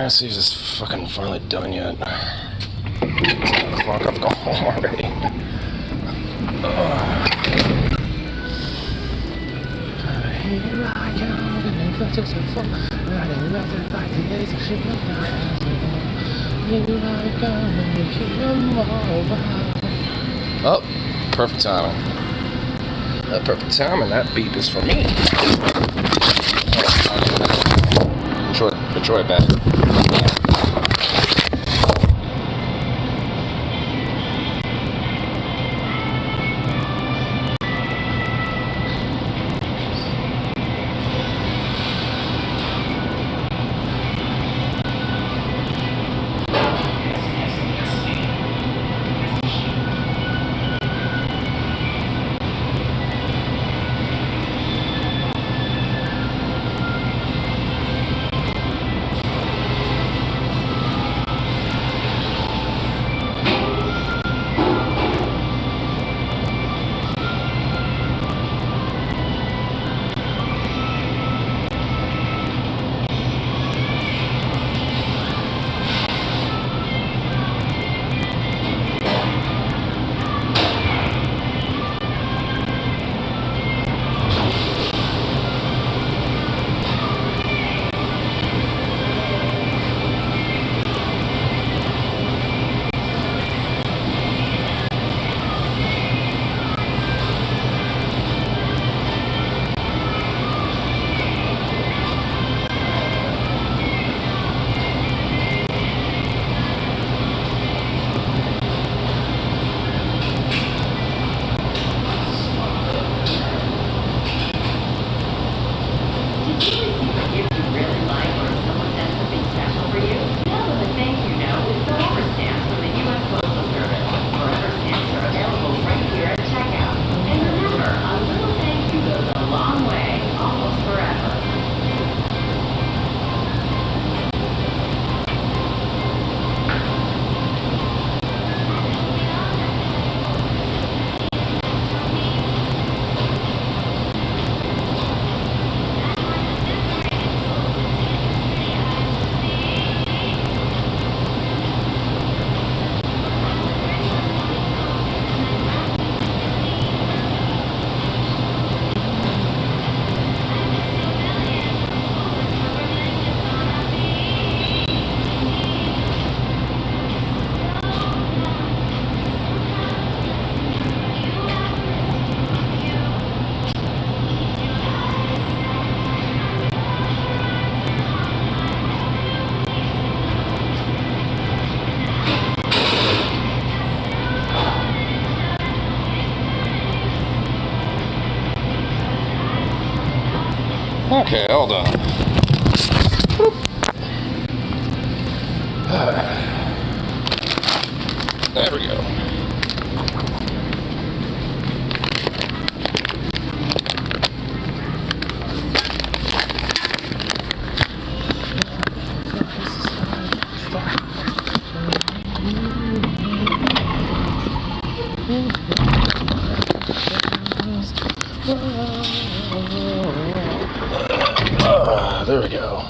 Let's see if this fucking finally done yet. It's 10 o'clock, I've gone home already. Here I come, and clutches are full, riding back to fight the days of shit. Here I come, and you hear them all. Oh, perfect timing. Perfect timing, that beep is for me. Enjoy it, man. Okay, hold on. There we go. There we go.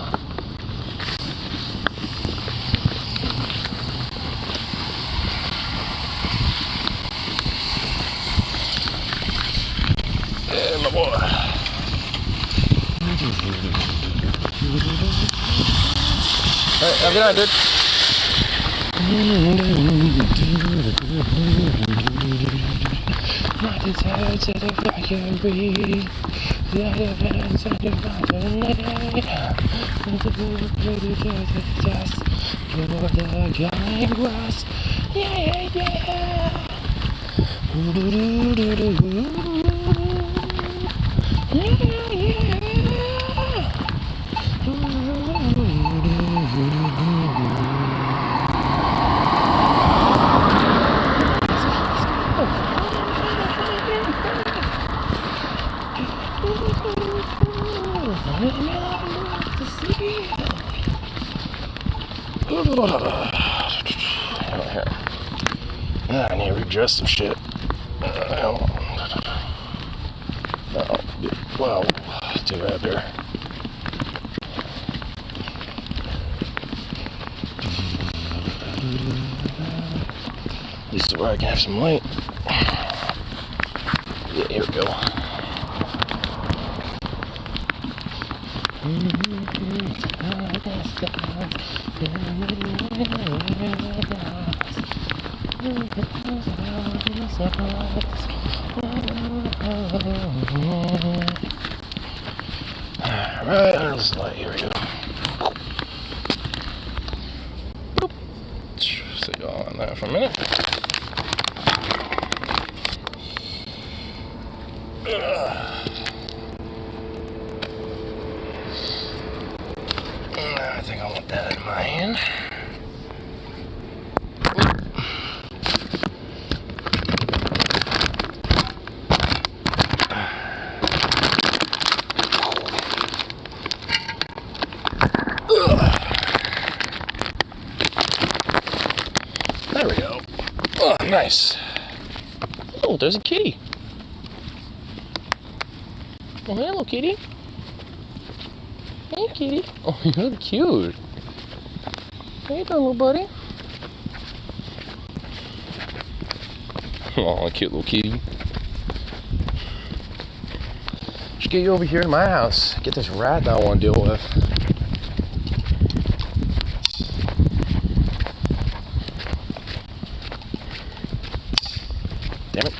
Yeah, my boy. Alright, have a good night, dude. My desire to the fiery. The evidence of the night. And the blue to the dust. For the dying grass. Yeah, yeah, yeah. Yeah, yeah. I need to redress some shit. Well, too bad there. least where I can have some light. Yeah, here we go. Alright, under this light, here we go. Boop. Stay on that for a minute. I think I want that in my hand. There we go. Oh, nice. Oh, there's a kitty. Oh, hello, kitty. Hey, kitty. Oh, you look cute. How you doing, little buddy? Oh, cute little kitty. Should get you over here to my house. Get this rat that I want to deal with. Damn it.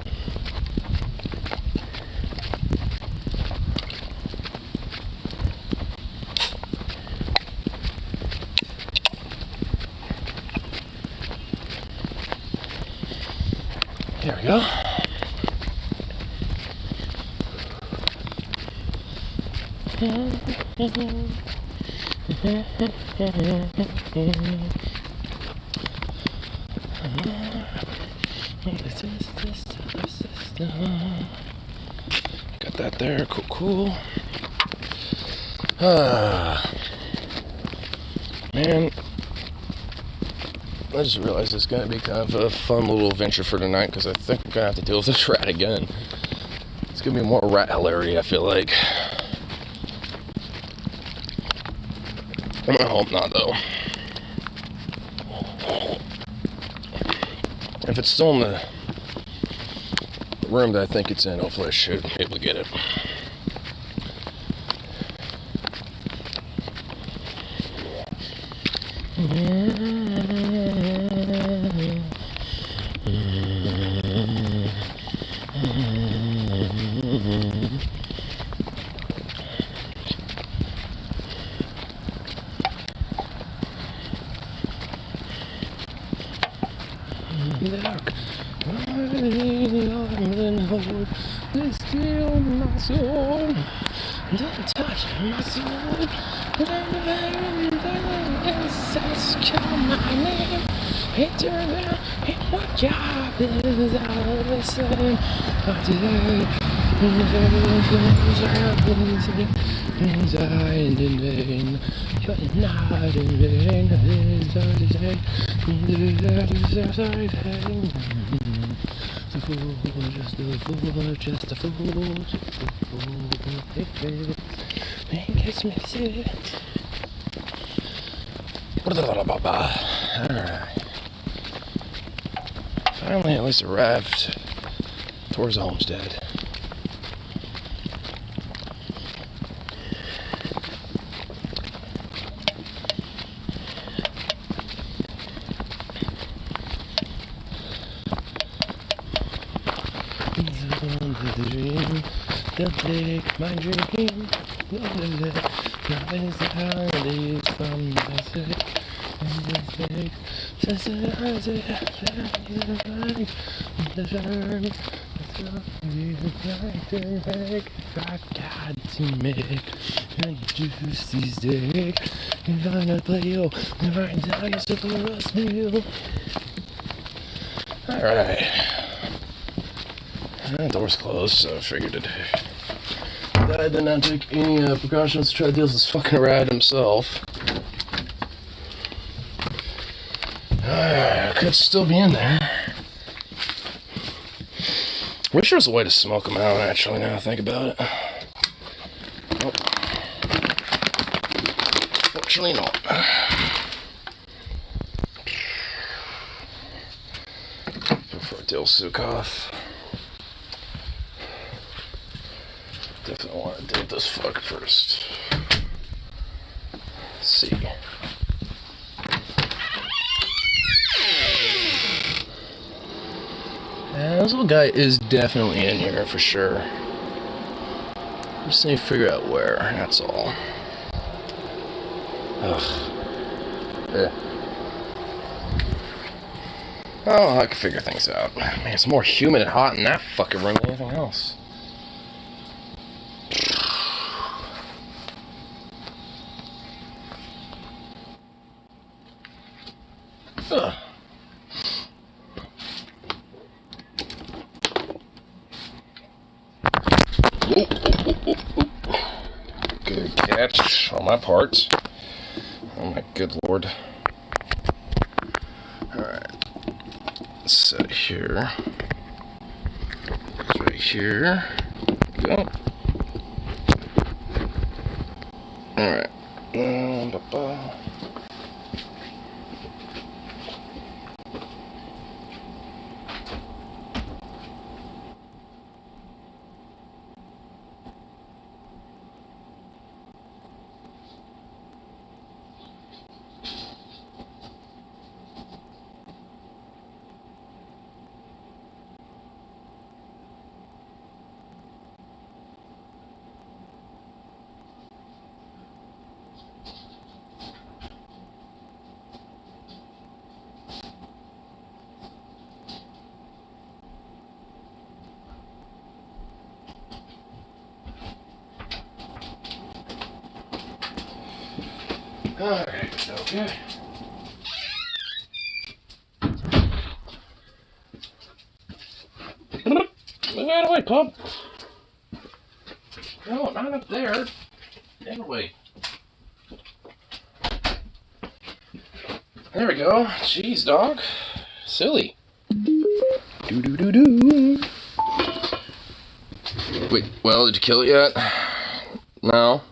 There we go. Got that there. Cool. Man, I just realized it's going to be kind of a fun little adventure for tonight because I think I'm going to have to deal with this rat again. It's going to be more rat hilarity, I feel like. I'm going to hope not, though. If it's still in the room that I think it's in, hopefully I should be able to get it. Look, it's still my soul. Don't touch my soul. Call my name. It turned out my job is out of the sun. Inside in vain, but not in vain. The fool, just a fool, just a fool, just a fool. Make it messy. Alright. Finally, at least arrived towards the homestead. Don't take my dream. Nothing's how it is from my side. I've got to make introduce these days. You're gonna play your right down your super meal. Alright. The door's closed, so I figured it. Dad did not take any precautions to try to deal with this fucking rat himself. Could still be in there. Wish there was a way to smoke them out, actually, now I think about it. Oh. Fortunately not. Dill Sukov. Definitely want to deal with this fuck first. Let's see. Yeah, this little guy is definitely in here for sure. Just need to figure out where, that's all. Ugh. Yeah. Oh, I can figure things out. Man, it's more humid and hot in that fucking room than anything else. Ugh. Good catch on my part. Oh my good lord. Alright. Set it here. It's right here. Go. Alright. Alright, okay. Move out of the way, pup. No, not up there. The other way. There we go. Jeez, dog. Silly. Do. Wait, well, did you kill it yet? No.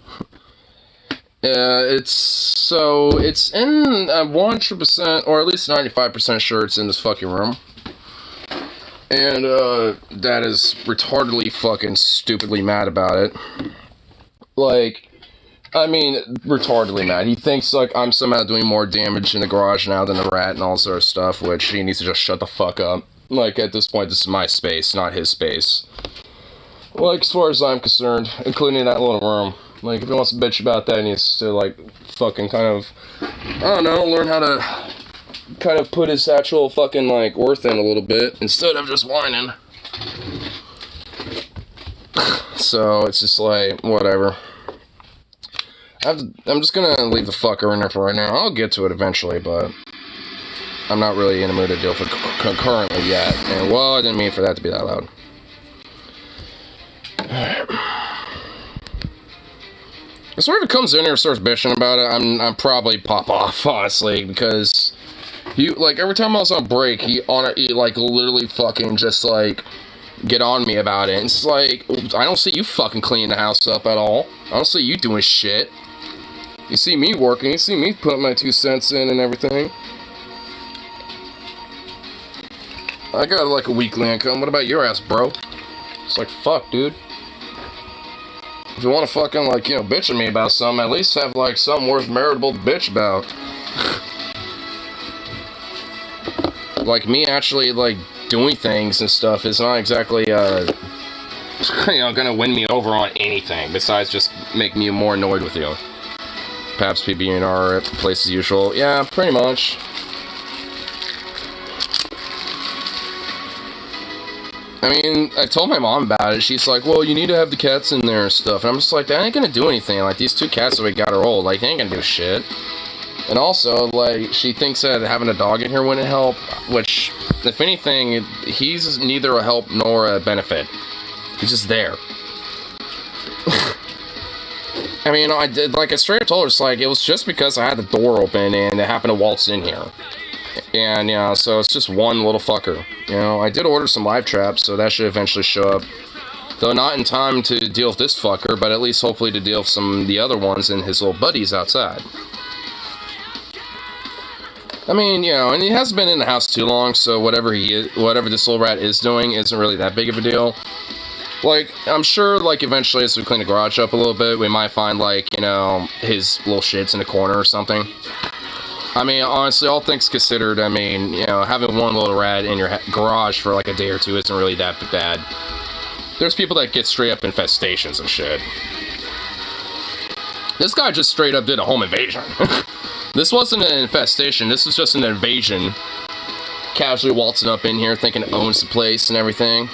It's in 100%, or at least 95% sure it's in this fucking room. And, Dad is retardedly fucking stupidly mad about it. Like, I mean, retardedly mad. He thinks, like, I'm somehow doing more damage in the garage now than the rat and all sort of stuff, which he needs to just shut the fuck up. Like, at this point, this is my space, not his space. Like, as far as I'm concerned, including that little room. Like, if he wants to bitch about that, he needs to, like, fucking kind of, I don't know, learn how to kind of put his actual fucking, like, worth in a little bit, instead of just whining. So, it's just like, whatever. I'm just gonna leave the fucker in there for right now. I'll get to it eventually, but I'm not really in the mood to deal with it currently yet. And, well, I didn't mean for that to be that loud. Alright. So if it comes in here and starts bitching about it, I'm probably pop off, honestly, because like, every time I was on break, he like, literally fucking just, like, get on me about it. It's like, I don't see you fucking cleaning the house up at all. I don't see you doing shit. You see me working, you see me putting my 2 cents in and everything. I got, like, a weekly income. What about your ass, bro? It's like, fuck, dude. If you want to fucking, like, you know, bitch at me about something, at least have, like, something worth meritable to bitch about. Like, me actually, like, doing things and stuff is not exactly, you know, gonna win me over on anything, besides just making you more annoyed with you. Perhaps PB&R at place as usual. Yeah, pretty much. I mean, I told my mom about it. She's like, well, you need to have the cats in there and stuff. And I'm just like, that ain't gonna do anything. Like, these 2 cats that we got are old. Like, they ain't gonna do shit. And also, like, she thinks that having a dog in here wouldn't help. Which, if anything, he's neither a help nor a benefit. He's just there. I mean, I did, like, I straight up told her, it's like, it was just because I had the door open and it happened to waltz in here. And, yeah, so it's just one little fucker. You know, I did order some live traps, so that should eventually show up. Though not in time to deal with this fucker, but at least hopefully to deal with some of the other ones and his little buddies outside. I mean, you know, and he hasn't been in the house too long, so whatever this little rat is doing isn't really that big of a deal. Like, I'm sure, like, eventually as we clean the garage up a little bit, we might find, like, you know, his little shits in the corner or something. I mean, honestly, all things considered, I mean, you know, having one little rat in your garage for, like, a day or two isn't really that bad. There's people that get straight up infestations and shit. This guy just straight up did a home invasion. This wasn't an infestation, this was just an invasion. Casually waltzing up in here thinking it owns the place and everything.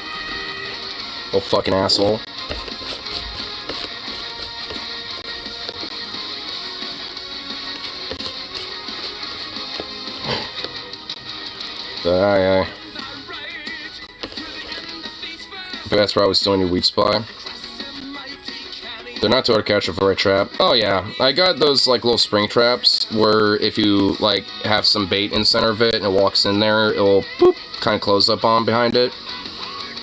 Little fucking asshole. Aye. That's where I was doing your weak spy. They're not too hard to catch with the right trap. Oh yeah, I got those like little spring traps where if you like have some bait in the center of it and it walks in there, it'll boop, kind of close up on behind it.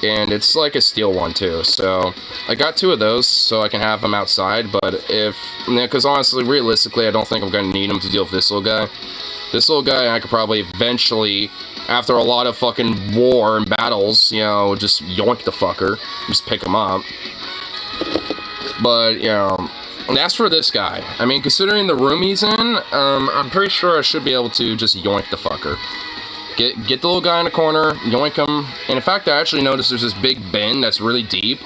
And it's like a steel one too, so I got 2 of those so I can have them outside. But if, because honestly, realistically, I don't think I'm gonna need them to deal with this little guy. This little guy, I could probably eventually, after a lot of fucking war and battles, you know, just yoink the fucker, just pick him up. But, you know, as for this guy, I mean, considering the room he's in, I'm pretty sure I should be able to just yoink the fucker. Get the little guy in the corner, yoink him. And in fact, I actually noticed there's this big bin that's really deep.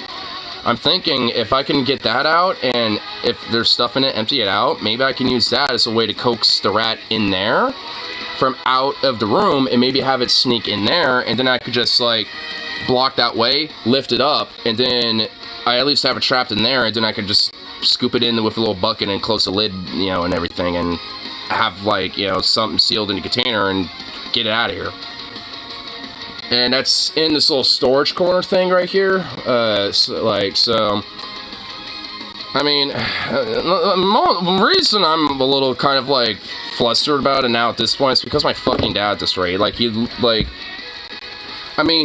I'm thinking if I can get that out, and if there's stuff in it, empty it out, maybe I can use that as a way to coax the rat in there from out of the room, and maybe have it sneak in there, and then I could just, like, block that way, lift it up, and then I at least have it trapped in there, and then I could just scoop it in with a little bucket and close the lid, you know, and everything, and have, like, you know, something sealed in a container and get it out of here. And that's in this little storage corner thing right here. So I mean, the reason I'm a little kind of like flustered about it now at this point is because my fucking dad at this rate, like, he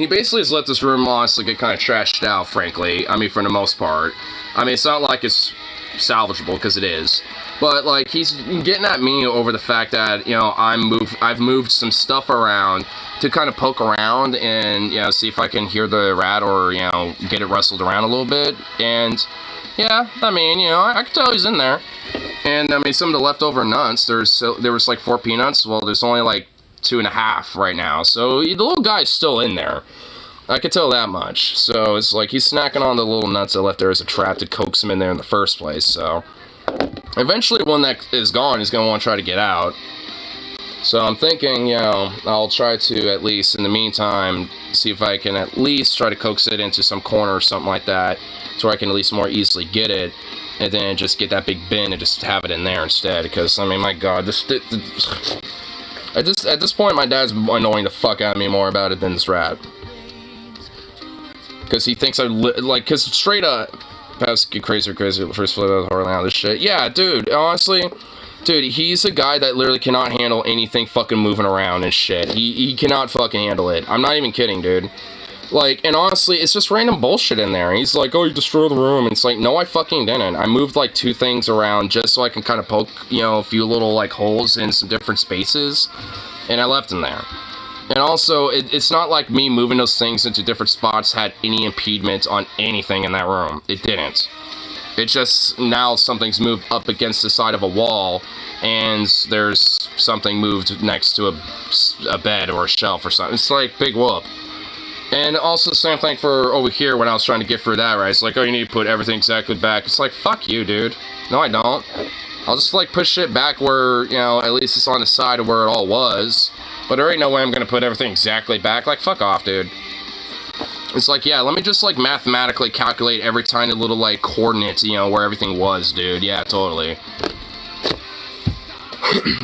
basically has let this room honestly get kind of trashed out, frankly. I mean, for the most part. I mean, it's not like it's salvageable, because it is. But, like, he's getting at me over the fact that, you know, I've moved some stuff around to kind of poke around and, you know, see if I can hear the rat or, you know, get it rustled around a little bit. And, yeah, I mean, you know, I can tell he's in there. And, I mean, some of the leftover nuts, there was, like, 4 peanuts. Well, there's only, like, 2.5 right now. So, the little guy's still in there. I could tell that much. So, it's like he's snacking on the little nuts that left there as a trap to coax him in there in the first place, so eventually, when that is gone, he's going to want to try to get out. So I'm thinking, you know, I'll try to, at least in the meantime, see if I can at least try to coax it into some corner or something like that, so I can at least more easily get it, and then just get that big bin and just have it in there instead. Because, I mean, my God, at this point, my dad's annoying the fuck out of me more about it than this rat. Because he thinks because straight up, Paps get crazy, first flip out of the this shit. Yeah, dude, honestly, dude, he's a guy that literally cannot handle anything fucking moving around and shit. He cannot fucking handle it. I'm not even kidding, dude. Like, and honestly, it's just random bullshit in there. He's like, oh, you destroyed the room. And it's like, no, I fucking didn't. I moved, like, 2 things around just so I can kind of poke, you know, a few little, like, holes in some different spaces. And I left them there. And also, it's not like me moving those things into different spots had any impediment on anything in that room. It didn't. It just, now something's moved up against the side of a wall, and there's something moved next to a bed or a shelf or something. It's like, big whoop. And also, the same thing for over here when I was trying to get through that, right? It's like, oh, you need to put everything exactly back. It's like, fuck you, dude. No, I don't. I'll just, like, push it back where, you know, at least it's on the side of where it all was. But there ain't no way I'm gonna put everything exactly back. Like, fuck off, dude. It's like, yeah, let me just, like, mathematically calculate every tiny little, like, coordinate, you know, where everything was, dude. Yeah, totally.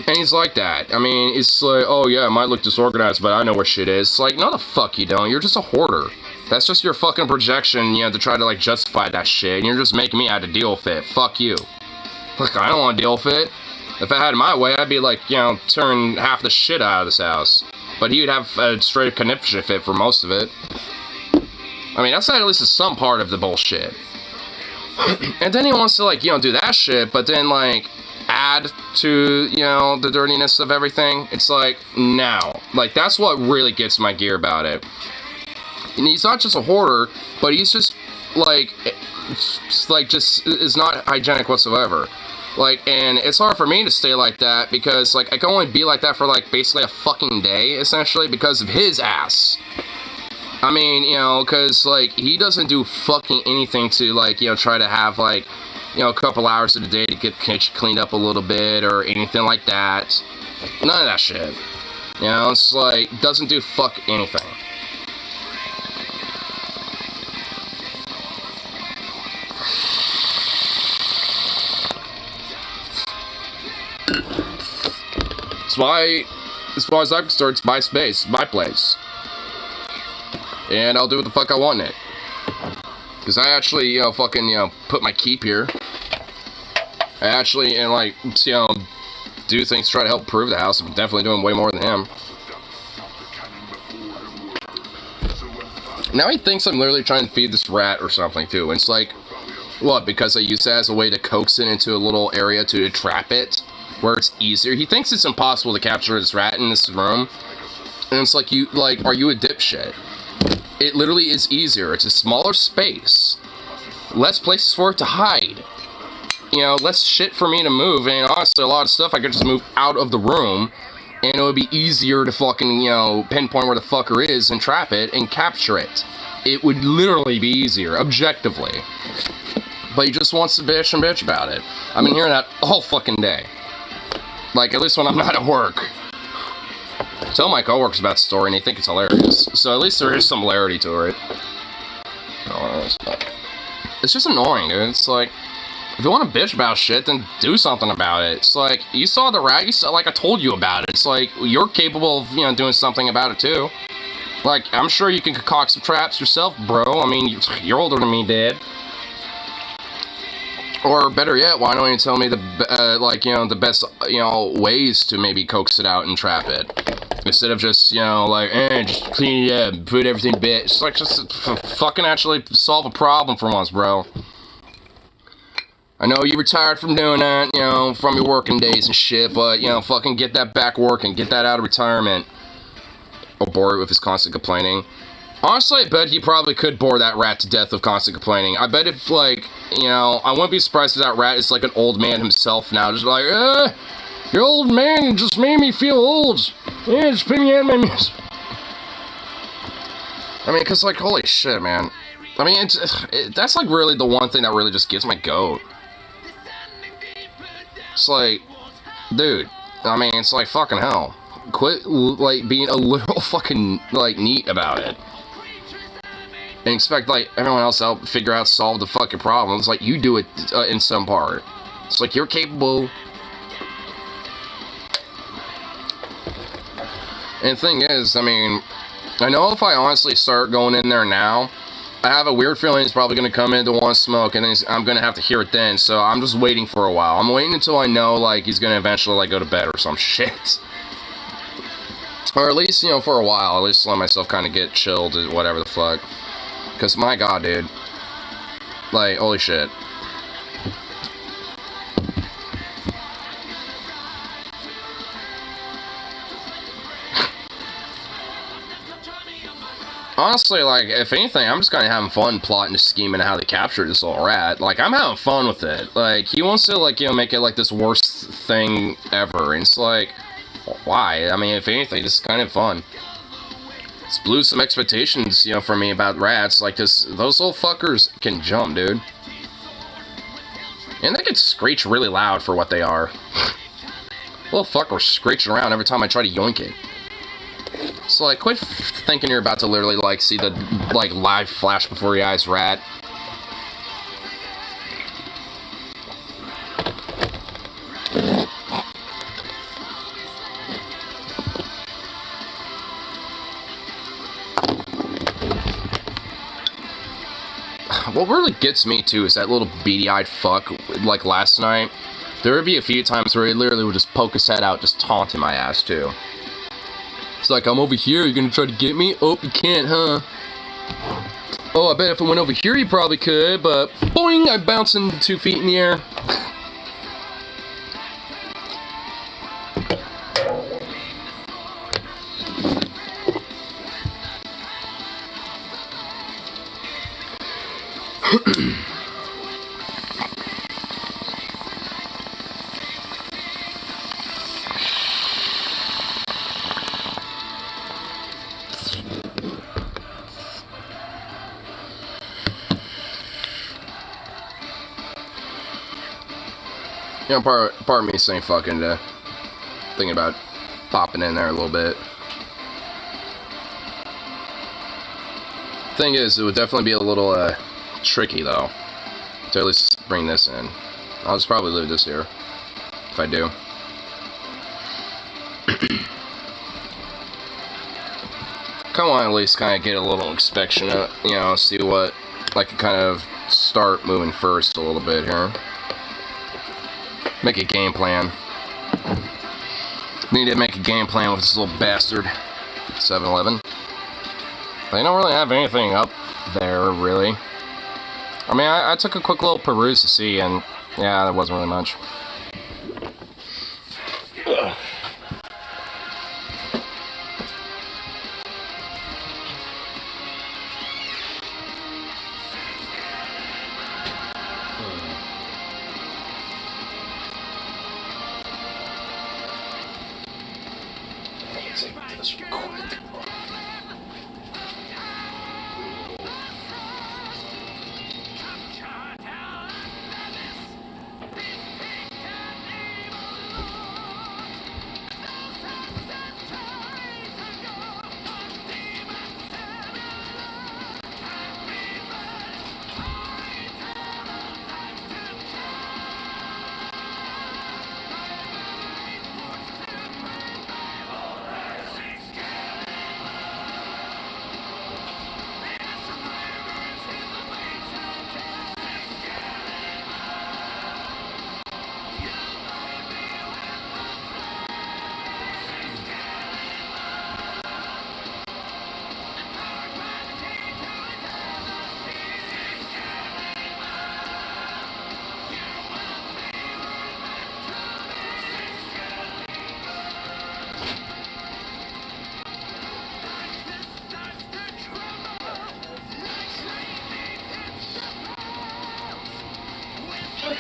And he's like that. I mean, it's like, oh, yeah, it might look disorganized, but I know where shit is. It's like, no, the fuck you don't. You're just a hoarder. That's just your fucking projection, you know, to try to, like, justify that shit. And you're just making me have to deal with it. Fuck you. Look, I don't want to deal with it. If I had it my way, I'd be like, you know, turn half the shit out of this house. But he would have a straight conniption fit for most of it. I mean, that's at least some part of the bullshit. And then he wants to, like, you know, do that shit, but then, like, add to, you know, the dirtiness of everything. It's like, no. Like, that's what really gets my gear about it. And he's not just a hoarder, but he's just, like just is not hygienic whatsoever. Like, and it's hard for me to stay like that because, like, I can only be like that for, like, basically a fucking day, essentially, because of his ass. I mean, you know, because, like, he doesn't do fucking anything to, like, you know, try to have, like, you know, a couple hours of the day to get the kitchen cleaned up a little bit or anything like that. None of that shit. You know, it's like, doesn't do fuck anything. That's why, as far as I'm concerned, it's my space, my place. And I'll do what the fuck I want in it. Because I actually, you know, fucking, you know, put my keep here. I actually, and like, you know, do things to try to help improve the house. I'm definitely doing way more than him. Now he thinks I'm literally trying to feed this rat or something, too. And it's like, what, because I use that as a way to coax it into a little area to trap it? Where it's easier. He thinks it's impossible to capture this rat in this room. And it's like, are you a dipshit? It literally is easier. It's a smaller space. Less places for it to hide. You know, less shit for me to move. And honestly, a lot of stuff I could just move out of the room. And it would be easier to fucking, you know, pinpoint where the fucker is and trap it and capture it. It would literally be easier, objectively. But he just wants to bitch and bitch about it. I've been hearing that all fucking day. Like, at least when I'm not at work. I tell my coworkers about the story and they think it's hilarious. So at least there is some hilarity to it. It's just annoying, dude. It's like, if you want to bitch about shit, then do something about it. It's like, you saw the rat, you saw, like, I told you about it. It's like, you're capable of, you know, doing something about it, too. Like, I'm sure you can concoct some traps yourself, bro. I mean, you're older than me, Dad. Or better yet, why don't you tell me the, like, you know, the best, you know, ways to maybe coax it out and trap it? Instead of just, you know, like, just clean it up, put everything back. It's like, just fucking actually solve a problem for once, bro. I know you retired from doing that, you know, from your working days and shit, but, you know, fucking get that back working, get that out of retirement. Or bore it with his constant complaining. Honestly, I bet he probably could bore that rat to death with constant complaining. I bet if, like, you know, I wouldn't be surprised if that rat is like an old man himself now. Just like, your old man just made me feel old. Yeah, just put me out of my mess. I mean, because, like, holy shit, man. I mean, that's, like, really the one thing that really just gets my goat. It's like, dude, I mean, it's like, fucking hell. Quit, like, being a literal fucking, like, neat about it. And expect, like, everyone else to help figure out, solve the fucking problems. Like, you do it in some part. It's like, you're capable. And the thing is, I mean, I know if I honestly start going in there now, I have a weird feeling he's probably going to come in to want to smoke, and then I'm going to have to hear it then. So I'm just waiting for a while. I'm waiting until I know, like, he's going to eventually, like, go to bed or some shit. Or at least, you know, for a while. At least let myself kind of get chilled or whatever the fuck. Because, my god, dude. Like, holy shit. Honestly, like, if anything, I'm just kind of having fun plotting this scheme and how to capture this little rat. Like, I'm having fun with it. Like, he wants to, like, you know, make it, like, this worst thing ever. And it's like, why? I mean, if anything, this is kind of fun. It's blew some expectations, you know, for me about rats. Like, those little fuckers can jump, dude. And they can screech really loud for what they are. Little fucker screeching around every time I try to yoink it. So, like, quit thinking you're about to literally, like, see the, like, live flash before your eyes rat. What really gets me, too, is that little beady-eyed fuck, like, last night. There would be a few times where he literally would just poke his head out, just taunting my ass, too. It's like, I'm over here, you're gonna try to get me? Oh, you can't, huh? Oh, I bet if I went over here, you probably could, but boing, I bounced in 2 feet in the air. You know, part of me saying fucking thinking about popping in there a little bit. Thing is, it would definitely be a little tricky though to at least bring this in. I'll just probably leave this here if I do. Come on, at least kind of get a little inspection, you know, see what I can kind of start moving first a little bit here. Make a game plan. Need to make a game plan with this little bastard. 7-Eleven. They don't really have anything up there, really. I mean, I took a quick little peruse to see, and yeah, there wasn't really much. Ugh. Take this real quick.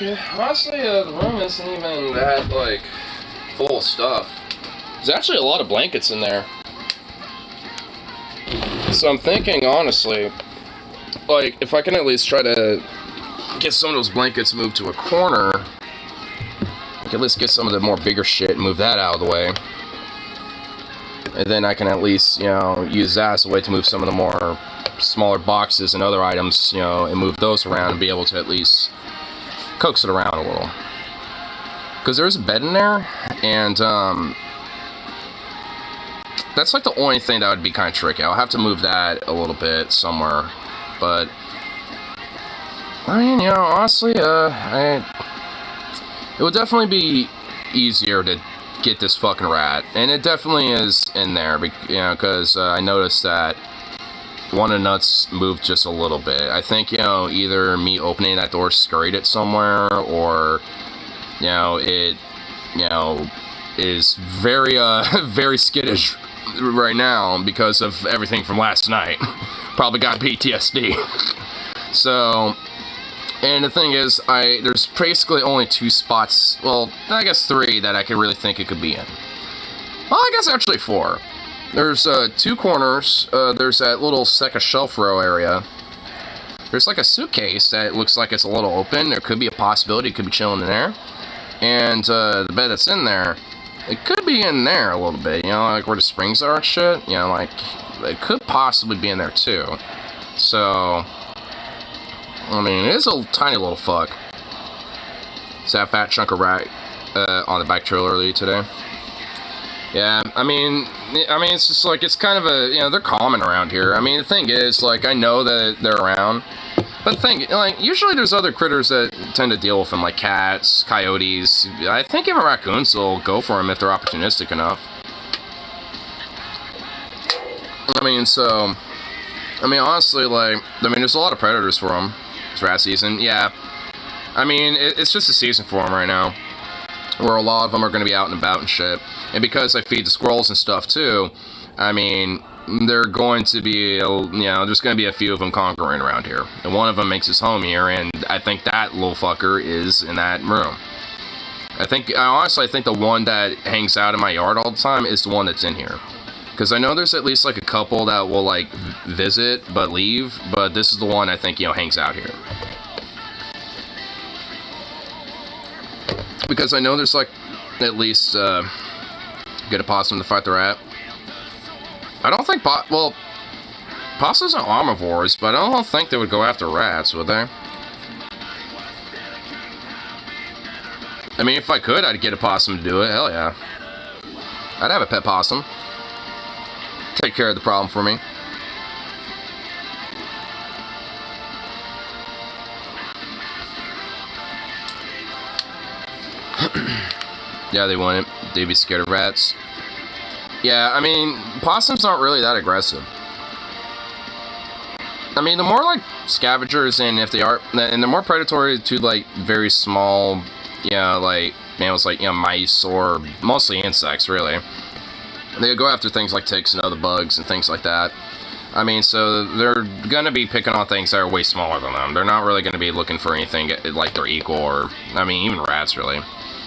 Okay, honestly, the room isn't even that, like, full of stuff. There's actually a lot of blankets in there. So I'm thinking, honestly, like, if I can at least try to get some of those blankets moved to a corner, I can at least get some of the more bigger shit and move that out of the way. And then I can at least, you know, use that as a way to move some of the more smaller boxes and other items, you know, and move those around and be able to at least coax it around a little. Because there's a bed in there, and that's like the only thing that would be kind of tricky. I'll have to move that a little bit somewhere. But I mean, you know, honestly, it would definitely be easier to get this fucking rat, and it definitely is in there, you know, because I noticed that one of the nuts moved just a little bit. I think, you know, either me opening that door scurried it somewhere, or, you know, it, you know, is very, very skittish right now because of everything from last night. Probably got PTSD. So, and the thing is, there's basically only 2 spots, well, I guess 3 that I could really think it could be in. Well, I guess actually 4. There's 2 corners. There's that little second shelf row area. There's like a suitcase that looks like it's a little open. There could be a possibility it could be chilling in there. And the bed that's in there, it could be in there a little bit. You know, like where the springs are and shit. You know, like it could possibly be in there too. So, I mean, it is a tiny little fuck. It's that fat chunk of rat on the back trailer earlier today. Yeah, I mean, it's just like, it's kind of a, you know, they're common around here. I mean, the thing is, like, I know that they're around, but the thing, like, usually there's other critters that tend to deal with them, like cats, coyotes. I think even raccoons will go for them if they're opportunistic enough. I mean, so, I mean, honestly, like, I mean, there's a lot of predators for them. It's rat season, yeah. I mean, it's just a season for them right now, where a lot of them are going to be out and about and shit. And because I feed the squirrels and stuff too, I mean, they're going to be, there's going to be a few of them conquering around here. And one of them makes his home here, and I think that little fucker is in that room. I honestly think the one that hangs out in my yard all the time is the one that's in here. Because I know there's at least like a couple that will like visit but leave, but this is the one I think, hangs out here. Because I know there's like at least get a possum to fight the rat. I don't think possums are omnivores, but I don't think they would go after rats, would they? I mean, if I could, I'd get a possum to do it. Hell yeah. I'd have a pet possum. Take care of the problem for me. Yeah, they want it. They'd be scared of rats. Yeah, I mean, possums aren't really that aggressive. I mean, the more like scavengers, and if they are, and the more predatory to like very small, like mammals, like mice or mostly insects, really. They go after things like ticks and other bugs and things like that. I mean, so they're gonna be picking on things that are way smaller than them. They're not really gonna be looking for anything like their equal, or I mean, even rats, really.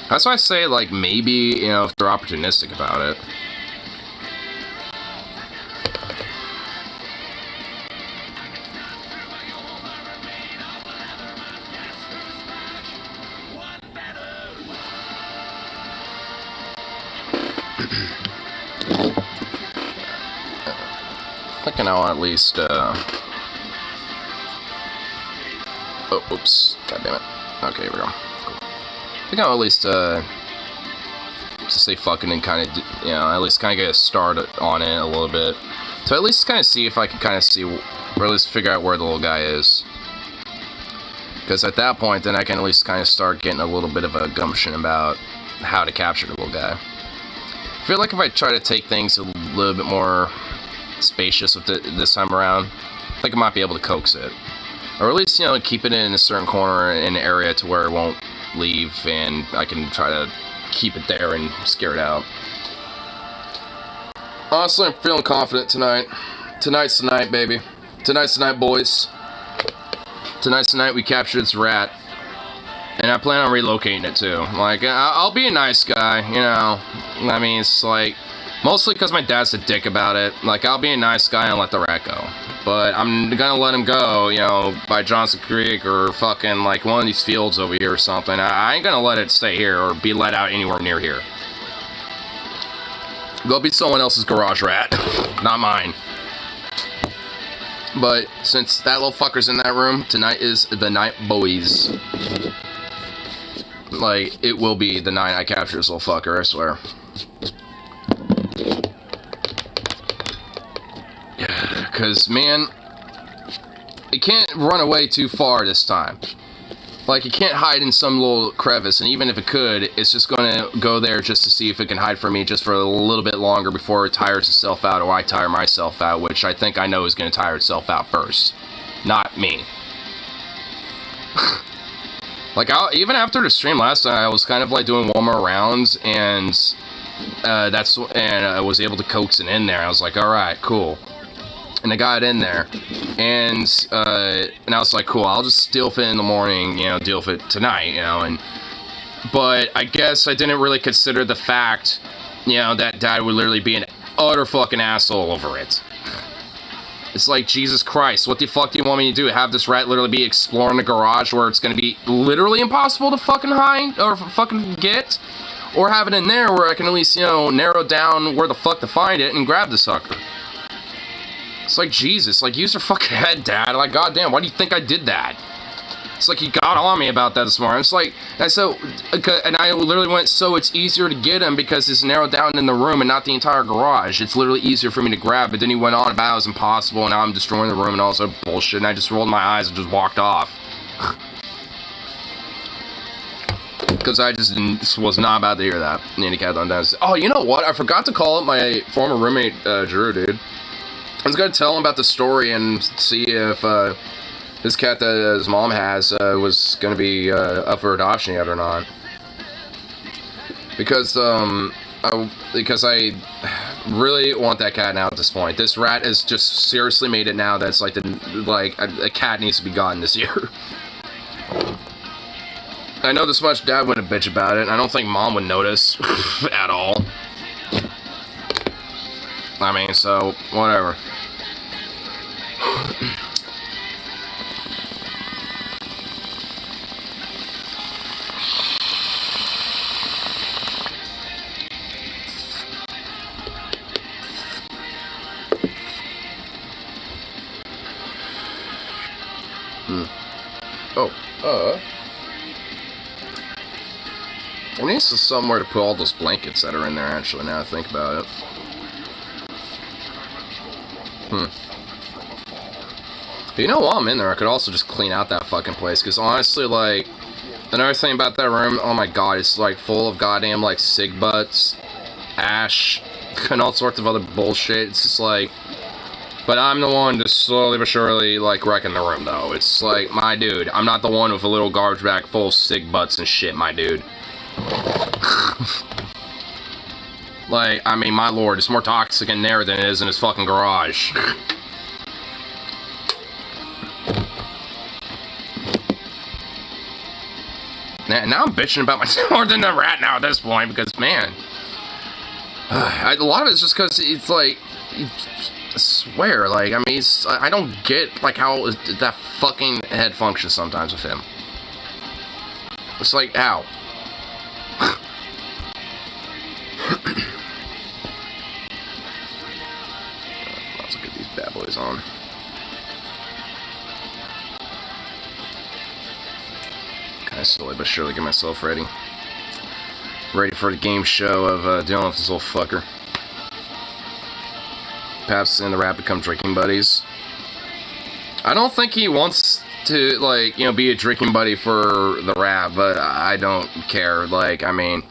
That's why I say, like, maybe, if they're opportunistic about it. I think I'll at least, oh, oops. God damn it. Okay, here we go. Cool. I think I'll at least, just say fucking and kind of, at least kind of get a start on it a little bit. So at least kind of see if I can kind of see, or at least figure out where the little guy is. Because at that point, then I can at least kind of start getting a little bit of a gumption about how to capture the little guy. I feel like if I try to take things a little bit more spacious with it this time around, I think I might be able to coax it. Or at least, keep it in a certain corner in an area to where it won't leave, and I can try to keep it there and scare it out. Honestly, I'm feeling confident tonight. Tonight's the night, baby. Tonight's the night, boys. Tonight's the night we capture this rat. And I plan on relocating it too. Like, I'll be a nice guy, I mean, it's like, mostly because my dad's a dick about it. Like, I'll be a nice guy and let the rat go. But I'm gonna let him go, by Johnson Creek or fucking, like, one of these fields over here or something. I ain't gonna let it stay here or be let out anywhere near here. Go be someone else's garage rat. Not mine. But since that little fucker's in that room, tonight is the night, boys. Like, it will be the night I capture this little fucker, I swear. Because, man, it can't run away too far this time. Like, it can't hide in some little crevice, and even if it could, it's just going to go there just to see if it can hide from me just for a little bit longer before it tires itself out, or I tire myself out, which I think I know is going to tire itself out first. Not me. Like, even after the stream last night, I was kind of like doing one more rounds, and I was able to coax it in there. I was like, alright, cool. And I got it in there, and I was like, cool, I'll just deal with it in the morning, deal with it tonight, but I guess I didn't really consider the fact, that Dad would literally be an utter fucking asshole over it. It's like, Jesus Christ, what the fuck do you want me to do? Have this rat literally be exploring the garage where it's gonna be literally impossible to fucking hide, or fucking get? Or have it in there where I can at least, narrow down where the fuck to find it and grab the sucker? It's like, Jesus, like, use your fucking head, Dad. Like, goddamn, why do you think I did that? It's like, he got on me about that this morning. It's like, and I literally went, so it's easier to get him because it's narrowed down in the room and not the entire garage. It's literally easier for me to grab. But then he went on about it was impossible, and now I'm destroying the room and all this other bullshit, and I just rolled my eyes and just walked off. Because I just was not about to hear that. Nanny cat on down. Oh, you know what? I forgot to call up my former roommate, Drew, dude. I was gonna tell him about the story and see if this cat that his mom has was gonna be up for adoption yet or not. Because I Really want that cat now at this point. This rat has just seriously made it now that's like a cat needs to be gotten this year. I know this much, Dad wouldn't bitch about it. I don't think Mom would notice at all. I mean, so, whatever. Oh, I need somewhere to put all those blankets that are in there, actually, now I think about it. But you know, while I'm in there, I could also just clean out that fucking place, because honestly, like, another thing about that room, oh my god, it's, like, full of goddamn, like, cig butts, ash, and all sorts of other bullshit. It's just like, but I'm the one just slowly but surely, like, wrecking the room, though. It's like, my dude, I'm not the one with a little garbage bag full of cig butts and shit, my dude. Like, I mean, my lord, it's more toxic in there than it is in his fucking garage. Now I'm bitching about myself more than the rat now at this point, because, man, a lot of it's just because it's like, I swear, like, I mean, I don't get, like, how that fucking head functions sometimes with him. It's like, ow. Let's get these bad boys on. Kind of slowly but surely get myself ready. Ready for the game show of dealing with this little fucker. Paps and the rat become drinking buddies. I don't think he wants to, like, you know, be a drinking buddy for the rat, but I don't care. Like, I mean,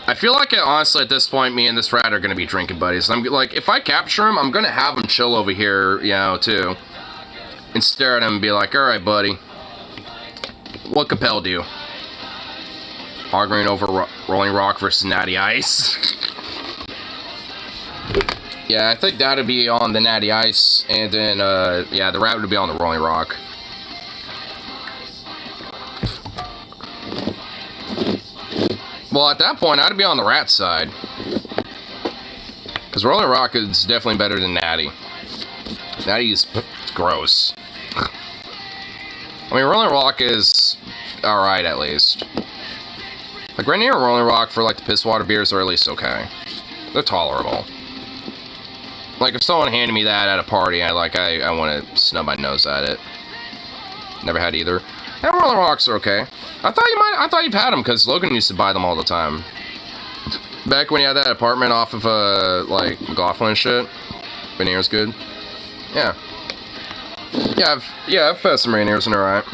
I feel like, honestly, at this point, me and this rat are going to be drinking buddies. I'm like, if I capture him, I'm going to have him chill over here, you know, too. And stare at him and be like, alright, buddy. What compelled you? Arguing over Rolling Rock versus Natty Ice. Yeah, I think that'd be on the Natty Ice, and then, yeah, the rat would be on the Rolling Rock. Well, at that point, I'd be on the rat side. Because Rolling Rock is definitely better than Natty. Natty's gross. I mean, Rolling Rock is alright, at least. Like, Rainier and Rolling Rock for, like, the piss water beers are at least okay. They're tolerable. Like, if someone handed me that at a party, I want to snub my nose at it. Never had either. And Rolling Rocks are okay. I thought you've had them, because Logan used to buy them all the time. Back when he had that apartment off of, like, McLaughlin and shit. Rainier's good. Yeah. Yeah, I've had some Rainiers and they're alright.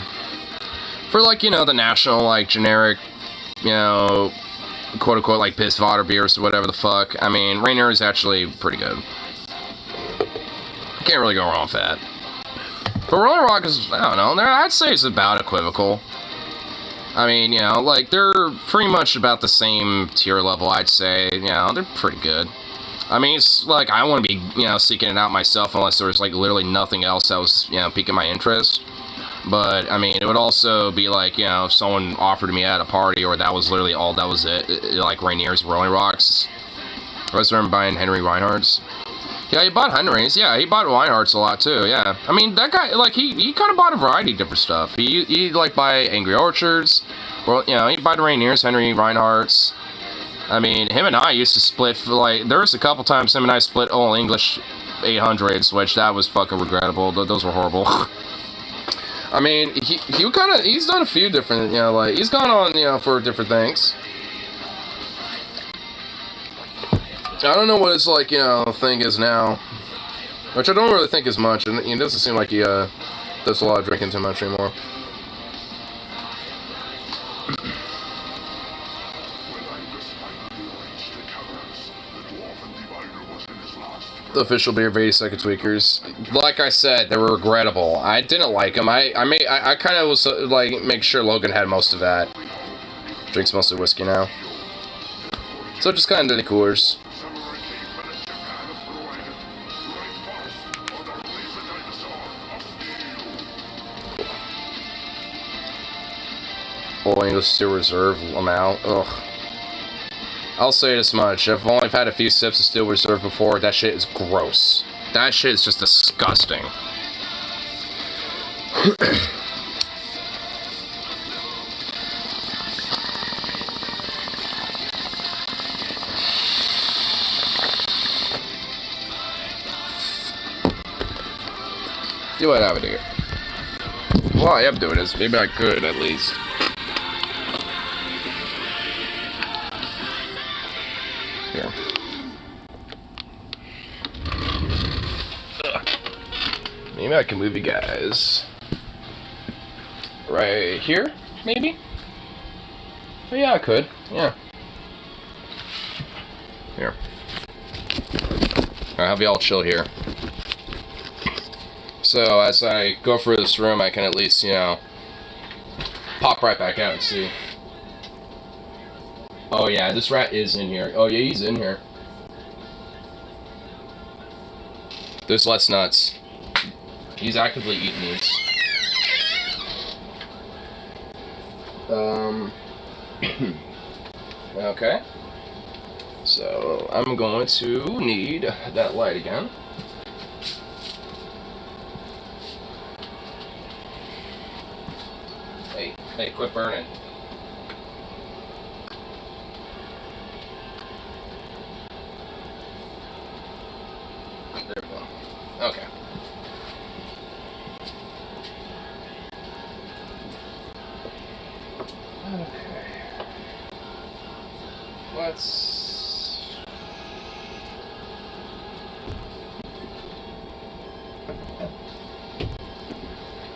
For, like, you know, the national, like, generic, you know, quote-unquote, like, piss water beers or whatever the fuck. I mean, Rainier is actually pretty good. Can't really go wrong with that. But Rolling Rock is, I don't know, I'd say it's about equivocal. I mean, you know, like, they're pretty much about the same tier level, I'd say. You know, they're pretty good. I mean, it's like, I wouldn't be, you know, seeking it out myself unless there was, like, literally nothing else that was, you know, piquing my interest. But, I mean, it would also be like, you know, if someone offered me at a party, or that was literally all that was it, like Rainier's Rolling Rocks. I was remember buying Henry Reinhardt's. Yeah, he bought Henry's. Yeah, he bought Reinhardt's a lot, too, yeah. I mean, that guy, like, he kind of bought a variety of different stuff. He like, buy Angry Orchards. Well, you know, he bought Rainier's, Henry Reinhardt's. I mean, him and I used to split, for, like, there was a couple times him and I split All English 800s, which that was fucking regrettable. Those were horrible. I mean, he's done a few different, you know, like, he's gone on, you know, for different things. I don't know what his, like, you know, thing is now. Which I don't really think is much, and it doesn't seem like he, does a lot of drinking too much anymore. The official beer of 82nd Tweakers. Like I said, they were regrettable. I didn't like them. I kind of was, like, make sure Logan had most of that. Drinks mostly whiskey now. So just kind of did the coolers. Rolling Steel Reserve amount. Ugh. I'll say this much. I've only had a few sips of Steel Reserve before. That shit is gross. That shit is just disgusting. See what happened here. Well, I am doing this. Maybe I could, at least. Here. Maybe I can move you guys. Right here, maybe? Oh, yeah, I could. Yeah. Here. I'll have y'all chill here. So, as I go through this room, I can at least, you know, pop right back out and see. Oh, yeah, this rat is in here. Oh, yeah, he's in here. There's less nuts. He's actively eating these. Okay. So, I'm going to need that light again. Hey, quit burning. There we go. Okay. Okay. Let's...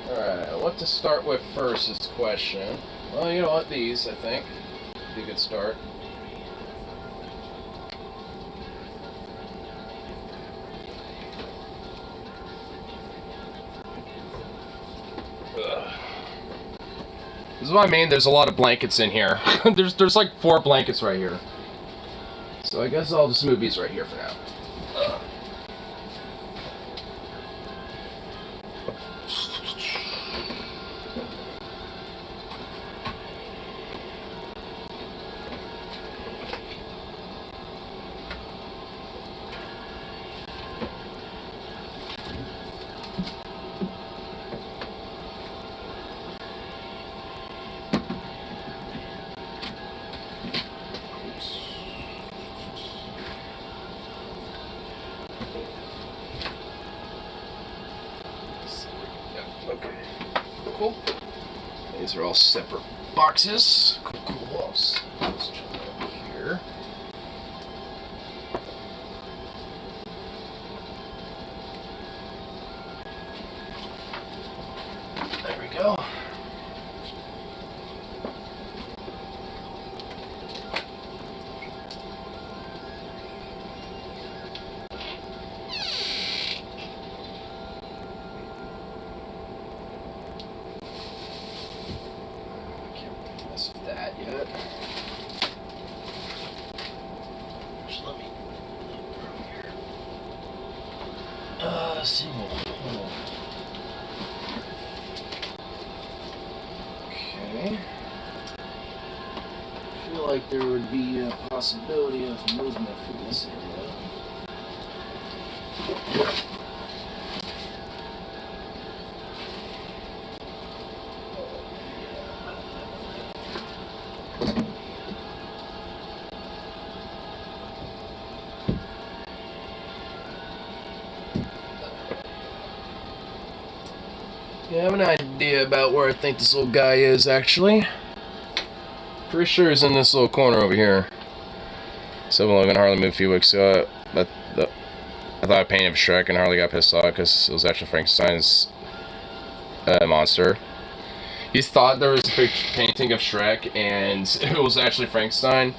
Alright, what to start with first is the question. Well, you know what, these, I think, would be a good start. Ugh. This is what I mean, there's a lot of blankets in here. there's like 4 blankets right here. So I guess I'll just move these right here for now. Ugh. Okay. Cool. These are all separate boxes. Cool. Let's jump over here. There we go. That yet. Just let me look through here. Single hole. Okay. I feel like there would be a possibility of movement from this area. Yeah, I have an idea about where I think this little guy is, actually. Pretty sure he's in this little corner over here. 7-Eleven hardly moved a few weeks ago, but I thought I painted Shrek and Harley got pissed off because it was actually Frankenstein's monster. He thought there was a big painting of Shrek and it was actually Frankenstein.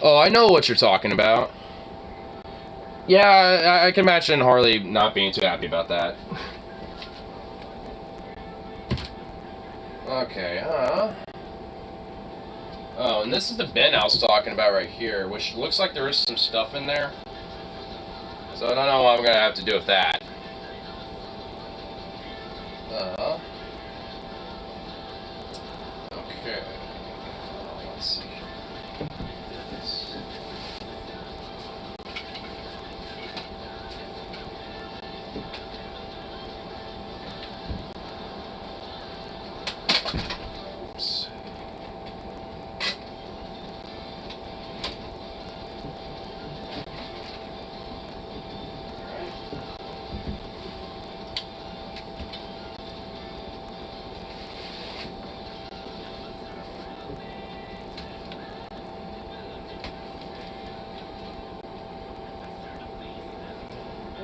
Oh, I know what you're talking about. Yeah, I can imagine Harley not being too happy about that. Okay, oh, and this is the bin I was talking about right here, which looks like there is some stuff in there. So I don't know what I'm gonna have to do with that. Okay. Oops.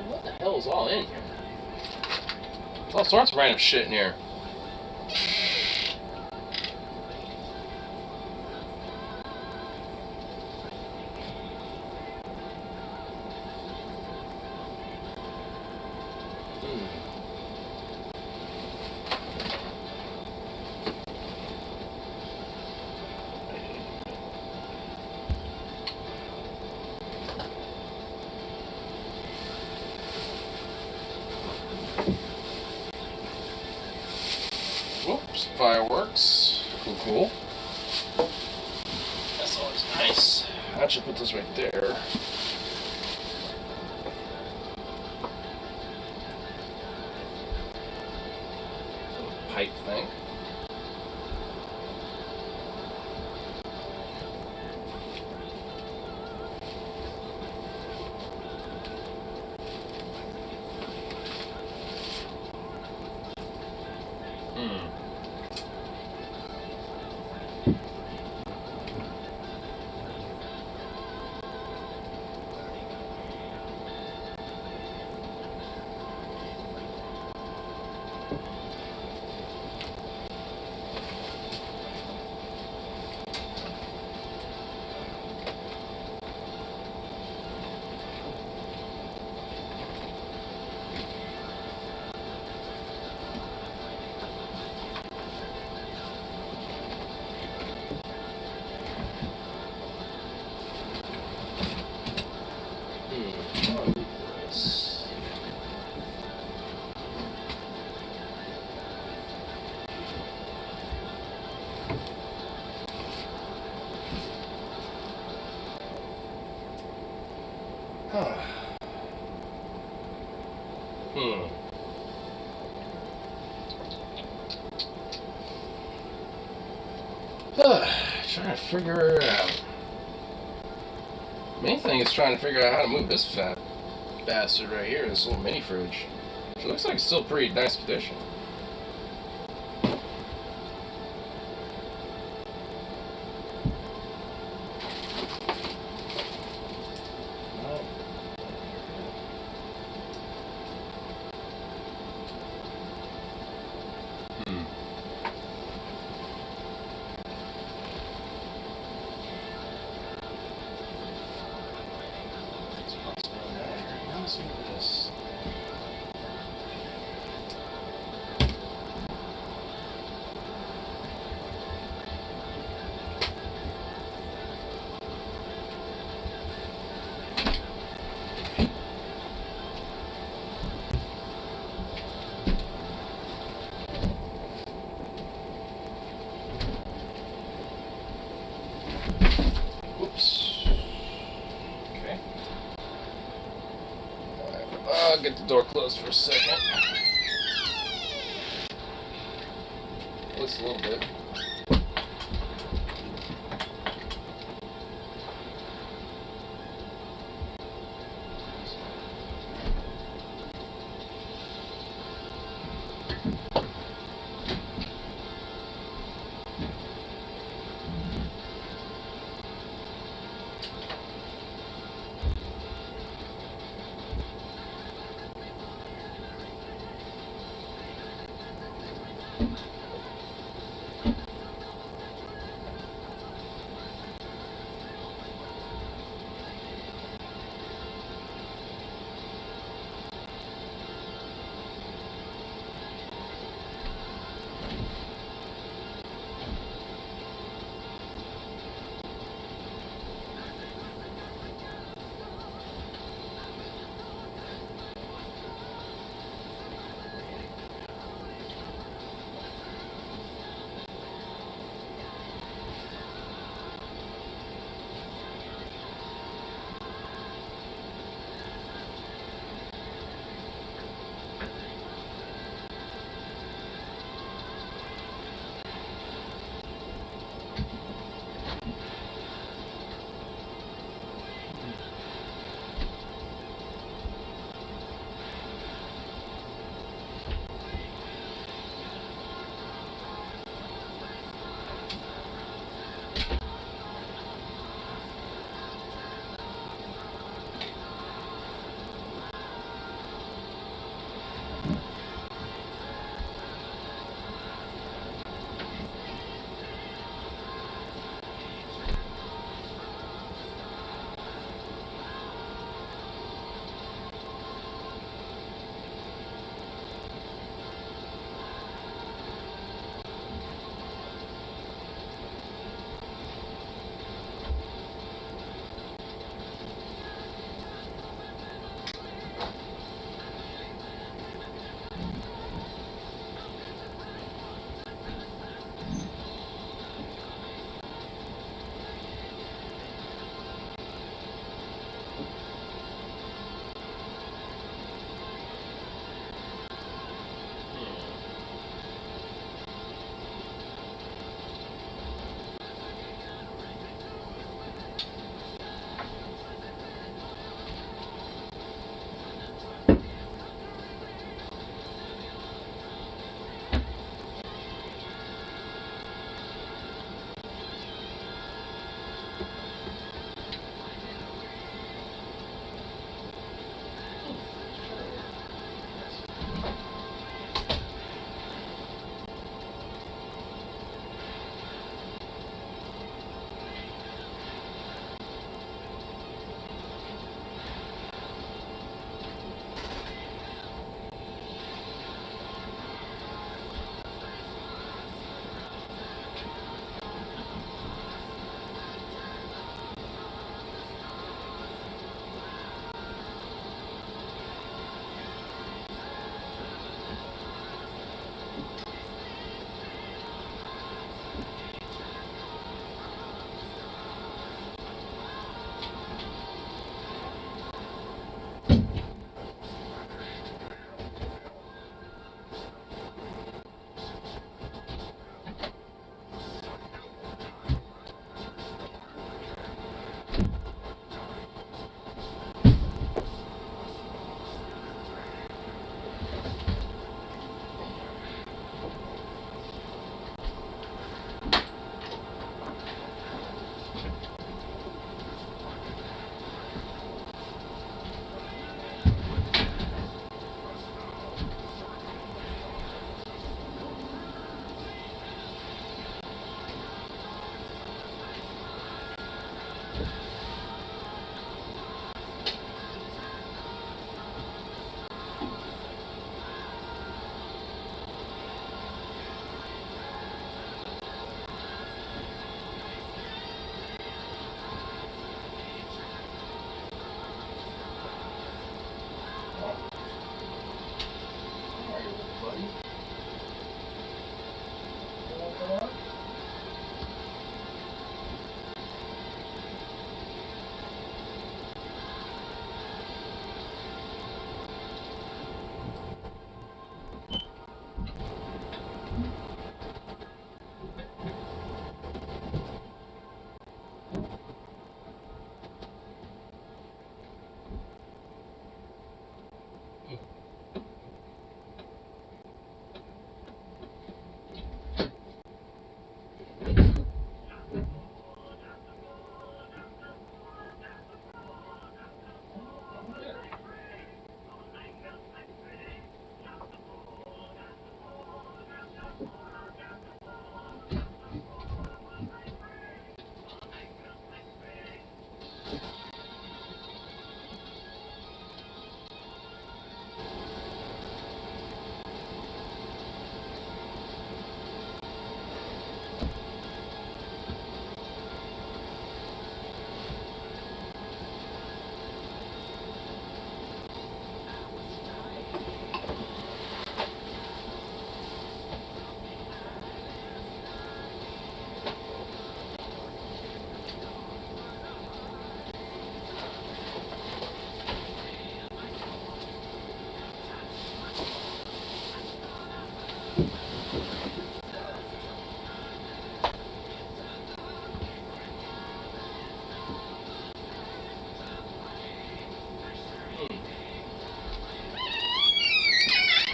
What the hell is all in here? There's all sorts of random shit in here. Whoops, fireworks. Cool, cool. That's always nice. I should put this right there. Pipe thing. Trying to figure it out. Main thing is trying to figure out how to move this fat bastard right here, this little mini fridge. Which looks like it's still pretty nice condition. I'll get the door closed for a second. Looks a little bit.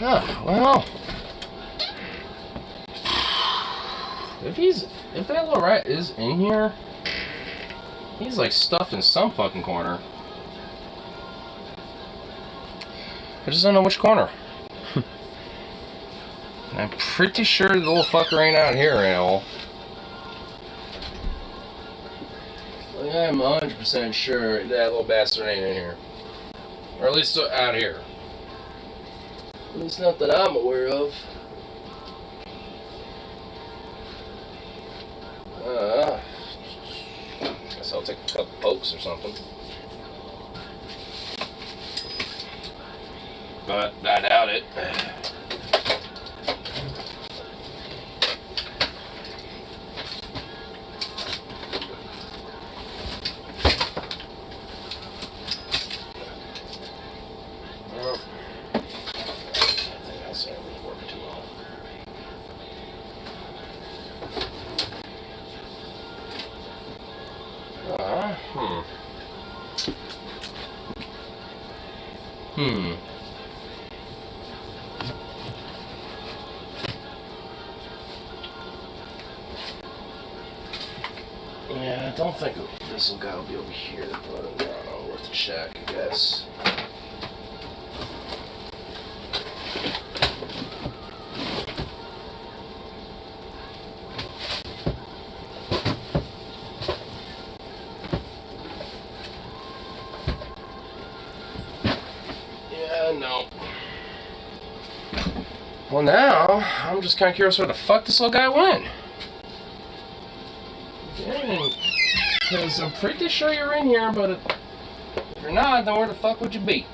Well, if that little rat is in here, he's like stuffed in some fucking corner. I just don't know which corner. I'm pretty sure the little fucker ain't out here at all. Like, I'm 100% sure that little bastard ain't in here. Or at least out here. At least not that I'm aware of. Guess I'll take a couple pokes or something. But I doubt it. Yeah, I don't think this guy will be over here, but worth a check, I guess. Yeah, no. Well, now, I'm just kind of curious where the fuck this little guy went. Because I'm pretty sure you're in here, but if you're not, then where the fuck would you be?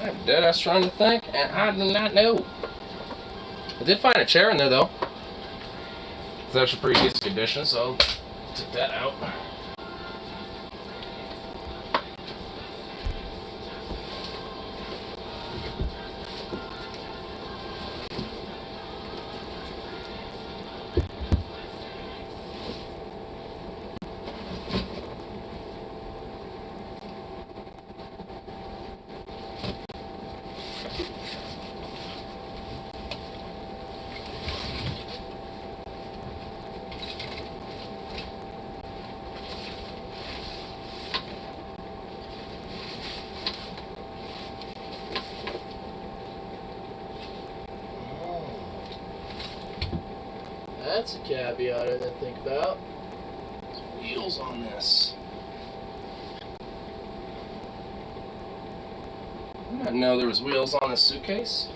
I'm dead ass trying to think, and I do not know. I did find a chair in there though. It's actually pretty decent condition, so I'll take that out. That's a caveat I didn't think about. There's wheels on this. I didn't know there was wheels on this suitcase.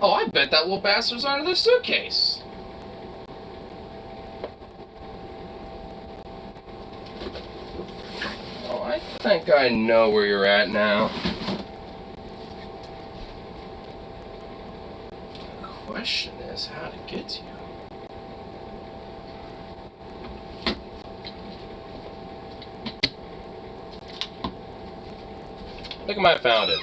Oh, I bet that little bastard's under the suitcase. Oh, I think I know where you're at now. The question is how to get to you. I think I might have found it.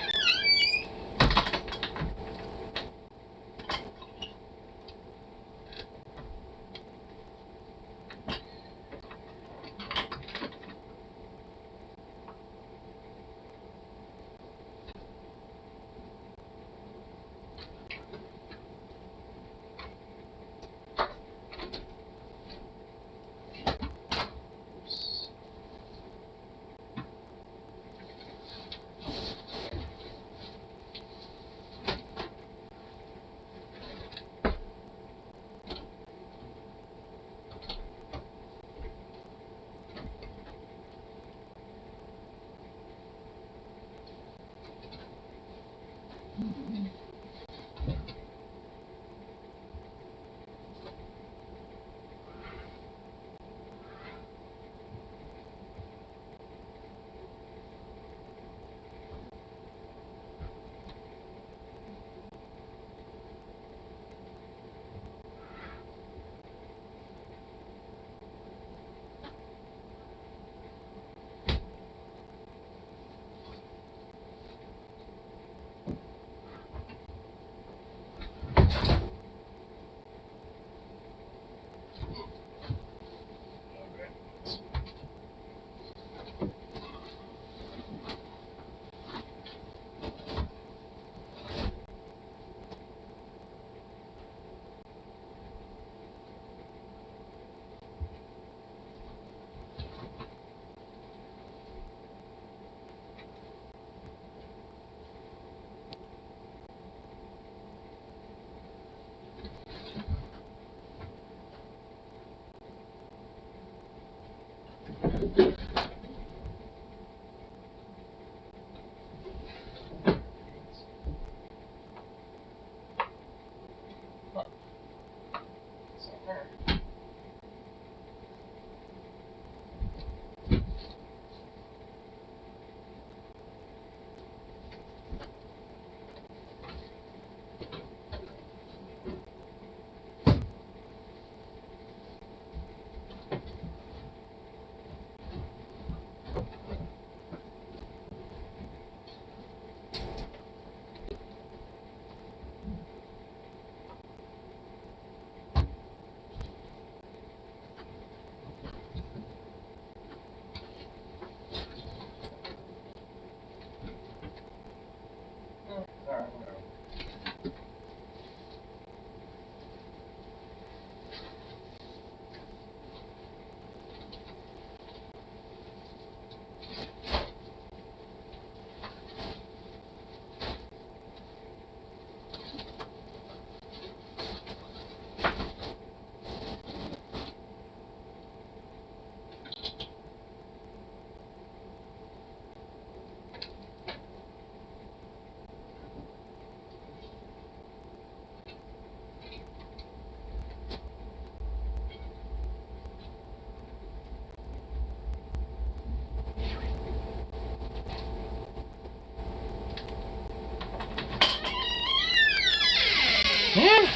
Man,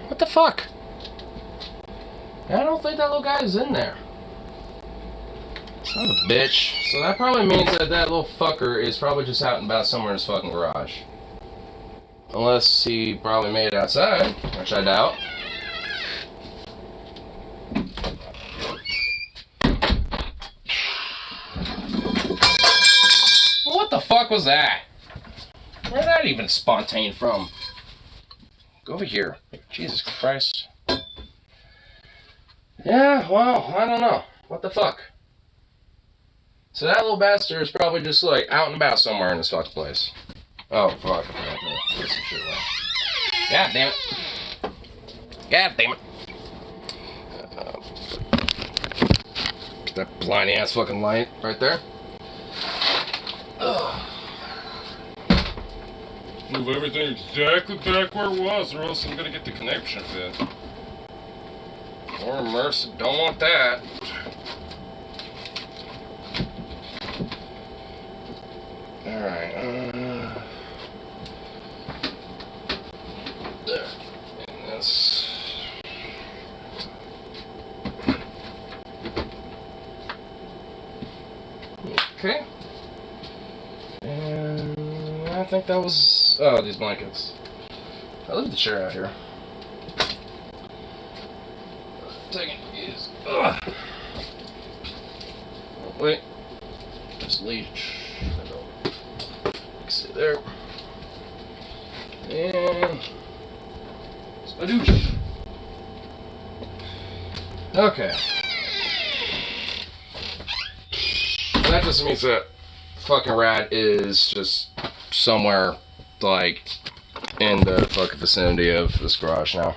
what the fuck? I don't think that little guy is in there. Son of a bitch. So that probably means that that little fucker is probably just out and about somewhere in his fucking garage. Unless he probably made it outside, which I doubt. What the fuck was that? Where did that even spontaneous from? Go over here. Jesus Christ. Yeah, well, I don't know. What the fuck? So that little bastard is probably just like out and about somewhere in this fucking place. Oh, fuck. Get some shit away. God damn it. God damn it. That blinding ass fucking light right there. Ugh. Move everything exactly back where it was, or else I'm gonna get the connection fit. Or mercy, don't want that. Alright, there. And this. Okay. And I think that was. Oh, these blankets. I leave the chair out here. Taking these. Ugh. Oh, wait. Just leech. Sit there. And. Spadoosh. Okay. That just means that fucking rat is just somewhere, like, in the fucking vicinity of this garage now.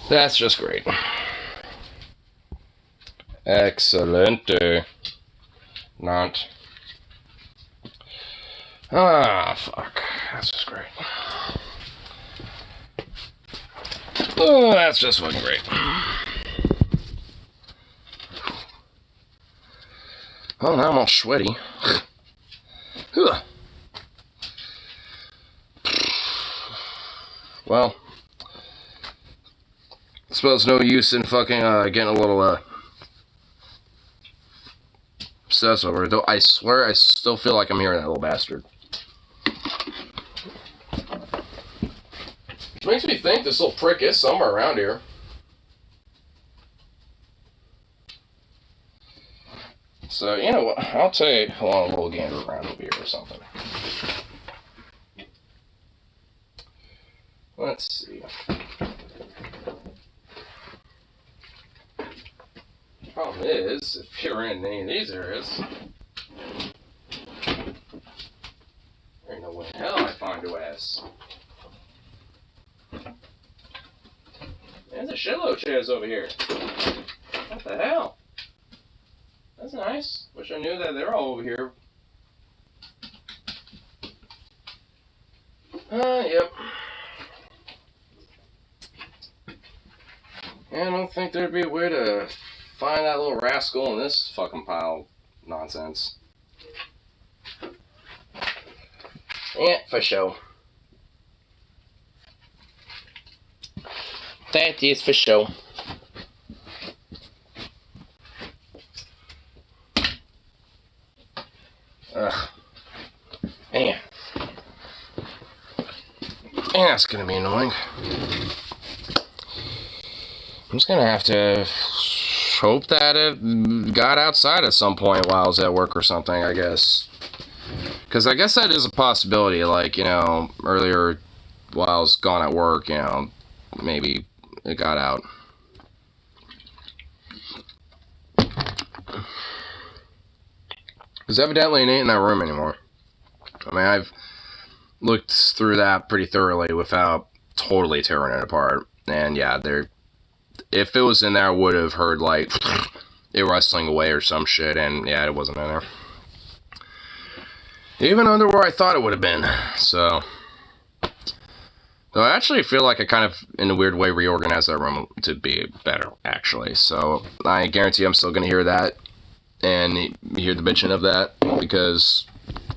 That's just great. Excelente. Not. Ah, fuck. That's just great. Oh, that's just fucking great. Oh, now I'm all sweaty. Well, I suppose no use in fucking getting a little obsessed over it. Though I swear I still feel like I'm hearing that little bastard. Which makes me think this little prick is somewhere around here. So, you know what? I'll take a little gander around over here or something. Let's see. Problem is, if you're in any of these areas, there ain't no way in hell I find your ass. There's a shitload of chairs over here. What the hell? That's nice. Wish I knew that they're all over here. Yep. Yeah, I don't think there'd be a way to find that little rascal in this fucking pile of nonsense. Yeah, for sure. That is for sure. Ugh. Man. Man, that's gonna be annoying. I'm just gonna have to hope that it got outside at some point while I was at work or something, I guess. Because I guess that is a possibility, like, you know, earlier while I was gone at work, you know, maybe it got out. Because evidently it ain't in that room anymore. I mean, I've looked through that pretty thoroughly without totally tearing it apart. And yeah, if it was in there, I would have heard, like, it rustling away or some shit, and yeah, it wasn't in there. Even under where I thought it would have been, so. Though I actually feel like I kind of, in a weird way, reorganized that room to be better, actually. So I guarantee I'm still going to hear that, and hear the bitching of that, because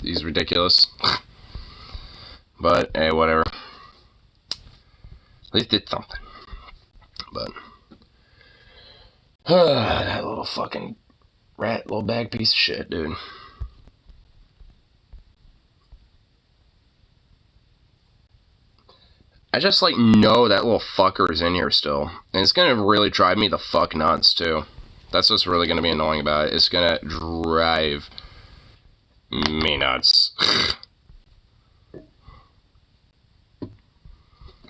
he's ridiculous. But, hey, whatever. At least it's something. But, that little fucking rat, little bag piece of shit, dude. I just, like, know that little fucker is in here still. And it's gonna really drive me the fuck nuts, too. That's what's really gonna be annoying about it. It's gonna drive me nuts.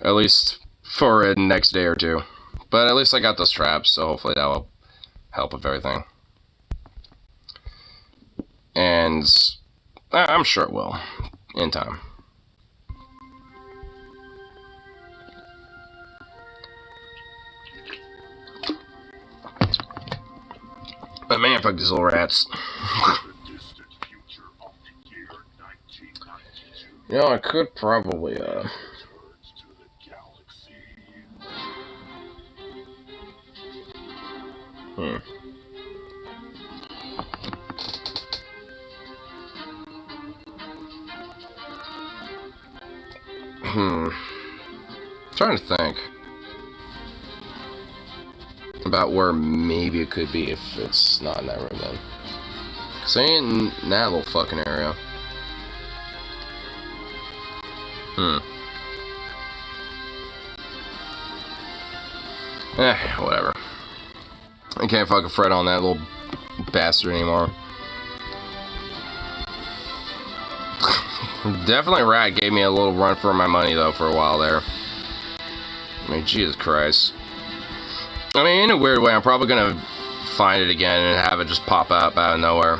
At least for the next day or two. But at least I got those traps, so hopefully that will help with everything. And I'm sure it will, in time. But man, fuck these little rats. You know, I could probably, trying to think about where maybe it could be if it's not in that room then. Cause I ain't in that little fucking area. Whatever. I can't fucking fret on that little bastard anymore. Definitely Rat gave me a little run for my money though for a while there. I mean, Jesus Christ. I mean, in a weird way, I'm probably gonna find it again and have it just pop up out of nowhere.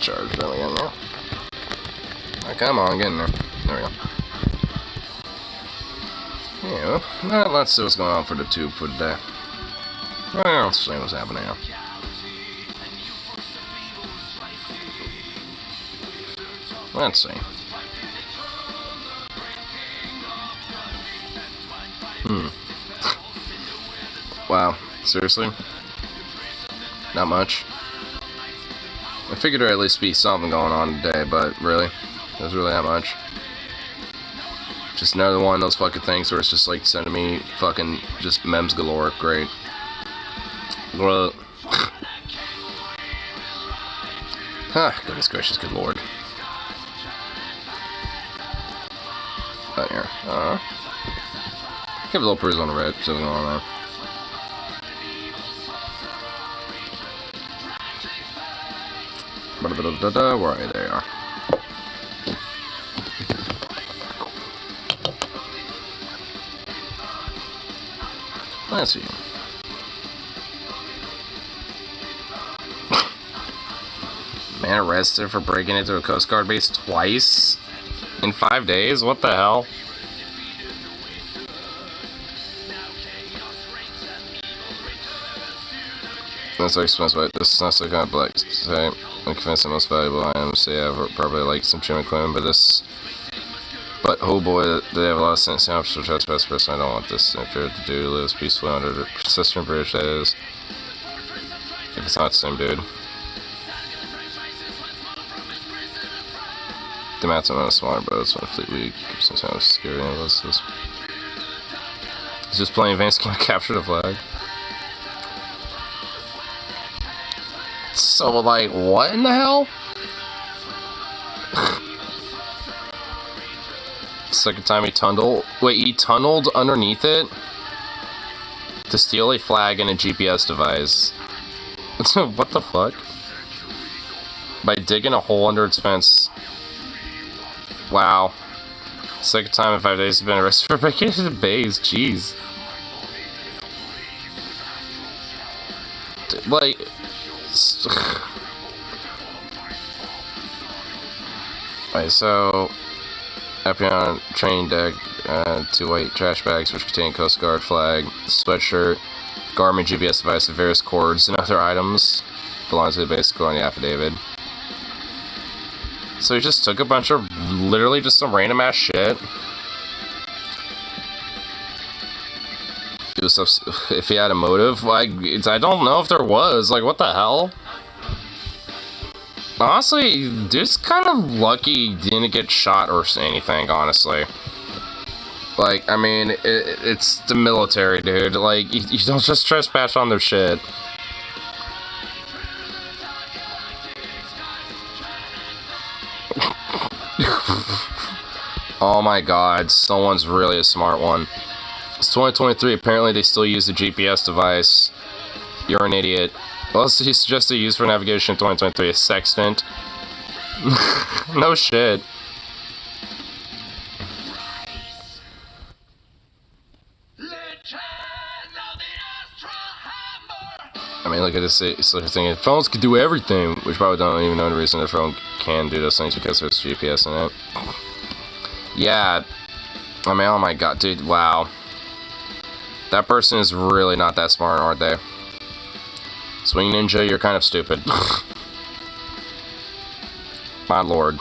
Charge really in there. Oh, come on, get in there. There we go. Yeah, well, let's see what's going on for the tube for today. Well, let's see what's happening now. Let's see. Wow, seriously? Not much? I figured there'd at least be something going on today, but really? There's really that much? Just another one of those fucking things where it's just like sending me fucking just memes galore. Great. Well, goodness gracious, good lord. Right here. Give a little peruse on the red, see what's going on there. Where are they? Are. Let's see. Man arrested for breaking into a Coast Guard base twice in 5 days? What the hell? That's so expensive, but this is not so kind of black. So I'm convinced the most valuable items. So yeah, probably like some trim equipment, but this. But oh boy, they have a lot of sense. I'm sure trespass person. I don't want this. If you're the dude who lives peacefully under the persistent British, that is. If it's not the same dude. The mat's on a smaller boats on a fleet week. Some kind of scary analysis. He's just playing advanced game to capture the flag. So, like, what in the hell? Second time he tunneled. Wait, he tunneled underneath it to steal a flag and a GPS device. What the fuck? By digging a hole under its fence. Wow. Second time in 5 days he's been arrested for breaking into the base. Jeez. Like. Alright, so. Happy on training deck, 2 white trash bags which contain Coast Guard flag, sweatshirt, garment, GPS device, various cords, and other items belong to the base according to the affidavit. So he just took a bunch of literally just some random ass shit. If he had a motive, like, I don't know if there was. Like, what the hell? Honestly, dude's kind of lucky he didn't get shot or anything, honestly. Like, I mean, it's the military, dude. Like, you don't just trespass on their shit. Oh my god, someone's really a smart one. It's 2023, apparently they still use the GPS device. You're an idiot. Well, he suggested use for navigation in 2023, a sextant. No shit. I mean, look at this. It's like thinking phones can do everything, which probably don't even know the reason their phone can do those things because there's GPS in it. Yeah. I mean, oh my god, dude, wow. That person is really not that smart, aren't they? Swing Ninja, you're kind of stupid. My lord.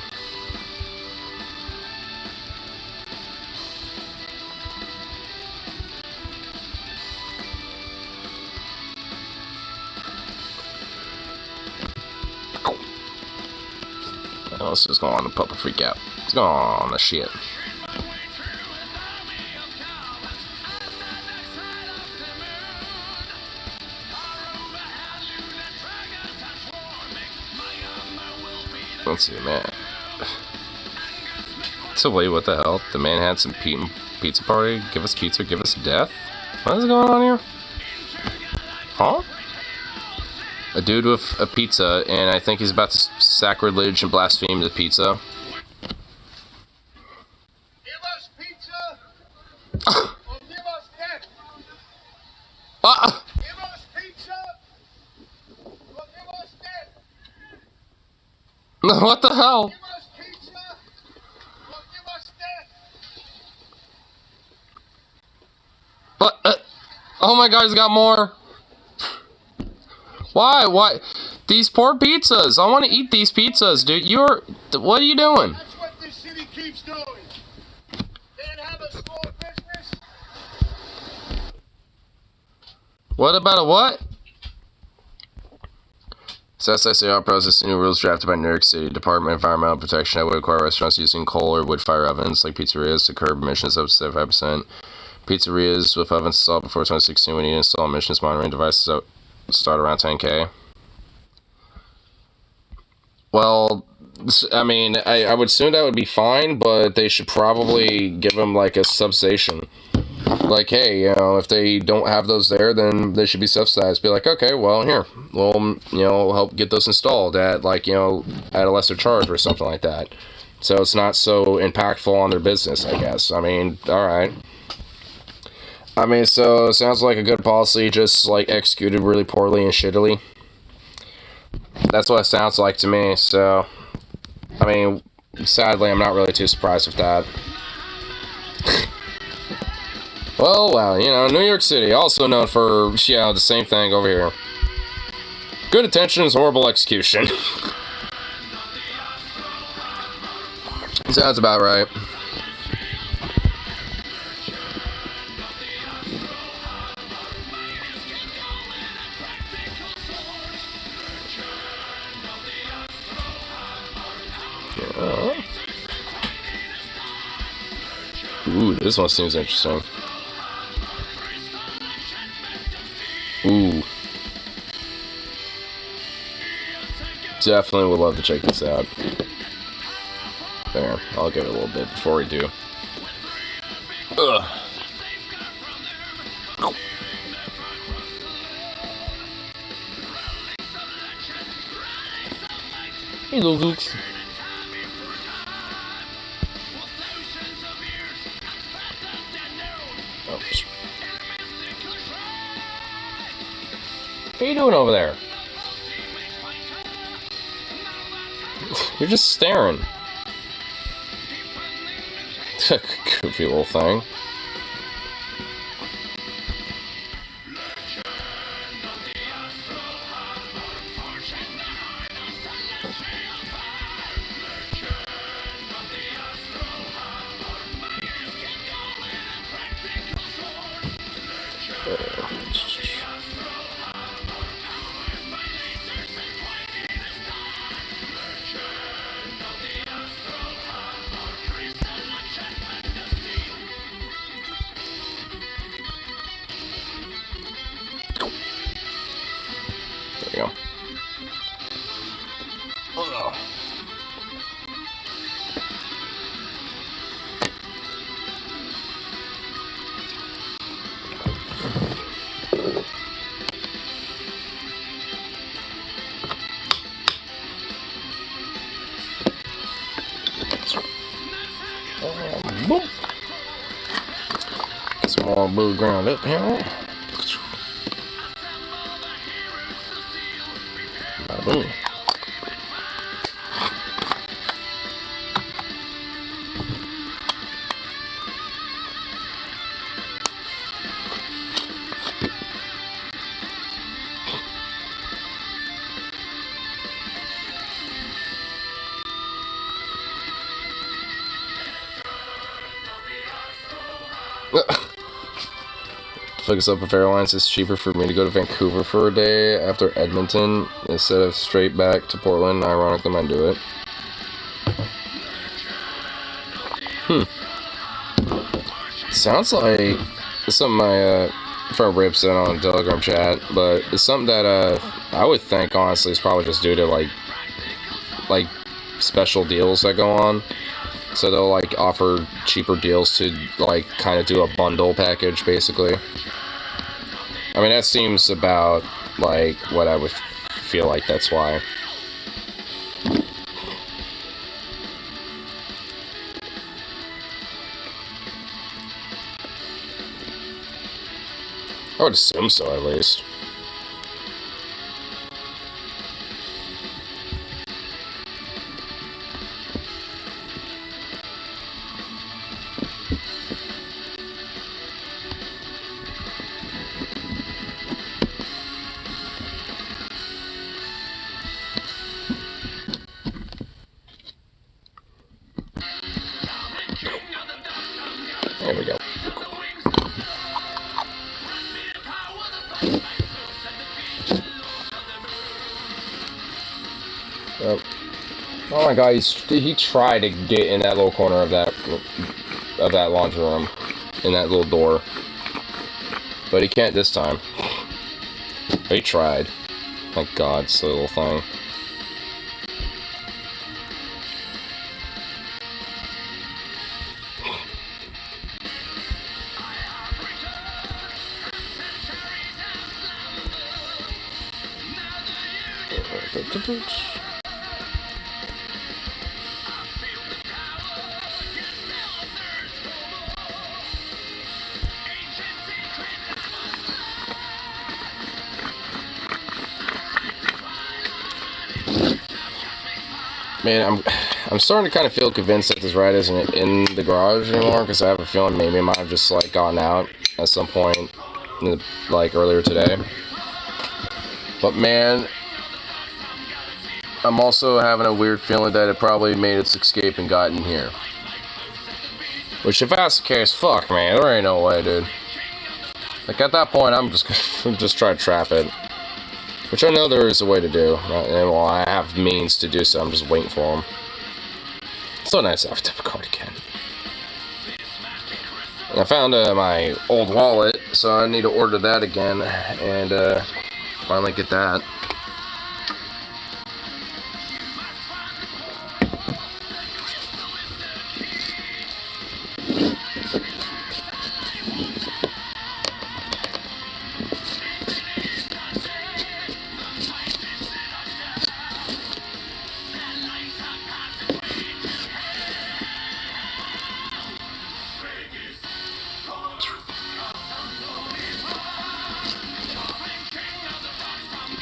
Oh, let's just go on the puppet freak out. Let's go on the shit. Let's see, man. So wait, what the hell? The man had some pizza party. Give us pizza, give us death. What is going on here? Huh? A dude with a pizza, and I think he's about to sacrilege and blaspheme the pizza. Give us pizza, or give us death. Give us pizza, or give us death. What the hell? Give us pizza, or give us death. What? Oh my god, he's got more. Why? Why? These poor pizzas. I want to eat these pizzas, dude. What are you doing? That's what this city keeps doing. Can't have a small business. What about a what? So SSAR process new rules drafted by New York City Department of Environmental Protection that would require restaurants using coal or wood fire ovens like pizzerias to curb emissions up to 75%. Pizzerias with ovens installed before 2016 would need to install emissions monitoring devices that start around 10K. Well, I mean, I would assume that would be fine, but they should probably give them like a substation. like, hey, you know, if they don't have those there, then they should be subsidized. Be like, okay, well, here, we'll, you know, help get those installed at, like, you know, at a lesser charge or something like that. So it's not so impactful on their business, I guess. I mean, all right. I mean, so it sounds like a good policy, just like executed really poorly and shittily. That's what it sounds like to me. So, I mean, sadly, I'm not really too surprised with that. Well, you know, New York City, also known for, you know, the same thing over here. Good intentions, horrible execution. Sounds about right. Yeah. Ooh, this one seems interesting. Ooh. Definitely would love to check this out. There, I'll give it a little bit before we do. Ugh. Hey, little Zooks. Oh. What are you doing over there? You're just staring. Goofy little thing. There we go. Ugh. Boom. Get some more blue ground up here. Bada boom. Focus up with airlines. It's cheaper for me to go to Vancouver for a day after Edmonton instead of straight back to Portland. Ironically, I might do it. Sounds like something my friend Rip said on the Telegram chat, but it's something that I would think honestly is probably just due to like special deals that go on. So they'll like offer cheaper deals to like kind of do a bundle package basically. I mean, that seems about like what I would feel like that's why. I would assume so, at least. There we go. Oh my god, he tried to get in that little corner of that laundry room, in that little door, but he can't this time. He tried. My god, silly little thing. Man, I'm starting to kind of feel convinced that this ride isn't in the garage anymore, because I have a feeling maybe it might have just like gotten out at some point, like earlier today. But man, I'm also having a weird feeling that it probably made its escape and got in here. Which, if that's the case, fuck, man, there ain't no way, dude. Like, at that point, I'm just trying to trap it. Which I know there is a way to do. And while I have means to do so, I'm just waiting for them. It's so nice to have a debit card again. And I found my old wallet, so I need to order that again. And finally get that.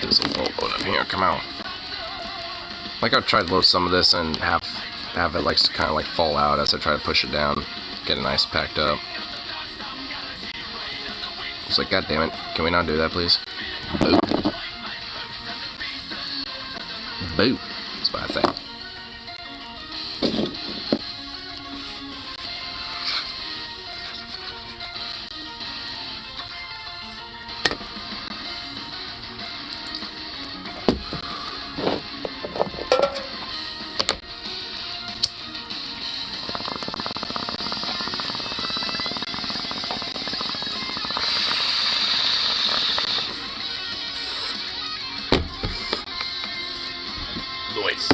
There's a load up here, come on. Like, I've tried to load some of this and have it like kind of like fall out as I try to push it down, get it nice packed up. It's like, god damn it, can we not do that, please? Boo. Boo. That's what I think. Noise.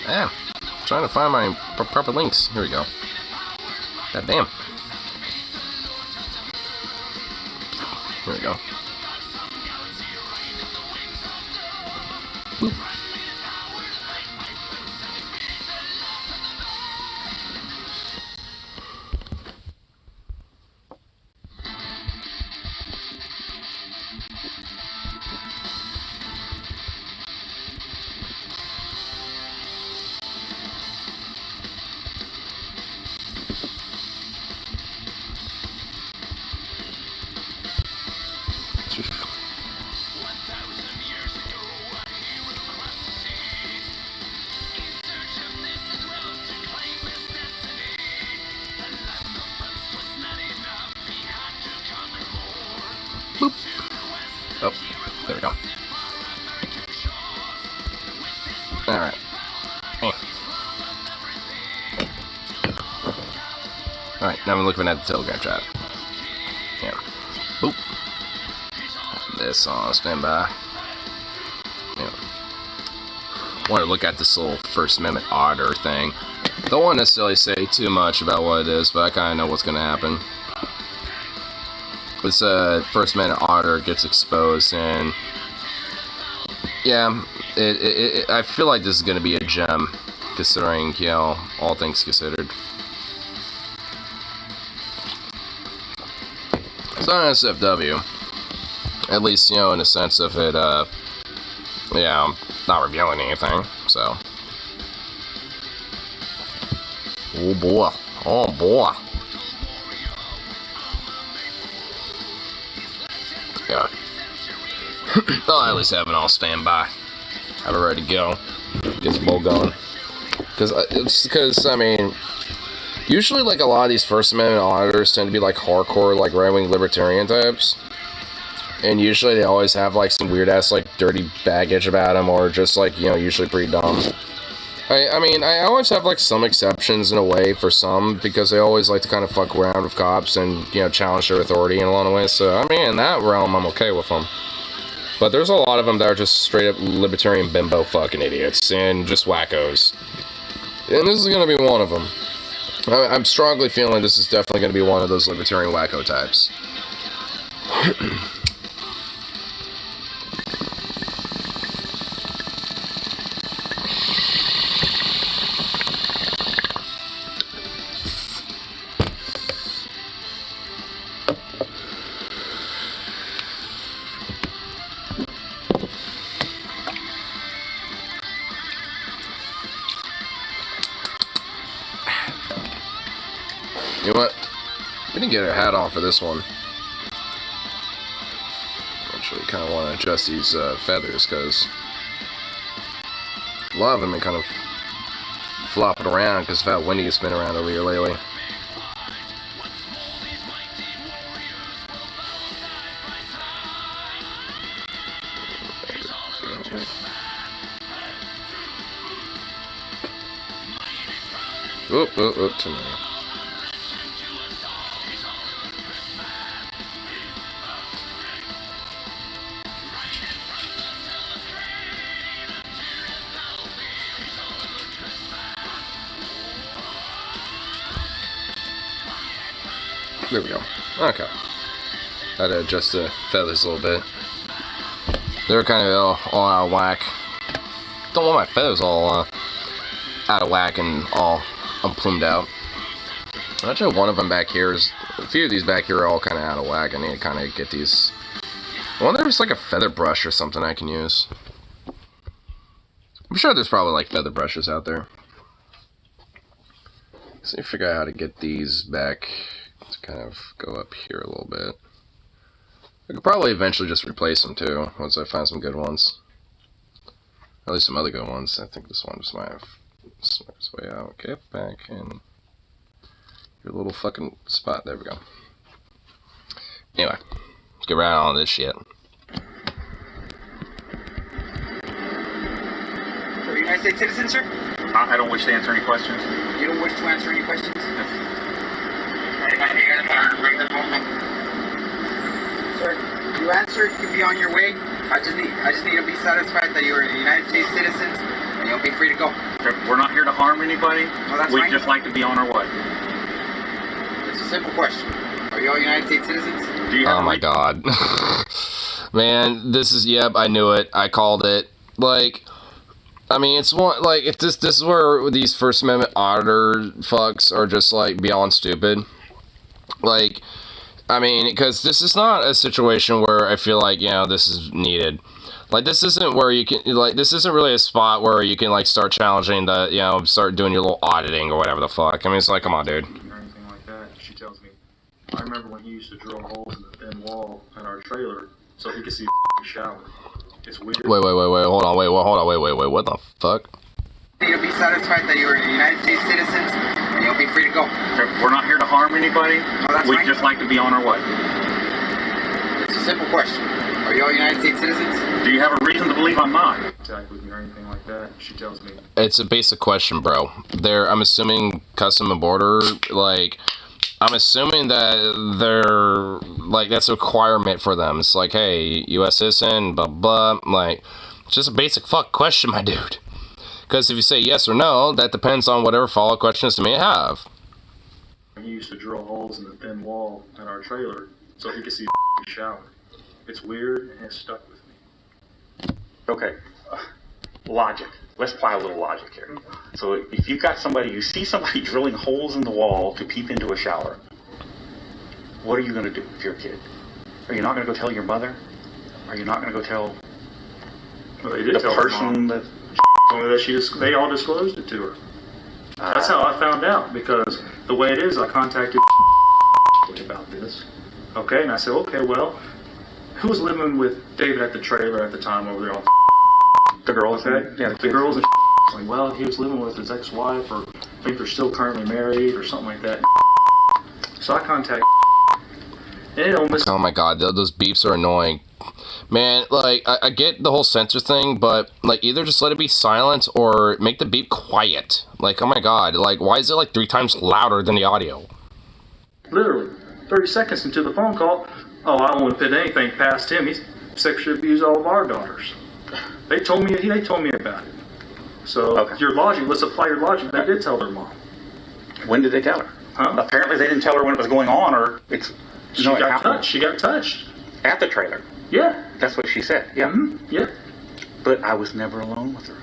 Yeah, trying to find my proper links. Here we go. God damn. Here we go. Boop. Boop. Oh, there we go. Alright. Hey. Alright, now I'm looking at the Telegram chat. Yeah. Boop. This on standby. Yeah. Want to look at this little First Amendment otter thing. Don't want to necessarily say too much about what it is, but I kind of know what's going to happen. This First Amendment otter gets exposed, and yeah, I feel like this is going to be a gem, considering, you know, all things considered. It's not an SFW, at least, you know, in the sense of it, yeah, not revealing anything, so. Oh boy, oh boy. Yeah. I'll at least have it all standby. Have it ready to go. Get the ball going. Because, I mean, usually, like, a lot of these First Amendment auditors tend to be, like, hardcore, like, right-wing libertarian types. And usually they always have, like, some weird-ass, like, dirty baggage about them, or just, like, you know, usually pretty dumb. I mean, I always have, like, some exceptions in a way for some, because they always like to kind of fuck around with cops and, you know, challenge their authority in a lot of ways. So, I mean, in that realm, I'm okay with them. But there's a lot of them that are just straight up libertarian bimbo fucking idiots and just wackos. And this is going to be one of them. I'm strongly feeling this is definitely going to be one of those libertarian wacko types. You know what? We didn't get our hat on for this one. Actually, kind of want to adjust these feathers because a lot of them are kind of flopping around because of how windy it's been around over here lately. Oop, too many. There we go. Okay. Had to adjust the feathers a little bit. They're kind of all out of whack. Don't want my feathers all out of whack and all unplumed out. Actually, one of them back here is... A few of these back here are all kind of out of whack. I need to kind of get these... I wonder if there's like a feather brush or something I can use. I'm sure there's probably like feather brushes out there. Let's see if I figure out how to get these back to kind of go up here a little bit. I could probably eventually just replace them too, once I find some good ones. At least some other good ones. I think this one just might have snuck its way out. Get back in your little fucking spot. There we go. Anyway, let's get right on this shit. Are you United States citizen, sir? I don't wish to answer any questions. You don't wish to answer any questions? Sir, you answered, you be on your way. I just need to be satisfied that you're a United States citizen and you'll be free to go. We're not here to harm anybody. No, that's We'd fine. just like to be on our way. It's a simple question. Are you all United States citizens? Do you have Oh my god. Man, this is, yep, I knew it. I called it. Like, I mean, it's one, like, if this is where these First Amendment auditor fucks are just, like, beyond stupid. Like, I mean, because this is not a situation where I feel like, you know, this is needed. Like, this isn't where you can, like, this isn't really a spot where you can, like, start challenging the, you know, start doing your little auditing or whatever the fuck. I mean, it's like, come on, dude. Or anything like that. She tells me, I remember when he used to drill holes in the thin wall in our trailer so he could see the shower. It's weird. Wait, hold on, wait, what the fuck? You'll be satisfied that you're a United States citizen and you'll be free to go. We're not here to harm anybody. No, that's We'd fine. just like to be on our way. It's a simple question. Are you all United States citizens? Do you have a reason to believe I'm not? Attack with me or anything like that. She tells me, It's a basic question, bro. I'm assuming Custom and Border, like, I'm assuming that they're, like, that's a requirement for them. It's like, hey, U.S. citizen, blah, blah, like, it's just a basic fuck question, my dude. Because if you say yes or no, that depends on whatever follow-up questions you may have. he used to drill holes in the thin wall in our trailer so he could see the shower. It's weird and it's stuck with me. Okay. Logic. Let's apply a little logic here. So if you've got somebody, you see somebody drilling holes in the wall to peep into a shower, what are you going to do if you're a kid? Are you not going to go tell your mother? Are you not going to go tell Well, they did the tell her person mom. that... Only that they all disclosed it to her. That's how I found out, because the way it is, I contacted about this. Okay, and I said, okay, well, who was living with David at the trailer at the time over there on The girls? okay? Yeah, The girls and like, well, he was living with his ex-wife, or I think they're still currently married, or something like that. So I contacted and it almost Oh my god, those beeps are annoying. Man, like, I get the whole censor thing, but, like, either just let it be silent or make the beep quiet. Like, oh my god, like, why is it, like, 3 times louder than the audio? literally 30 seconds into the phone call, oh, I don't want to put anything past him. sexually abused all of our daughters. They told me about it. So Okay. your logic, let's apply your logic. They did tell their mom. When did they tell her? Huh? Apparently they didn't tell her when it was going on, or it's... She no, it got happened touched. She got touched. at the trailer. Yeah. That's what she said. Yeah. Mm-hmm. Yeah. But I was never alone with her.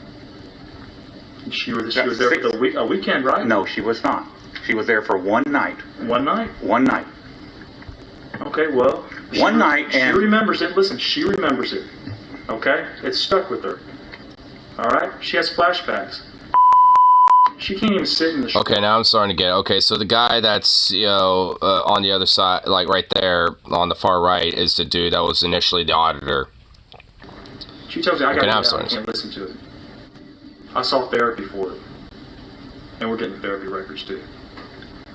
She was there for a weekend, right? No, she was not. She was there for one night. One night? One night. Okay, well. One night, and... She remembers it. Listen, she remembers it. Okay? It's stuck with her. Alright? She has flashbacks. She can't even sit in the... Okay, now I'm starting to get it. Okay, so the guy that's, on the other side, like right there on the far right, is the dude that was initially the auditor. She tells me, I Okay, now I'm I starting. can't listen to it. I saw therapy for it. And we're getting therapy records too.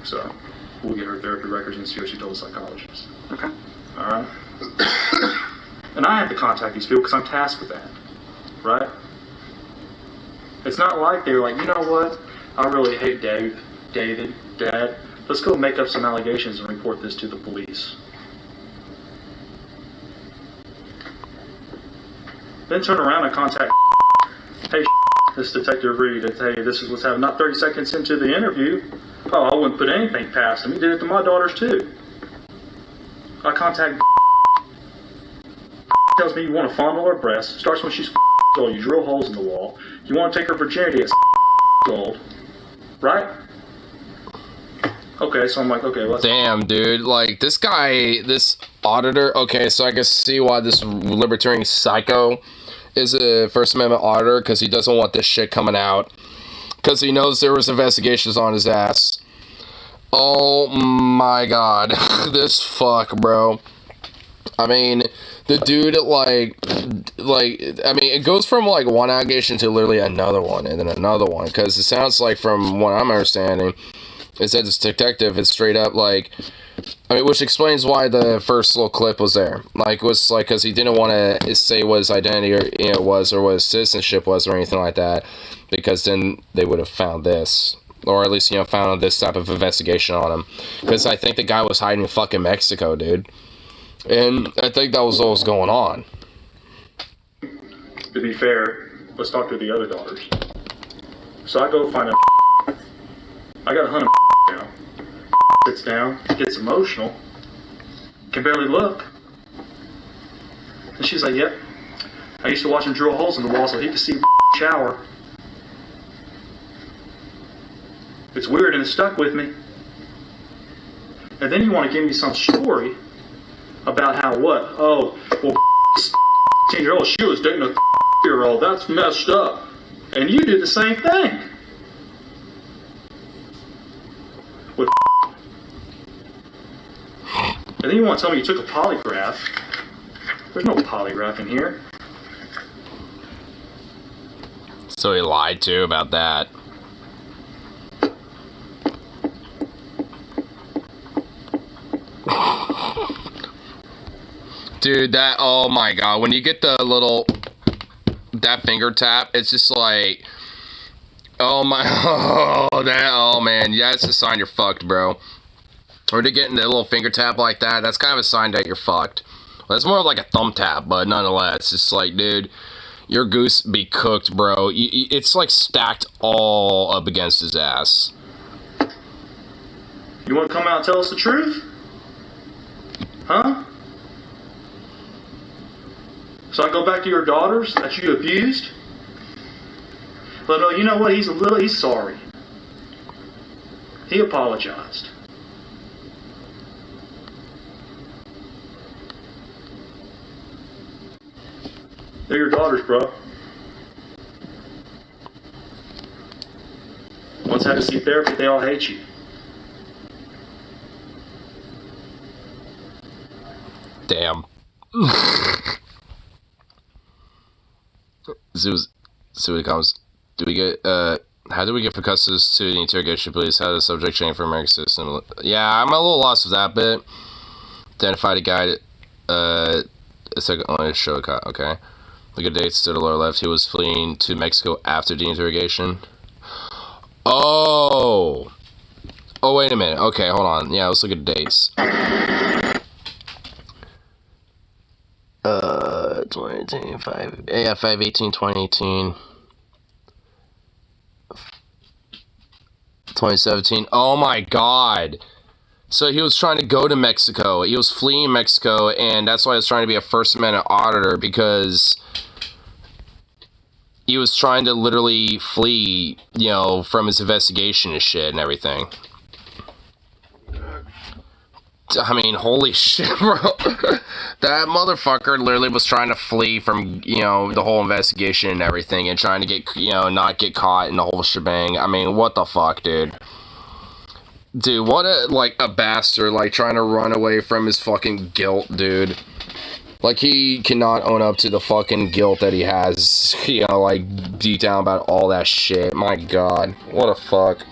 So, we'll get her therapy records and see what she told the psychologist. Okay. Alright? And I have to contact these people because I'm tasked with that. Right? It's not like they're like, you know what? I really hate David, Dad. Let's go make up some allegations and report this to the police. Then turn around and contact hey, this Detective Reed, hey, this is what's happening. Not 30 seconds into the interview. Oh, I wouldn't put anything past him. He did it to my daughters too. I contact tells me you want to fondle her breasts. Starts when she's old. You drill holes in the wall. You want to take her virginity at old. Right? Okay, so I'm like, okay, let's... Damn, dude. Like, this guy, this auditor... Okay, so I can see why this libertarian psycho is a First Amendment auditor, because he doesn't want this shit coming out. Because he knows there was investigations on his ass. Oh, my God. This fuck, bro. I mean... The dude, like, I mean, it goes from, like, one allegation to literally another one, and then another one, because it sounds like, from what I'm understanding, it said this detective is straight up, like, I mean, which explains why the first little clip was there. Like, it was, like, because he didn't want to say what his identity was, or what his citizenship was, or anything like that, because then they would have found this. Or at least, found this type of investigation on him. Because I think the guy was hiding in fucking Mexico, dude. And I think that was what was going on. To be fair, let's talk to the other daughters. So I go find a I got a hunt of now. Sits down, gets emotional, can barely look. And she's like, yep. I used to watch him drill holes in the wall so he could see shower. It's weird and it stuck with me. And then you want to give me some story about how what? Oh, well, 16-year-old, she was dating a year-old. That's messed up. And you did the same thing. With and then you want to tell me you took a polygraph. There's no polygraph in here. So he lied too about that. Dude, that, oh my God, when you get the little, that finger tap, it's just like, oh my, oh man, yeah, it's a sign you're fucked, bro. Or to get in the little finger tap like that, that's kind of a sign that you're fucked. Well, that's more of like a thumb tap, but nonetheless, it's like, dude, your goose be cooked, bro. It's like stacked all up against his ass. You want to come out and tell us the truth? Huh? So I go back to your daughters that you abused? But no, you know what? He's sorry. He apologized. They're your daughters, bro. Once had to see therapy, they all hate you. Damn. See what comes. Do we get, how do we get percussives to the interrogation, please? How does the subject change for American system? Yeah, I'm a little lost with that bit. Identify the guy, a second on his show, okay. Look at dates to the lower left. He was fleeing to Mexico after the interrogation. Oh, wait a minute. Okay, hold on. Yeah, let's look at dates. 2018, 2018. 2017. Oh my god. So he was trying to go to Mexico. He was fleeing Mexico, and that's why he was trying to be a First Amendment auditor, because he was trying to literally flee, you know, from his investigation and shit and everything. I mean, holy shit, bro. That motherfucker literally was trying to flee from, you know, the whole investigation and everything, and trying to get, you know, not get caught in the whole shebang. I mean, what the fuck, dude? Dude, what a, like, a bastard, like, trying to run away from his fucking guilt, dude. Like, he cannot own up to the fucking guilt that he has, you know, like, deep down about all that shit. My god, what a fuck.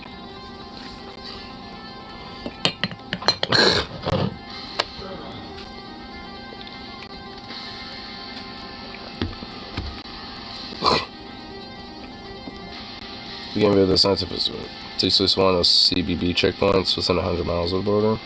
You can view the sense of it. Takes place one of those CBB checkpoints within 100 miles of the border.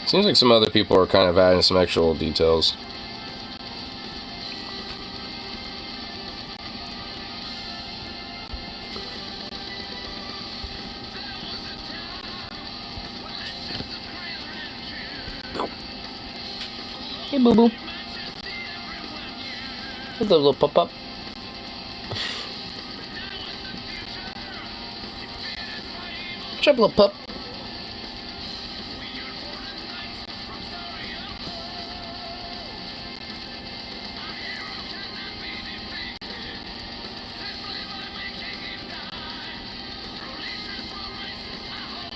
Seems like some other people are kind of adding some actual details. Hey, boo boo. What's up, little pop up? What's up, little pup?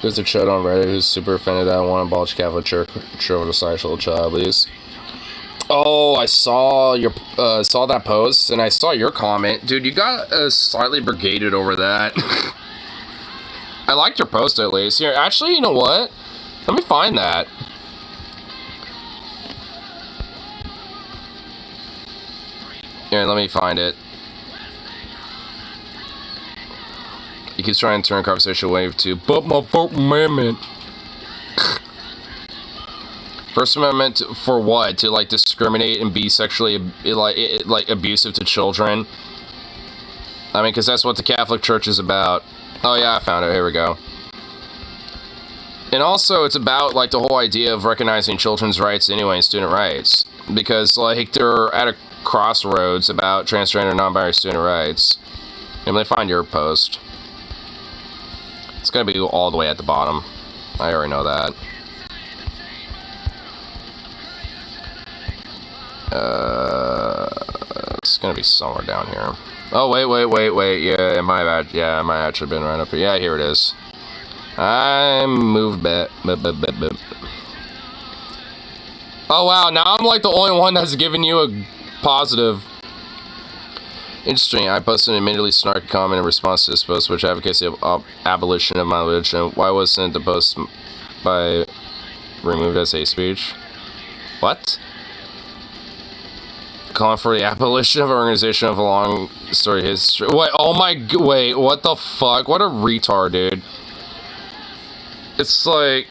There's a chud on Reddit who's super offended that I want to abolish Catholic Church over the sexual child abuse. Oh, I saw your saw that post, and I saw your comment. Dude, you got slightly brigaded over that. I liked your post at least. Here, actually, you know what? Let me find that. Here, let me find it. He keeps trying to turn conversation away to, but my First Amendment. First Amendment for what? To like discriminate and be sexually like abusive to children? I mean, because that's what the Catholic Church is about. Oh yeah, I found it. Here we go. And also, it's about like the whole idea of recognizing children's rights anyway and student rights, because like they're at a crossroads about transgender, non-binary student rights. And let me find your post. It's gonna be all the way at the bottom. I already know that. It's gonna be somewhere down here. Oh, wait. Yeah, it might have, yeah, it might actually been right up here. Yeah, here it is. I moved back. Oh, wow, now I'm like the only one that's giving you a positive. Interesting. I posted an admittedly snarky comment in response to this post, which advocates the abolition of my religion. Why wasn't the post by removed as hate speech? What? Calling for the abolition of an organization of a long story history. Wait, oh my, wait, what the fuck? What a retard, dude. It's like,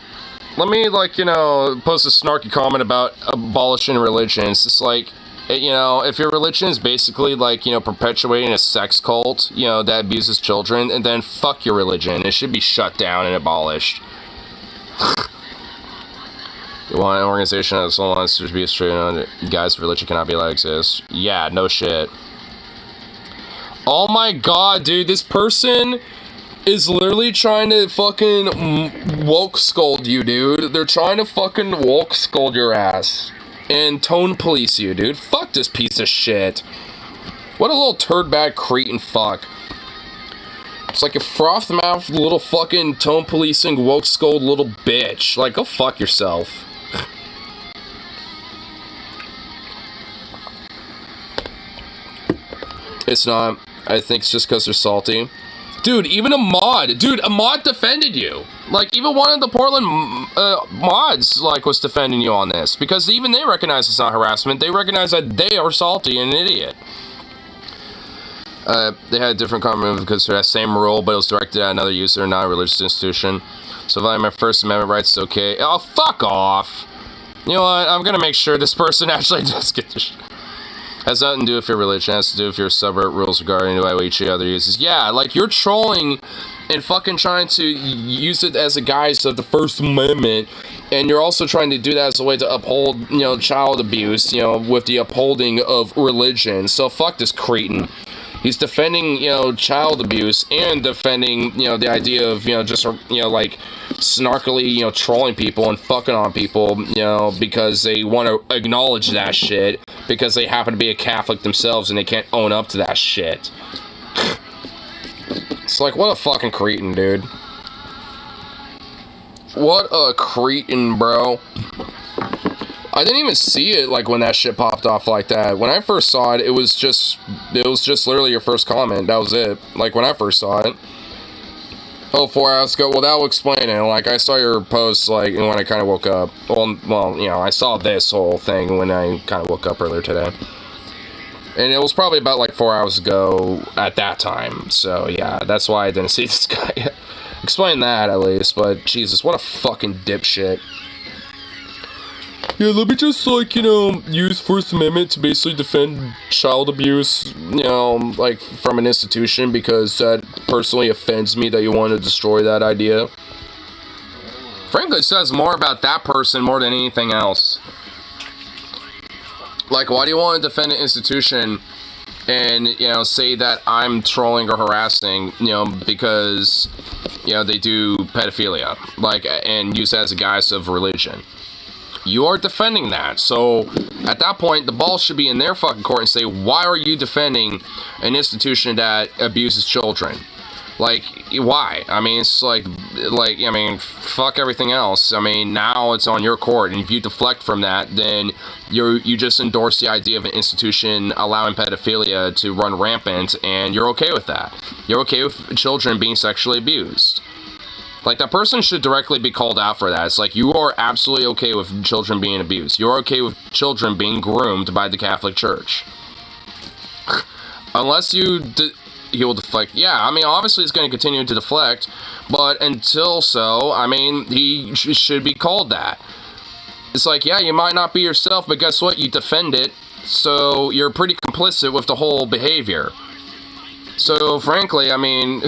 let me, like, you know, post a snarky comment about abolishing religion. It's just like, you know, if your religion is basically, like, you know, perpetuating a sex cult, you know, that abuses children, and then fuck your religion. It should be shut down and abolished. You want an organization that so wants to be a straight on guys, religion cannot be allowed to exist. Yeah, no shit. Oh my god, dude, this person is literally trying to fucking woke scold you, dude. They're trying to fucking woke scold your ass and tone police you, dude. Fuck this piece of shit. What a little turd bag cretin fuck. It's like a froth mouth little fucking tone policing woke scold little bitch. Like, go fuck yourself. It's not. I think it's just because they're salty. Dude, even a mod. Dude, a mod defended you. Like, even one of the Portland mods, like, was defending you on this. Because even they recognize it's not harassment. They recognize that they are salty and an idiot. They had a different comment because of that same rule, but it was directed at another user, not a religious institution. So violating my First Amendment rights is okay. Oh, fuck off! You know what? I'm gonna make sure this person actually does get this shit. Has nothing to do with your religion. It has to do with your subvert rules regarding the way we treat other users. Yeah, like, you're trolling and fucking trying to use it as a guise of the First Amendment, and you're also trying to do that as a way to uphold, you know, child abuse, you know, with the upholding of religion. So fuck this cretin. He's defending, you know, child abuse and defending, you know, the idea of, you know, just, you know, like, snarkily, you know, trolling people and fucking on people, you know, because they want to acknowledge that shit, because they happen to be a Catholic themselves and they can't own up to that shit. It's like, what a fucking cretin, dude. What a cretin, bro. I didn't even see it, like, when that shit popped off like that. When I first saw it, it was just literally your first comment. That was it. Like, when I first saw it. Oh, 4 hours ago. Well, that will explain it. Like, I saw your post, like, when I kind of woke up. Well, you know, I saw this whole thing when I kind of woke up earlier today. And it was probably about, like, 4 hours ago at that time. So, yeah, that's why I didn't see this guy. Explain that, at least. But, Jesus, what a fucking dipshit. Yeah, let me just, like, you know, use First Amendment to basically defend child abuse, you know, like, from an institution, because that personally offends me that you want to destroy that idea. Frankly, it says more about that person more than anything else. Like, why do you want to defend an institution and, you know, say that I'm trolling or harassing, you know, because, you know, they do pedophilia, like, and use that as a guise of religion? You are defending that. So, at that point, the ball should be in their fucking court and say, why are you defending an institution that abuses children? Like, why? I mean, it's like, I mean, fuck everything else. I mean, now it's on your court, and if you deflect from that, then you just endorse the idea of an institution allowing pedophilia to run rampant, and you're okay with that. You're okay with children being sexually abused. Like, that person should directly be called out for that. It's like, you are absolutely okay with children being abused. You're okay with children being groomed by the Catholic Church. Unless he will deflect. Yeah, I mean, obviously he's going to continue to deflect, but until so, I mean, he should be called that. It's like, yeah, you might not be yourself, but guess what? You defend it, so you're pretty complicit with the whole behavior. So, frankly, I mean,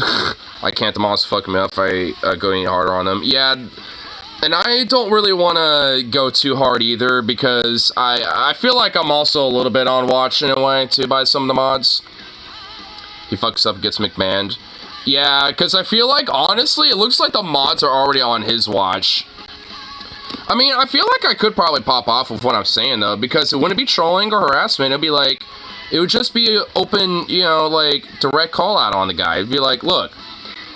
I can't, the monster fucking me up if I go any harder on them. Yeah, and I don't really want to go too hard either, because I feel like I'm also a little bit on watch in a way, too, by some of the mods. He fucks up, gets McMahoned. Yeah, because I feel like, honestly, it looks like the mods are already on his watch. I mean, I feel like I could probably pop off with what I'm saying, though, because it wouldn't be trolling or harassment. It'd be like, it would just be an open, you know, like, direct call out on the guy. It'd be like, look,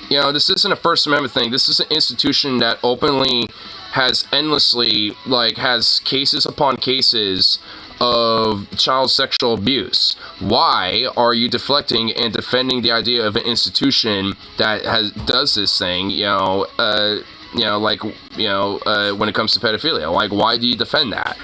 you know, this isn't a First Amendment thing. This is an institution that openly has endlessly, like, has cases upon cases of child sexual abuse. Why are you deflecting and defending the idea of an institution that does this thing, when it comes to pedophilia? Like, why do you defend that?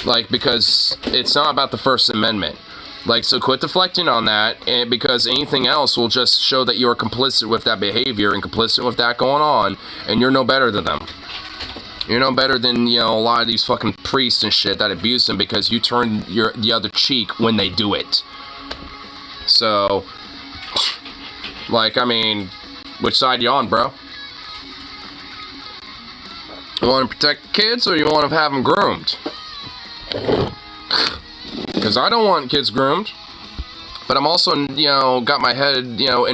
Like, because it's not about the First Amendment. Like, so quit deflecting on that, and because anything else will just show that you're complicit with that behavior and complicit with that going on, and you're no better than them. You're no better than, you know, a lot of these fucking priests and shit that abuse them because you turn the other cheek when they do it. So, like, I mean, which side you on, bro? You want to protect kids, or you want to have them groomed? Because I don't want kids groomed, but I'm also, you know, got my head, you know,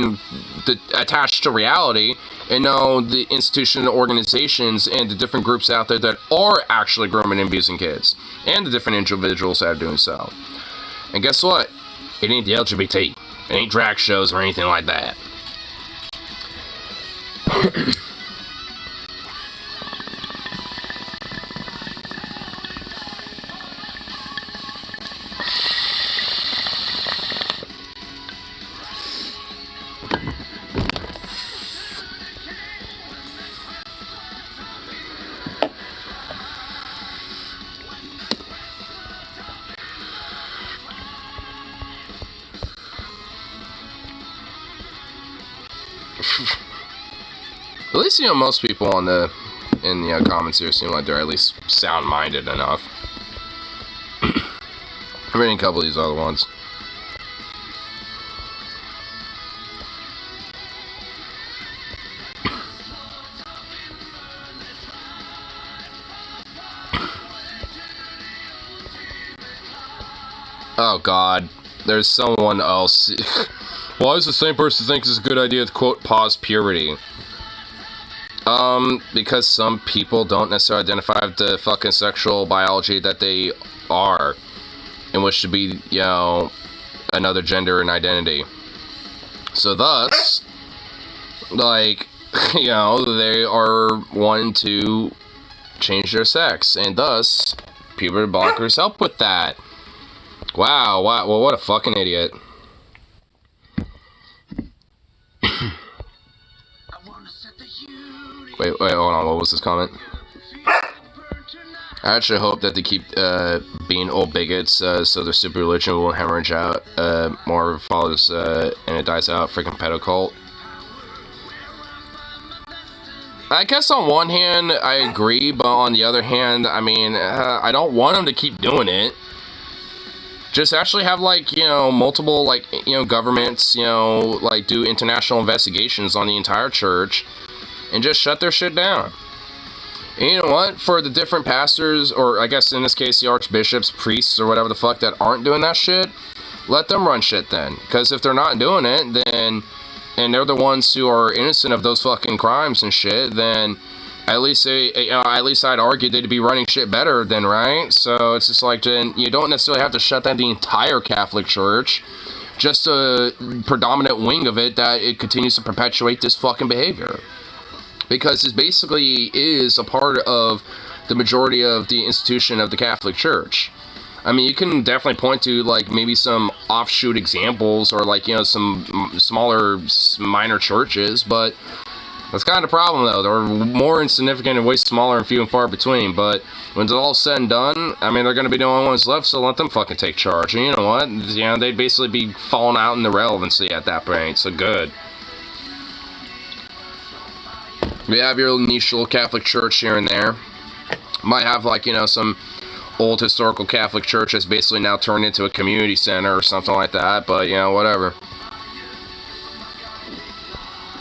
attached to reality, and know the institutions, the organizations, and the different groups out there that are actually grooming and abusing kids, and the different individuals that are doing so. And guess what? It ain't the LGBT. It ain't drag shows or anything like that. least, you know, most people in the comments here seem like they're at least sound-minded enough. I'm reading a couple of these other ones. Oh God, there's someone else. Why does the same person think it's a good idea to quote pause puberty? Because some people don't necessarily identify with the fucking sexual biology that they are, and wish to be, you know, another gender and identity. So thus, like, you know, they are wanting to change their sex, and thus, puberty blockers help with that. Wow, well, what a fucking idiot. Wait, hold on, what was this comment? I actually hope that they keep being old bigots, so their super religion will hemorrhage out, more follows, and it dies out. Freaking pedo cult. I guess on one hand, I agree, but on the other hand, I mean, I don't want them to keep doing it. Just actually have, like, you know, multiple, like, you know, governments, you know, like, do international investigations on the entire church, and just shut their shit down. And you know what? For the different pastors, or I guess in this case the archbishops, priests, or whatever the fuck that aren't doing that shit, let them run shit then. Because if they're not doing it, then, and they're the ones who are innocent of those fucking crimes and shit, then at least at least I'd argue they'd be running shit better then, right? So it's just like, then you don't necessarily have to shut down the entire Catholic Church, just a predominant wing of it that it continues to perpetuate this fucking behavior. Because it basically is a part of the majority of the institution of the Catholic Church. I mean, you can definitely point to, like, maybe some offshoot examples, or, like, you know, some smaller, minor churches, but that's kind of the problem, though. They're more insignificant and way smaller and few and far between, but when it's all said and done, I mean, they're going to be the only ones left, so let them fucking take charge. And you know what? You know, they'd basically be falling out in the relevancy at that point, so good. We have your niche little Catholic church here and there. Might have, like, you know, some old historical Catholic church that's basically now turned into a community center or something like that, but, you know, whatever.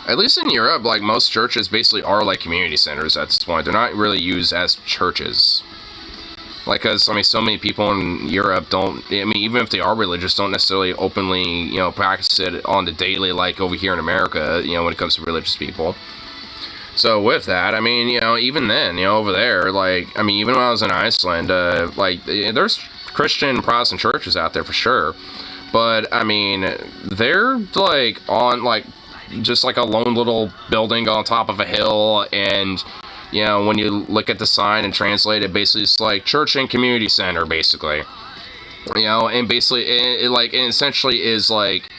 At least in Europe, like, most churches basically are like community centers at this point. They're not really used as churches. Like, because, I mean, so many people in Europe don't, I mean, even if they are religious, don't necessarily openly, you know, practice it on the daily, like over here in America, you know, when it comes to religious people. So with that, I mean, you know, even then, you know, over there, like, I mean, even when I was in Iceland, like, there's Christian Protestant churches out there for sure. But, I mean, they're, like, on, like, just like a lone little building on top of a hill, and, you know, when you look at the sign and translate it, basically it's like church and community center, basically. You know, and basically, it essentially is like,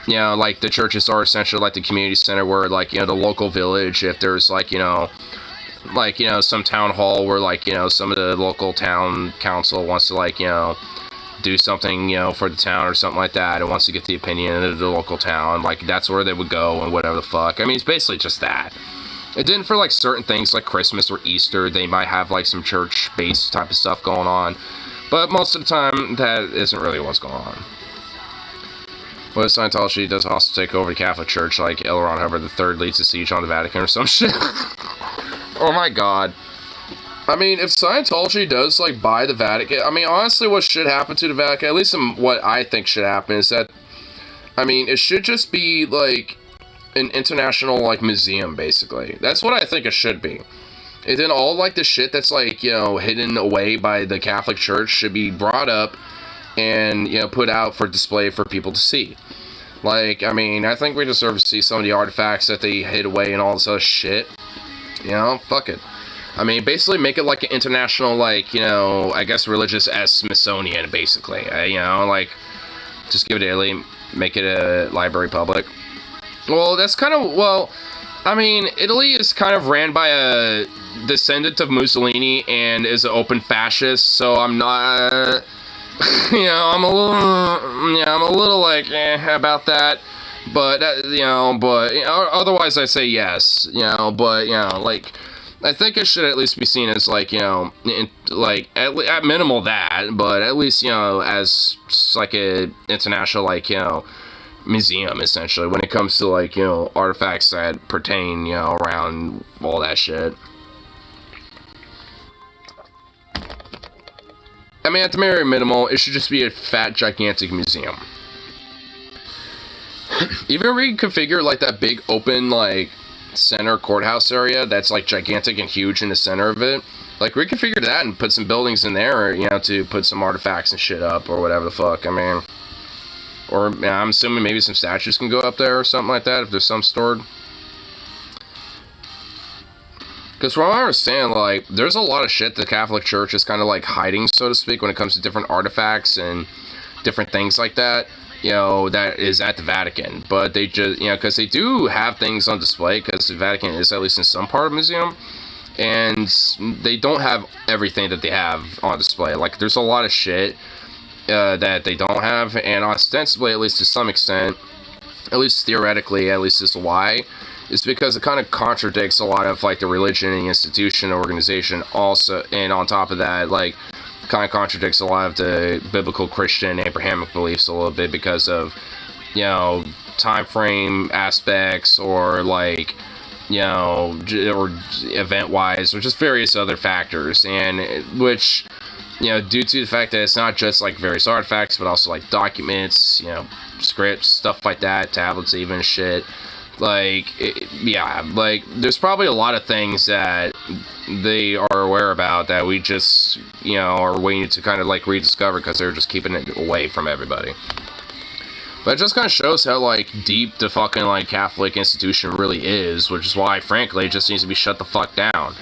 you know, like, the churches are essentially like the community center where, like, you know, the local village, if there's, like, you know, some town hall where, like, you know, some of the local town council wants to, like, you know, do something, you know, for the town or something like that, and wants to get the opinion of the local town, like, that's where they would go and whatever the fuck. I mean, it's basically just that. It didn't for, like, certain things like Christmas or Easter, they might have, like, some church-based type of stuff going on, but most of the time, that isn't really what's going on. What if Scientology does also take over the Catholic Church, like L. Ron Hubbard III leads a siege on the Vatican or some shit? Oh my god. I mean, if Scientology does, like, buy the Vatican, I mean, honestly, what should happen to the Vatican, at least what I think should happen, is that, I mean, it should just be, like, an international, like, museum, basically. That's what I think it should be. And then all, like, the shit that's, like, you know, hidden away by the Catholic Church should be brought up and, you know, put out for display for people to see. Like, I mean, I think we deserve to see some of the artifacts that they hid away and all this other shit. You know, fuck it. I mean, basically make it like an international, like, you know, I guess religious as Smithsonian, basically. You know, like, just give it to Italy, make it a library public. Well, that's kind of, well, I mean, Italy is kind of ran by a descendant of Mussolini and is an open fascist, so I'm not... you know, I'm a little like, about that. But otherwise I say yes, but like, I think it should at least be seen as like, at minimal that, but at least, as like a international, like, museum, essentially, when it comes to like, artifacts that pertain, around all that shit. I mean, at the very minimal, it should just be a fat, gigantic museum. Even reconfigure like that big open like center courthouse area that's like gigantic and huge in the center of it. Like, reconfigure that and put some buildings in there, to put some artifacts and shit up or whatever the fuck. I mean, or I'm assuming maybe some statues can go up there or something like that if there's some stored. Because from what I understand, like, there's a lot of shit the Catholic Church is kind of like hiding, so to speak, when it comes to different artifacts and different things like that. That is at the Vatican, but they just, because they do have things on display, because the Vatican is at least in some part of the museum, and they don't have everything that they have on display. Like, there's a lot of shit that they don't have, and ostensibly, at least to some extent, at least theoretically, at least this is why, is because it kind of contradicts a lot of, like, the religion and the institution organization also, and on top of that, like, kind of contradicts a lot of the biblical Christian Abrahamic beliefs a little bit because of, time frame aspects, or like, or event wise, or just various other factors, and which, due to the fact that it's not just like various artifacts, but also like documents, scripts, stuff like that, tablets, even shit. Like, like, there's probably a lot of things that they are aware about that we just, are waiting to kind of, like, rediscover because they're just keeping it away from everybody. But it just kind of shows how, like, deep the fucking, like, Catholic institution really is, which is why, frankly, it just needs to be shut the fuck down.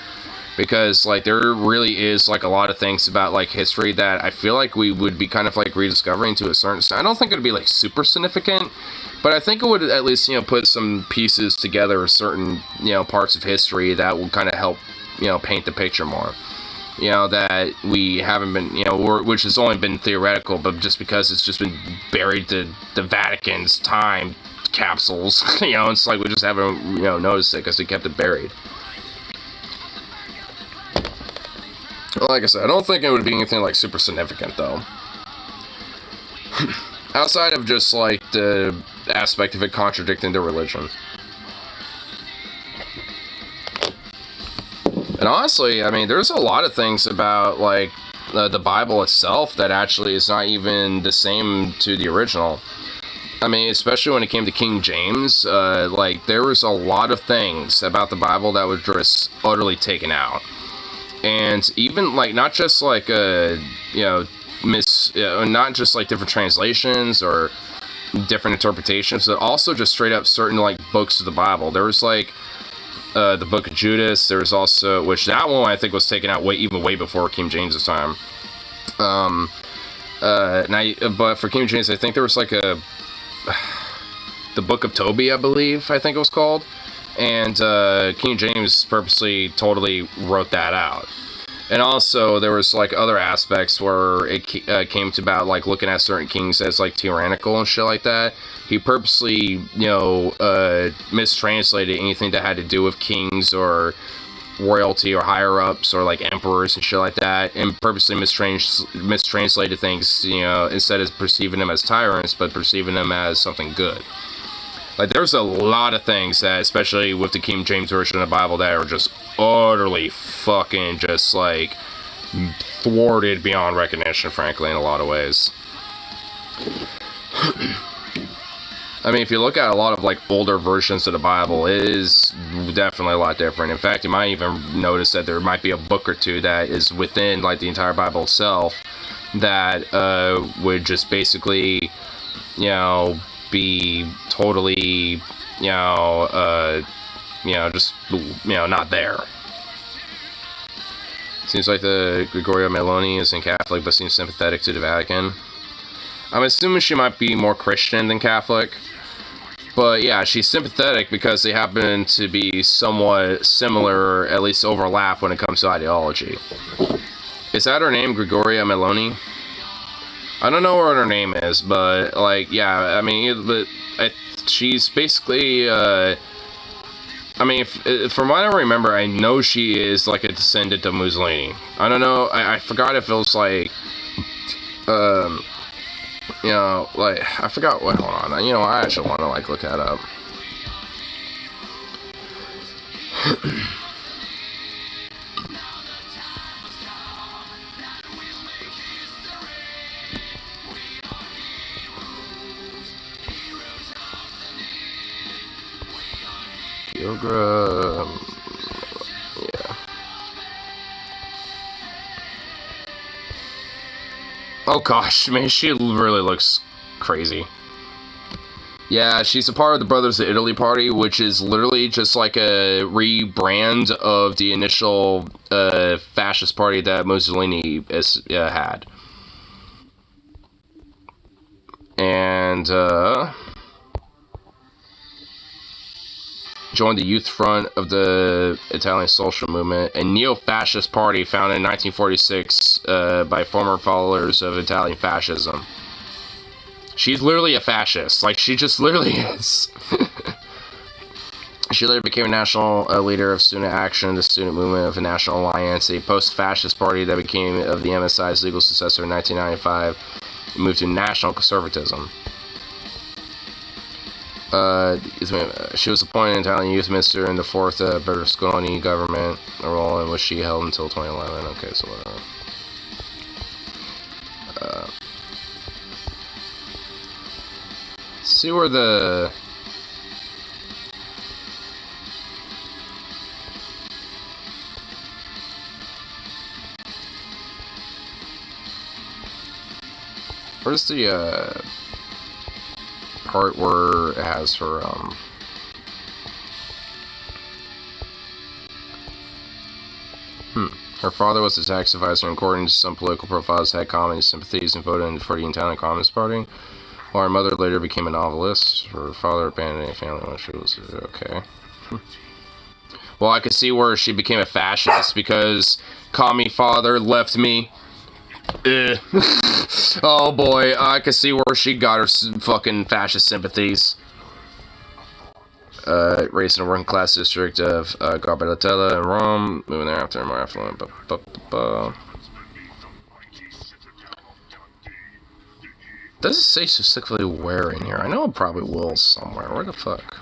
Because, like, there really is, like, a lot of things about, like, history that I feel like we would be kind of, like, rediscovering to a certain extent. I don't think it would be, like, super significant, but I think it would at least, put some pieces together, certain, parts of history that will kind of help, paint the picture more. That we haven't been, which has only been theoretical, but just because it's just been buried to the Vatican's time capsules, it's like we just haven't, noticed it because they kept it buried. Like I said, I don't think it would be anything, like, super significant, though. Outside of just, like, the aspect of it contradicting their religion. And honestly, I mean, there's a lot of things about, like, the Bible itself that actually is not even the same to the original. I mean, especially when it came to King James, like, there was a lot of things about the Bible that was just utterly taken out. And even, like, not just, like, not just, like, different translations or different interpretations, but also just straight up certain, like, books of the Bible. There was, like, the Book of Judas. There was also, which that one I think was taken out way before King James's time. But for King James, I think there was, like, the Book of Toby, I believe, I think it was called. And King James purposely totally wrote that out. And also, there was, like, other aspects where it came to about, like, looking at certain kings as, like, tyrannical and shit like that. He purposely, mistranslated anything that had to do with kings or royalty or higher-ups or, like, emperors and shit like that, and purposely mistranslated things, instead of perceiving them as tyrants, but perceiving them as something good. Like, there's a lot of things that, especially with the King James Version of the Bible, that are just utterly fucking just, like, thwarted beyond recognition, frankly, in a lot of ways. I mean, if you look at a lot of, like, older versions of the Bible, it is definitely a lot different. In fact, you might even notice that there might be a book or two that is within, like, the entire Bible itself that would just basically, be totally, just, not there. Seems like the Gregoria Meloni isn't Catholic, but seems sympathetic to the Vatican. I'm assuming she might be more Christian than Catholic. But yeah, she's sympathetic because they happen to be somewhat similar, at least overlap when it comes to ideology. Is that her name, Gregoria Meloni? I don't know what her name is, but, like, yeah, I mean, she's basically, I mean, from what I remember, I know she is like a descendant of Mussolini. I don't know, I forgot if it was like, you know, like, I forgot what, hold on, you know, I actually want to, like, look that up. Yoga, yeah. Oh gosh, man, she really looks crazy. Yeah, she's a part of the Brothers of Italy party, which is literally just like a rebrand of the initial fascist party that Mussolini had. And joined the youth front of the Italian social movement, a neo-fascist party founded in 1946 by former followers of Italian fascism. She's literally a fascist. Like, she just literally is. She later became a national leader of Student Action, the student movement of the National Alliance, a post-fascist party that became of the MSI's legal successor in 1995, and moved to national conservatism. She was appointed Italian youth minister in the fourth Berlusconi government, a role in which she held until 2011. Okay, so whatever. See where the... Where's the, part where it has her, Her father was a tax advisor, and according to some political profiles, had communist sympathies and voted for the Italian Communist Party. While her mother later became a novelist, her father abandoned a family when she was okay. Well, I could see where she became a fascist because commie father left me. Oh boy, I could see where she got her fucking fascist sympathies. Raised in a working class district of Garbatella in Rome, moving there after more affluent. Does it say specifically where in here? I know it probably will somewhere. Where the fuck?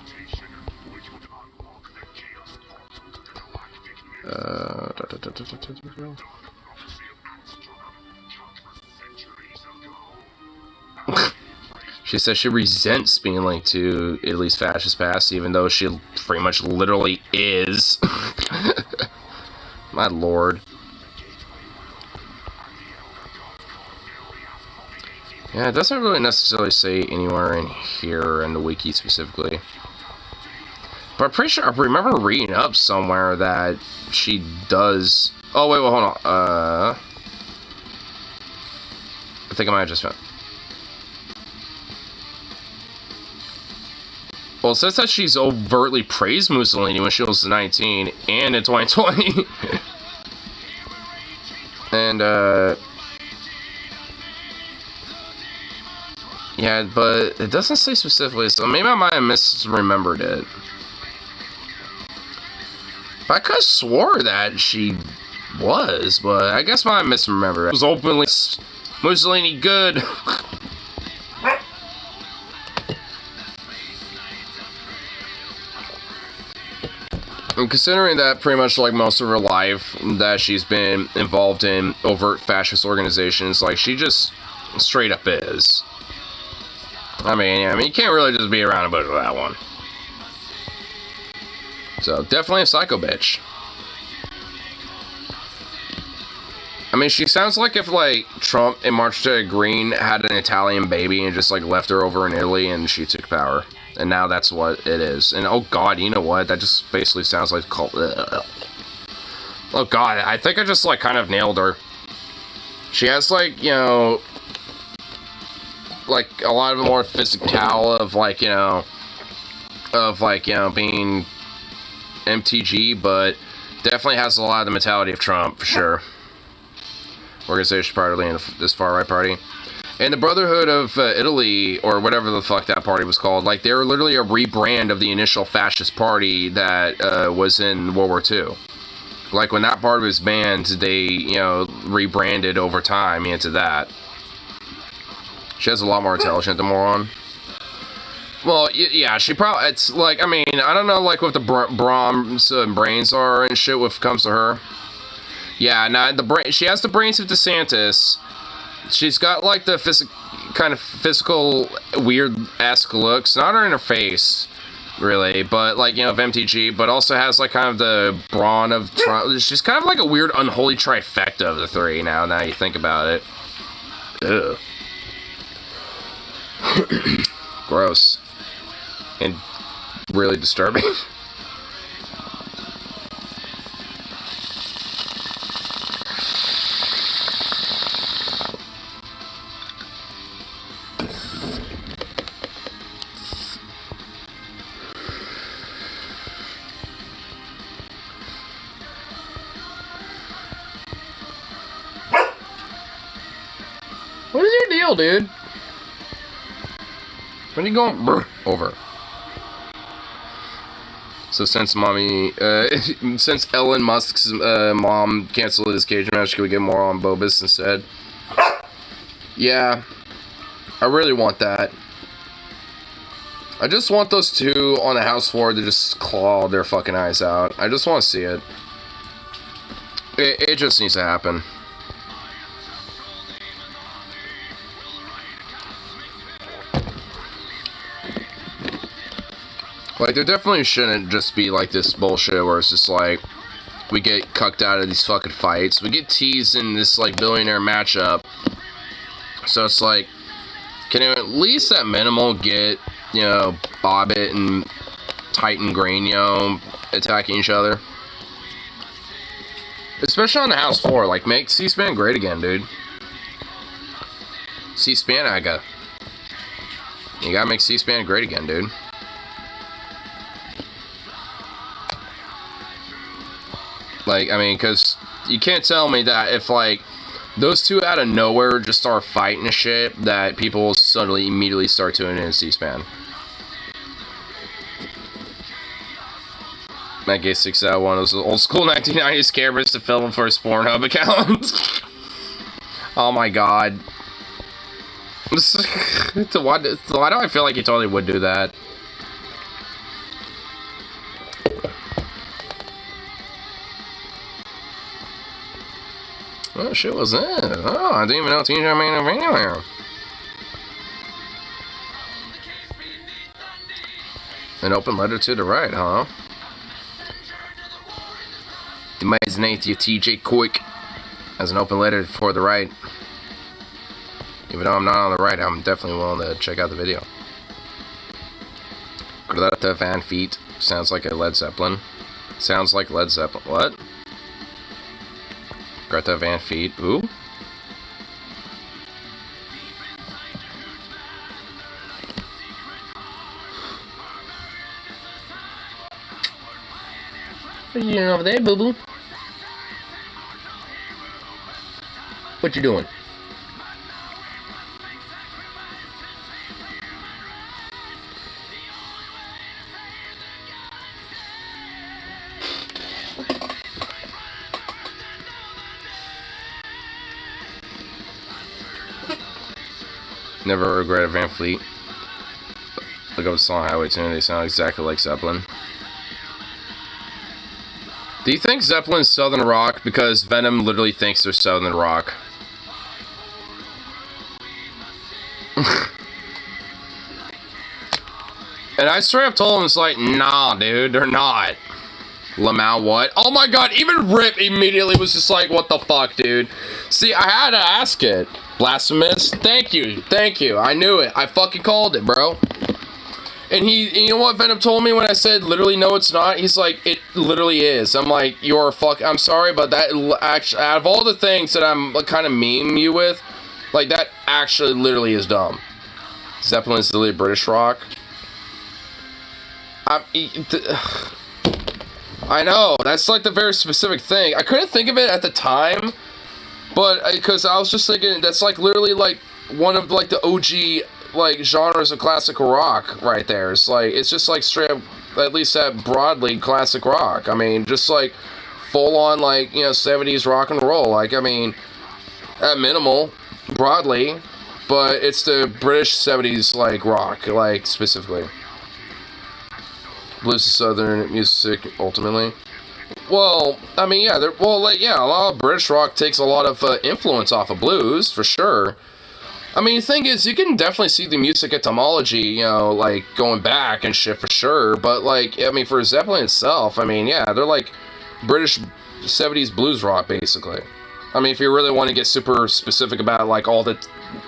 She says she resents being linked to Italy's fascist past, even though she pretty much literally is. My lord. Yeah, it doesn't really necessarily say anywhere in here in the wiki specifically. But I'm pretty sure I remember reading up somewhere that she does... Oh, wait, well, hold on. I think I might have just found... Well, it says that she's overtly praised Mussolini when she was 19 and in 2020. And, yeah, but it doesn't say specifically, so maybe I might have misremembered it. But I could have swore that she was, but I guess I might have misremembered it. It was openly Mussolini good. And considering that pretty much like most of her life that she's been involved in overt fascist organizations, like she just straight up is. I mean, you can't really just be around about that one. So definitely a psycho bitch. I mean, she sounds like if like Trump and Marjorie Green had an Italian baby and just like left her over in Italy and she took power. And now that's what it is. And oh god, you know what? That just basically sounds like cult. Oh god, I think I just like kind of nailed her. She has like, you know, like a lot of more physical of like, you know, being MTG, but definitely has a lot of the mentality of Trump for sure. Organization partly in this far right party. And the Brotherhood of Italy, or whatever the fuck that party was called, like, they were literally a rebrand of the initial fascist party that was in World War II. Like, when that party was banned, they, you know, rebranded over time into that. She has a lot more intelligent than moron. Well, yeah, she probably, it's like, I mean, I don't know, like, what the Brahms brains are and shit when it comes to her. Yeah, nah, she has the brains of DeSantis. She's got, like, the kind of physical, weird-esque looks. Not in her face, really, but, like, you know, of MTG, but also has, like, kind of the brawn of Trump. She's kind of like a weird, unholy trifecta of the three now you think about it. Ugh. Gross. And really disturbing. What is your deal, dude? When are you going over? So since since Elon Musk's mom canceled his cage match, can we get more on Bobus instead? Yeah, I really want that. I just want those two on the house floor to just claw their fucking eyes out. I just want to see it. It just needs to happen. Like, there definitely shouldn't just be, like, this bullshit where it's just, like, we get cucked out of these fucking fights. We get teased in this, like, billionaire matchup. So it's like, can you at least at minimal get, you know, Bobbit and Titan Green, you know, attacking each other? Especially on the house floor. Like, make C-SPAN great again, dude. C-SPAN, Aga. You gotta make C-SPAN great again, dude. Like, I mean, because you can't tell me that if, like, those two out of nowhere just start fighting and shit, that people will suddenly immediately start tuning in C-SPAN. Matt Gay 6 out one of those old school 1990s cameras to film for his Pornhub account. Oh my god. Why do I feel like he totally would do that? Oh shit, what's that? Oh, I didn't even know TJ made a video here. An open letter to the right, huh? Designate your TJ quick as an open letter for the right. Even though I'm not on the right, I'm definitely willing to check out the video. Greta Van Feet sounds like a Led Zeppelin. Sounds like Led Zeppelin. What? Greta Van Feet. Ooh. What are you doing over there, boo-boo? What you doing? Never regretted Van Fleet. Look up the song Highway Tune, they sound exactly like Zeppelin. Do you think Zeppelin's Southern Rock because Venom literally thinks they're Southern Rock? And I straight up told him, it's like, nah, dude, they're not. Lamau, what? Oh my god, even Rip immediately was just like, what the fuck, dude? See, I had to ask it. Blasphemous? Thank you, I knew it. I fucking called it, bro. And you know what Venom told me when I said, literally, no, it's not? He's like, it literally is. I'm like, you're a fuck, I'm sorry, but that, actually, out of all the things that I'm kind of meme you with, like, that actually literally is dumb. Zeppelin's literally British rock. I know, that's like the very specific thing. I couldn't think of it at the time, but because I was just thinking, that's like literally like one of like the OG like genres of classic rock right there. It's just like straight up, at least that broadly classic rock. I mean, just like full on like 70s rock and roll. Like I mean, at minimal, broadly, but it's the British 70s like rock, like specifically. Blues is Southern music ultimately. Well, I mean, yeah, a lot of British rock takes a lot of influence off of blues, for sure. I mean, the thing is, you can definitely see the music etymology, like, going back and shit, for sure, but, like, I mean, for Zeppelin itself, I mean, yeah, they're, like, British 70s blues rock, basically. I mean, if you really want to get super specific about, like, all the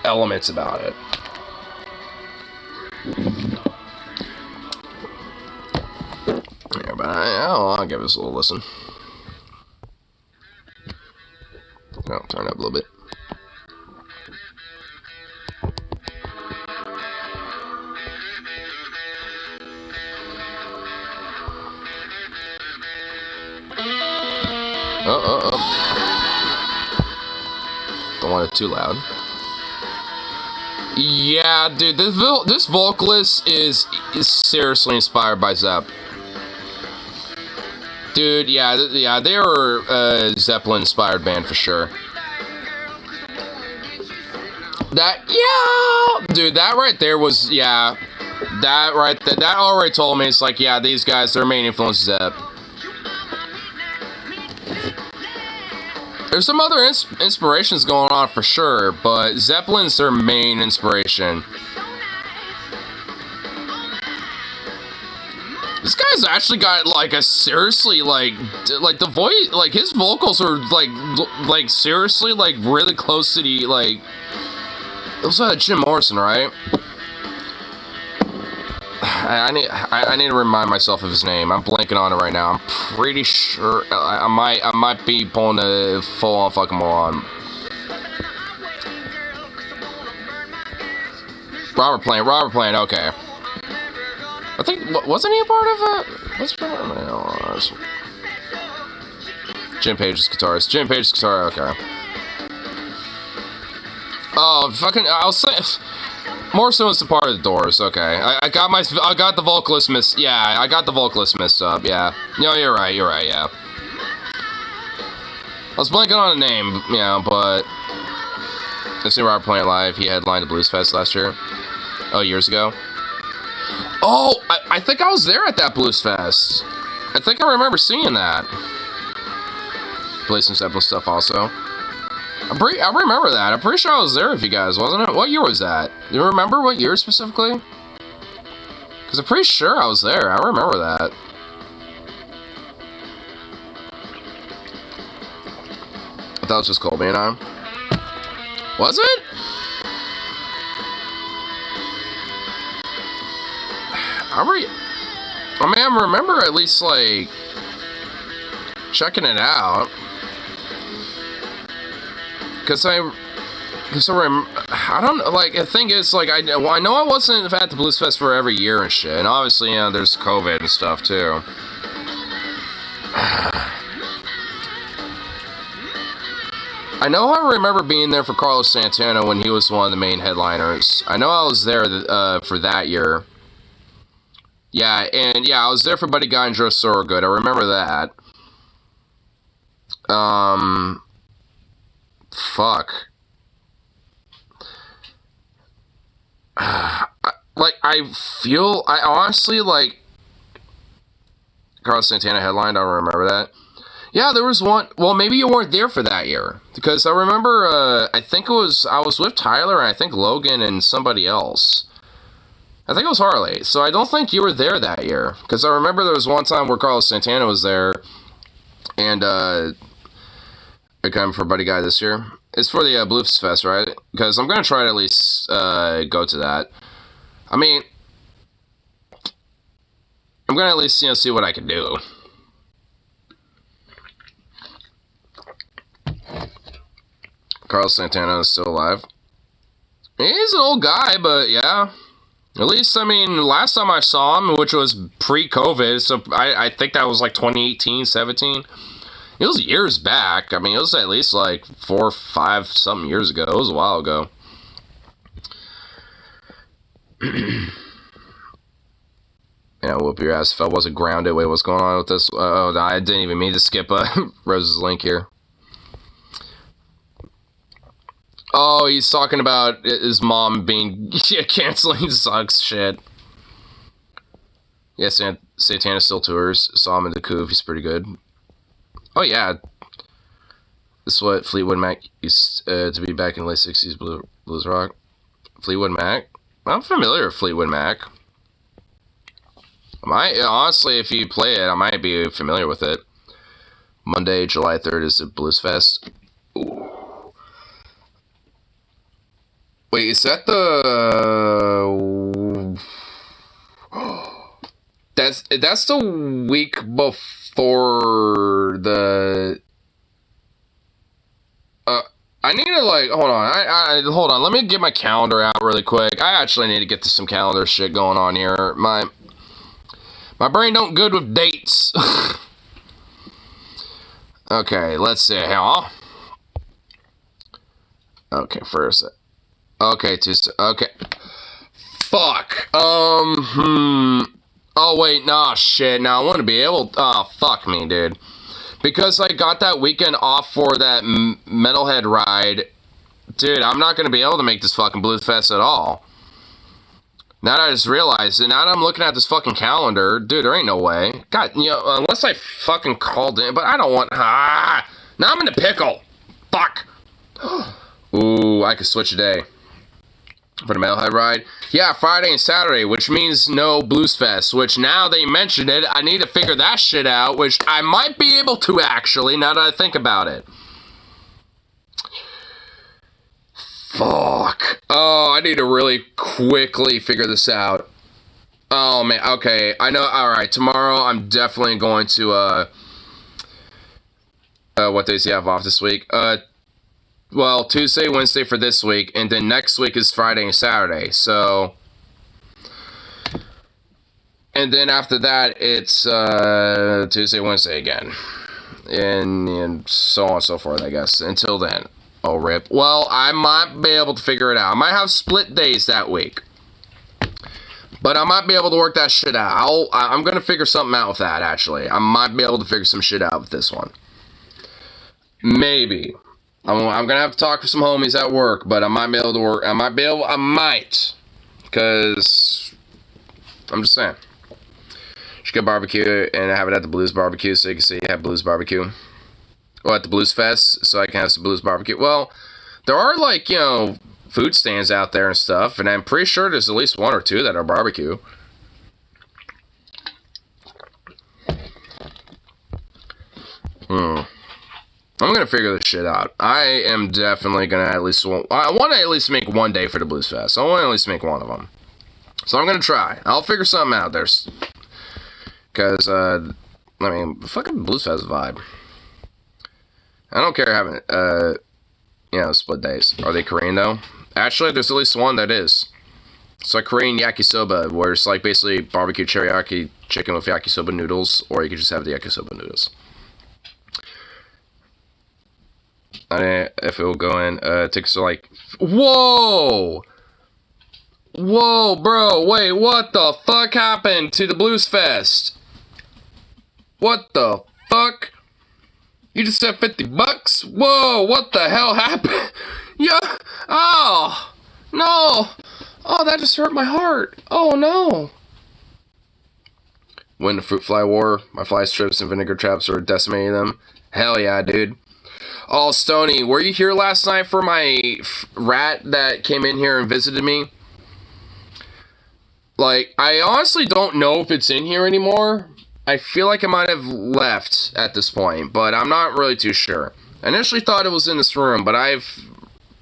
elements about it. Yeah, but I'll give this a little listen. I'll turn it up a little bit. Don't want it too loud. Yeah, dude, this vocalist is seriously inspired by Zepp. Dude, yeah, they were a Zeppelin-inspired band for sure. Dude, that right there was, that already told me, it's like, yeah, these guys, their main influence is Zepp. There's some other inspirations going on for sure, but Zeppelin's their main inspiration. This guy's actually got like a seriously like the voice, like his vocals are like seriously like really close to the like. It was Jim Morrison, right? I need to remind myself of his name. I'm blanking on it right now. I'm pretty sure I might be pulling a full-on fucking moron. Robert Plant. Okay. I think wasn't he a part of it? Jim Page's guitarist. Okay. Oh, fucking! I'll say. Morrison was the part of the Doors. Okay, I got the vocalist missed. Yeah, I got the vocalist messed up. Yeah, no, you're right. Yeah, I was blanking on the name. Yeah, but I seen Robert Plant live. He headlined the Blues Fest last year. Oh, years ago. Oh, I think I was there at that Blues Fest. I think I remember seeing that. Played some Zeppelin stuff also. I remember that. I'm pretty sure I was there with you guys, wasn't it? What year was that? Do you remember what year specifically? Because I'm pretty sure I was there. I remember that. I thought it was just Colby and I. Was it? I remember at least, like, checking it out. Because I don't know, like, the thing is, like, I know I wasn't at the Blues Fest for every year and shit, and obviously, there's COVID and stuff, too. I know I remember being there for Carlos Santana when he was one of the main headliners. I know I was there, for that year. Yeah, and, yeah, I was there for Buddy Guy and Joe Sorogood, I remember that. Fuck. I honestly, like, Carlos Santana headline, I don't remember that. Yeah, there was one, well, maybe you weren't there for that year, because I remember, I was with Tyler, and I think Logan and somebody else. I think it was Harley, so I don't think you were there that year, because I remember there was one time where Carlos Santana was there, and, I come for Buddy Guy this year. It's for the Blues Fest, right? Because I'm going to try to at least go to that. I mean, I'm going to at least, see what I can do. Carlos Santana is still alive. He's an old guy, but yeah. At least, I mean, last time I saw him, which was pre-COVID, so I think that was like 2018, 17. It was years back. I mean, it was at least like 4 or 5 something years ago. It was a while ago. Yeah, whoop your ass if I wasn't grounded. Wait, what's going on with this? Oh, no, I didn't even mean to skip Rose's link here. Oh, he's talking about his mom being canceling sucks shit. Yeah, Santana still tours. Saw him in the Couve. He's pretty good. Oh yeah, this is what Fleetwood Mac used to be back in the late '60s blues rock. Fleetwood Mac. I'm familiar with Fleetwood Mac. Honestly, if you play it, I might be familiar with it. Monday, July 3rd is at Blues Fest. Ooh. Wait, is that the... That's the week before the... I need to, like, hold on. Hold on. Let me get my calendar out really quick. I actually need to get to some calendar shit going on here. My brain don't good with dates. Okay, let's see. Huh? Okay, first. Okay, Tuesday. Okay. Fuck. Oh, wait. Nah, shit. Now, I want to be able... Oh, fuck me, dude. Because I got that weekend off for that Metalhead ride. Dude, I'm not going to be able to make this fucking Blues Fest at all. Now that I just realized it, now that I'm looking at this fucking calendar, dude, there ain't no way. God, you know, unless I fucking called in, but I don't want... now I'm in a pickle. Fuck. Ooh, I could switch a day. For the Metalhead ride? Yeah, Friday and Saturday, which means no Blues Fest, which now they mentioned it, I need to figure that shit out, which I might be able to actually, now that I think about it. Fuck. Oh, I need to really quickly figure this out. Oh, man, okay, I know, alright, tomorrow I'm definitely going to, what days do you have off this week? Well, Tuesday, Wednesday for this week, and then next week is Friday and Saturday, so... And then after that, it's, Tuesday, Wednesday again. And so on and so forth, I guess, until then. Oh, rip. Well, I might be able to figure it out. I might have split days that week. But I might be able to work that shit out. I'm gonna figure something out with that, actually. I might be able to figure some shit out with this one. Maybe. I'm gonna have to talk to some homies at work, but I might be able to work. I might. Because, I'm just saying. Should get barbecue and have it at the Blues Barbecue so you can see you have Blues Barbecue. Or at the Blues Fest so I can have some Blues Barbecue. Well, there are, like, you know, food stands out there and stuff, and I'm pretty sure there's at least one or two that are barbecue. I'm gonna figure this shit out. I am definitely gonna I want to at least make one day for the Blues Fest. I want to at least make one of them. So I'm gonna try. I'll figure something out there. Because, I mean, fucking Blues Fest vibe. I don't care having, you know, split days. Are they Korean, though? Actually, there's at least one that is. It's like Korean yakisoba, where it's like basically barbecue teriyaki chicken with yakisoba noodles, or you can just have the yakisoba noodles. If it will go in, tickets are like, whoa! Whoa, bro, wait, what the fuck happened to the Blues Fest? What the fuck? You just said $50? Whoa, what the hell happened? Yeah, oh, no. Oh, that just hurt my heart. Oh, no. When the fruit fly war, my fly strips and vinegar traps are decimating them. Hell yeah, dude. Oh, Stony, were you here last night for my rat that came in here and visited me? Like, I honestly don't know if it's in here anymore. I feel like it might have left at this point, but I'm not really too sure. I initially thought it was in this room, but I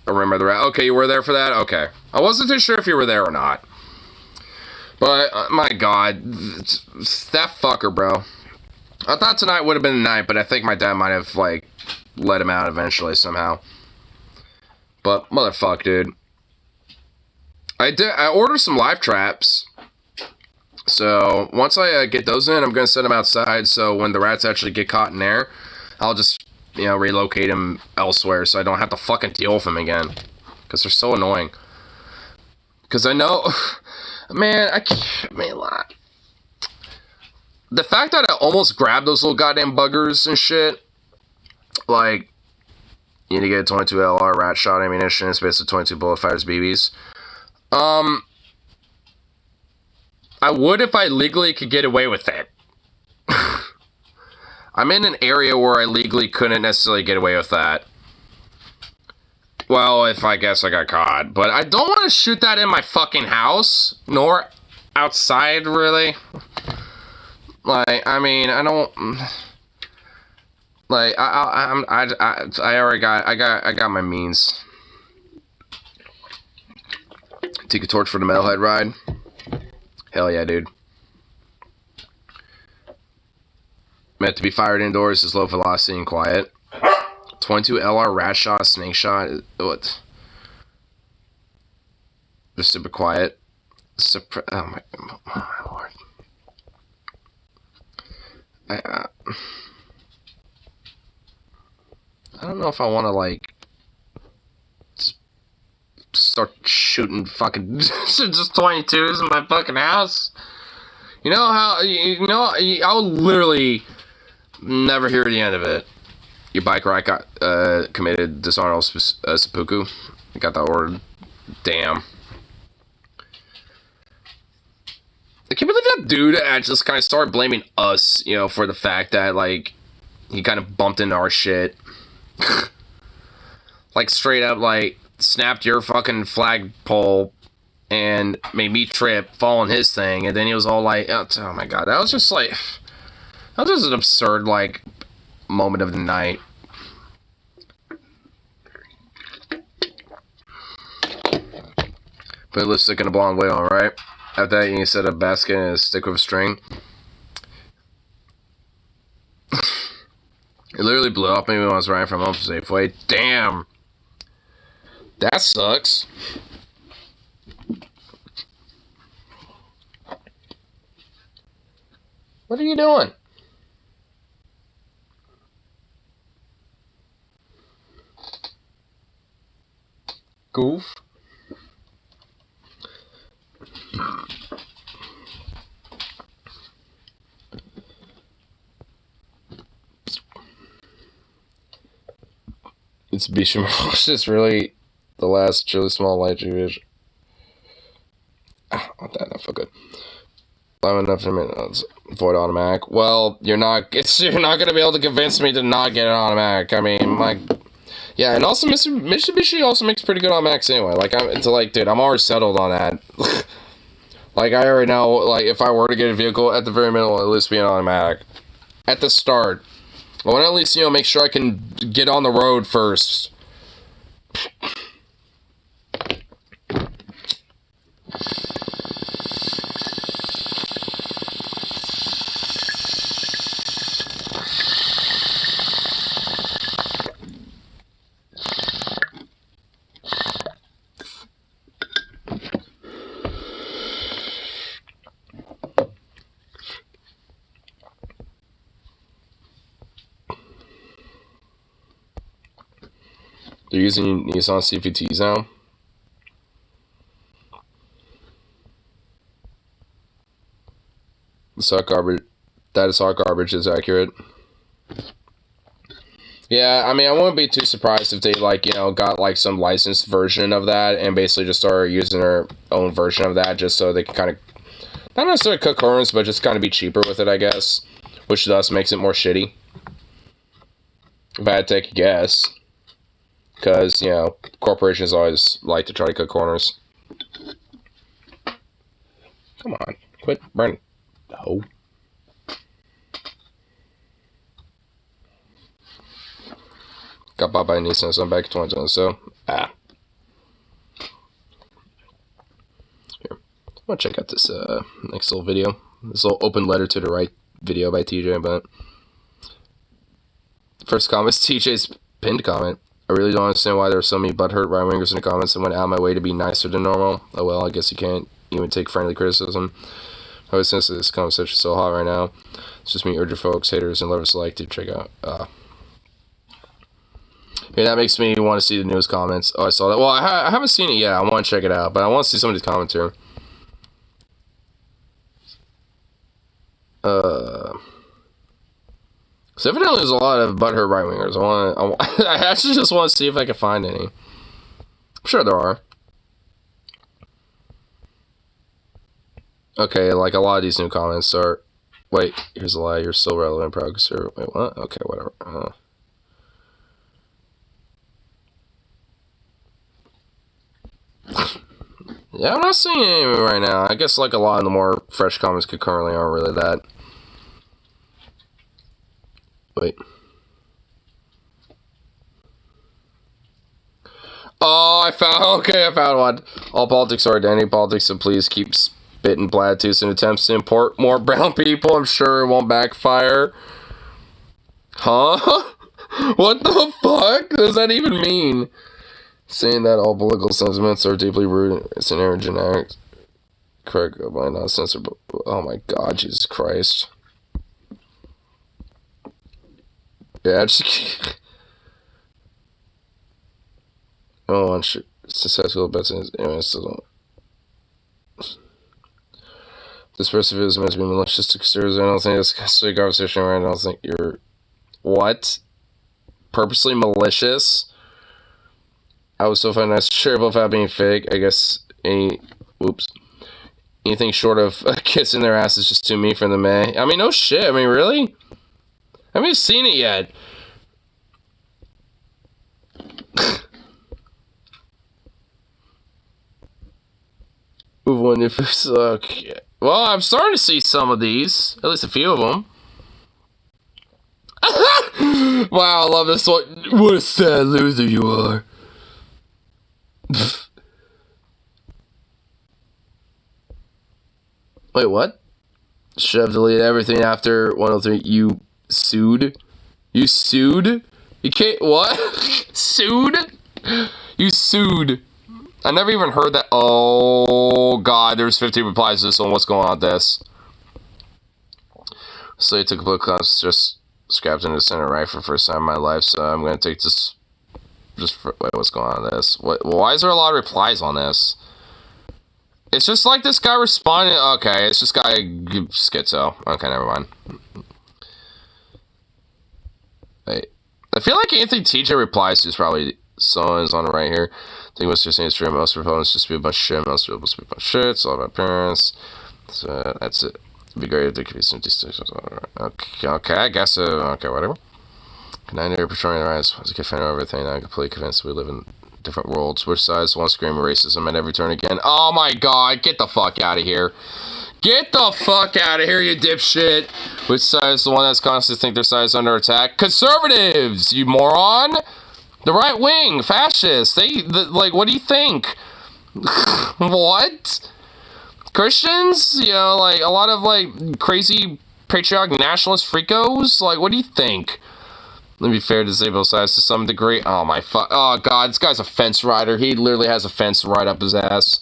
remember the rat. Okay, you were there for that? Okay. I wasn't too sure if you were there or not. But, my god, that fucker, bro. I thought tonight would have been the night, but I think my dad might have, like, let him out eventually somehow. But, motherfuck, dude. I ordered some live traps. So, once I get those in, I'm going to set them outside, so when the rats actually get caught in there, I'll just, you know, relocate them elsewhere so I don't have to fucking deal with them again. Because they're so annoying. Because I know... Man, the fact that I almost grabbed those little goddamn buggers and shit, like, you need to get a 22 LR rat shot ammunition. It's basically 22 bullet fighters BBs. I would if I legally could get away with it. I'm in an area where I legally couldn't necessarily get away with that. Well, if I guess I got caught. But I don't want to shoot that in my fucking house. Nor outside, really. Like, I mean, I don't... Like, I already got my means. Take a torch for the metalhead ride. Hell yeah, dude. Meant to be fired indoors, is low velocity and quiet. 22 LR rat shot, snake shot. What? Just super quiet. Oh my lord. I don't know if I want to, like, start shooting fucking just 22s in my fucking house. You know how, I'll literally never hear the end of it. Your bike ride got committed dishonorable seppuku. I got that ordered. Damn. I can't believe that dude just kind of started blaming us, for the fact that, like, he kind of bumped into our shit. Like, straight up, like, snapped your fucking flagpole and made me trip, fall on his thing, and then he was all like, oh my god, that was just like, that was just an absurd, like, moment of the night. Put lipstick in a blonde wig on, right? After that, you can set a basket and a stick with a string. It literally blew up me when I was riding from home to Safeway. Damn! That sucks. What are you doing? Goof. It's Bishamrosh. It's really the last really small light Jewish. Oh, that feel good. I'm enough to avoid automatic. Well, you're not gonna be able to convince me to not get an automatic. I mean, yeah, and also Mitsubishi also makes pretty good automatics anyway. Like, dude, I'm already settled on that. Like, I already know, like, if I were to get a vehicle, at the very minimum, at least be an automatic. At the start. I want to at least, make sure I can get on the road first. They're using Nissan CVTs now. That is hot garbage is accurate. Yeah, I mean, I wouldn't be too surprised if they, like, got, like, some licensed version of that and basically just started using their own version of that just so they can kind of, not necessarily cut corners, but just kind of be cheaper with it, I guess. Which thus makes it more shitty. If I had to take a guess. Because, corporations always like to try to cut corners. Come on, quit burning. No. Got bought by Nissan, so I'm back at 2020, so, Here. I'm gonna check out this, next little video. This little open letter to the right video by TJ, but... First comment is TJ's pinned comment. I really don't understand why there are so many butthurt right-wingers in the comments and went out of my way to be nicer than normal. Oh well, I guess you can't even take friendly criticism. I was sense this conversation is so hot right now. It's just me urging folks, haters, and lovers alike to check out. Yeah, that makes me want to see the newest comments. Oh, I saw that. Well, I haven't seen it yet. I want to check it out, but I want to see some of these comments here. So evidently there's a lot of butthurt right-wingers. I actually just want to see if I can find any. I'm sure there are. Okay, like a lot of these new comments are... Wait, here's a lie. You're still relevant, proud conservative. Wait, what? Okay, whatever. Yeah, I'm not seeing any right now. I guess like a lot of the more fresh comments concurrently aren't really that. Wait. Oh, I found one. All politics are identity politics, so please keep spitting platitudes and attempts to import more brown people. I'm sure it won't backfire. Huh? What the fuck does that even mean? Saying that all political sentiments are deeply rooted in inherent genetics. Correct by nonsense. Oh my god, Jesus Christ. Yeah, just... Oh, I'm sure. Successful bets in anyway, still don't. This person is meant to be malicious to conservatives. I don't think it's a sweet conversation, right? I don't think you're... What? Purposely malicious? I was so fun. Nice, sure about being fake. I guess anything short of kissing their ass is just too mean for the May. I mean, no shit. I mean, really? I haven't seen it yet. Move one if it's okay. Well, I'm starting to see some of these. At least a few of them. Wow, I love this one. What a sad loser you are. Wait, what? Should have deleted everything after 103. You sued? You sued? You can't... What? Sued? You sued. I never even heard that. Oh, God. There's 50 replies to this one. What's going on with this? So you took a book class, just scrapped into the center right for the first time in my life, so I'm going to take this... Wait, what's going on with this? Why is there a lot of replies on this? It's just like this guy responding. Okay, it's just guy schizo. Okay, never mind. Wait. I feel like anything TJ replies to is probably someone's on the right here. I think what's you're saying is true. Most proponents just be a bunch of shit. Most people just be a bunch of shit. It's all about appearance. So that's it. It'd be great if there could be some distinctions. Okay, I guess. Okay, whatever. Can I never portray the rise? Was a good fan of everything. I'm completely convinced we live in different worlds. Which sides want to scream racism at every turn again? Oh my god, get the fuck out of here. Get the fuck out of here, you dipshit. Which side is the one that's constantly think their side is under attack? Conservatives, you moron. The right wing, fascists. Like, what do you think? What? Christians? You know, like, a lot of, like, crazy patriotic nationalist freakos? Like, what do you think? Let me be fair, disabled sides to some degree. Oh my oh god, this guy's a fence rider. He literally has a fence right up his ass.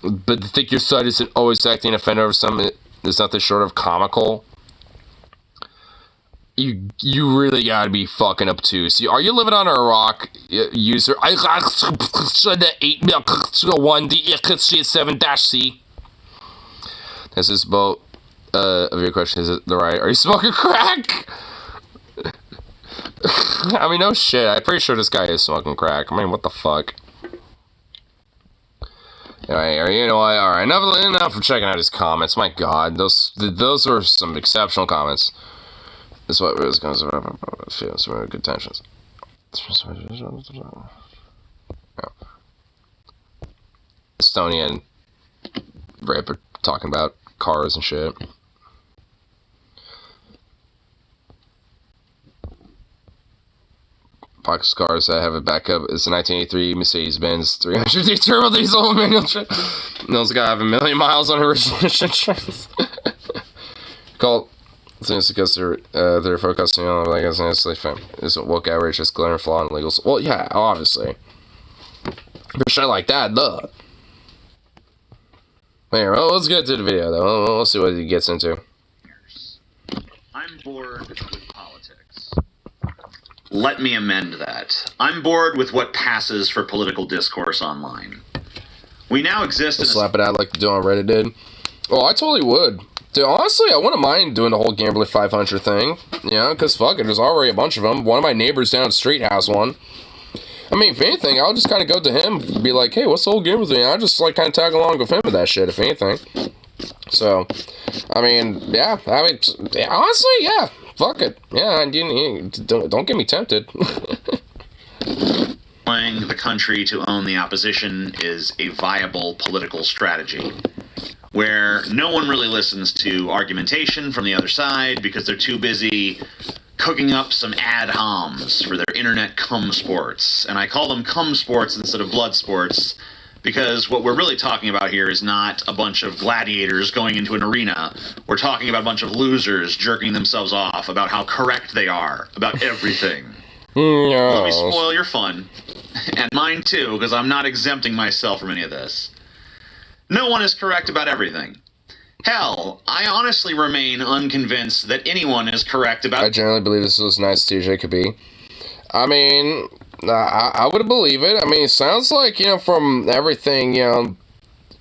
But to think your side isn't always acting offended over something is nothing short of comical. You really gotta be fucking obtuse. Are you living on a rock, user? This is both of your question. Is it the right? Are you smoking crack? I mean, no shit. I'm pretty sure this guy is smoking crack. I mean, what the fuck? Alright, you know what? Alright, enough for checking out his comments. My god, those were some exceptional comments. This is what was going to feel some good tensions. Estonian rapper talking about cars and shit. Box cars that have a backup is a 1983 Mercedes-Benz 300D turbo diesel manual. Those gotta have 1 million miles on original insurance. Called things because they're focusing on like as necessarily fun. Is a woke outrage, just glaring flaw and illegals. Well, yeah, obviously. For shit like that, duh. Anyway, well, let's get to the video though. We'll see what he gets into. I'm bored with politics. Let me amend that. I'm bored with what passes for political discourse online. We now exist in slap it out like the dude on Reddit did. Oh, I totally would. Dude, honestly, I wouldn't mind doing the whole Gambler 500 thing. You know, because fuck it, there's already a bunch of them. One of my neighbors down the street has one. I mean, if anything, I'll just kind of go to him and be like, hey, what's the whole Gambler thing? I'll just, like, kind of tag along with him with that shit, if anything. So, I mean, yeah. I mean, honestly, yeah. Fuck it. Yeah, don't get me tempted. Allowing the country to own the opposition is a viable political strategy, where no one really listens to argumentation from the other side because they're too busy cooking up some ad homs for their internet cum sports. And I call them cum sports instead of blood sports because what we're really talking about here is not a bunch of gladiators going into an arena. We're talking about a bunch of losers jerking themselves off about how correct they are about everything. No. Let me spoil your fun. And mine too, because I'm not exempting myself from any of this. No one is correct about everything. Hell, I honestly remain unconvinced that anyone is correct about... I generally believe this is as nice as TJ could be. I mean, I would believe it. I mean, it sounds like, you know, from everything, you know,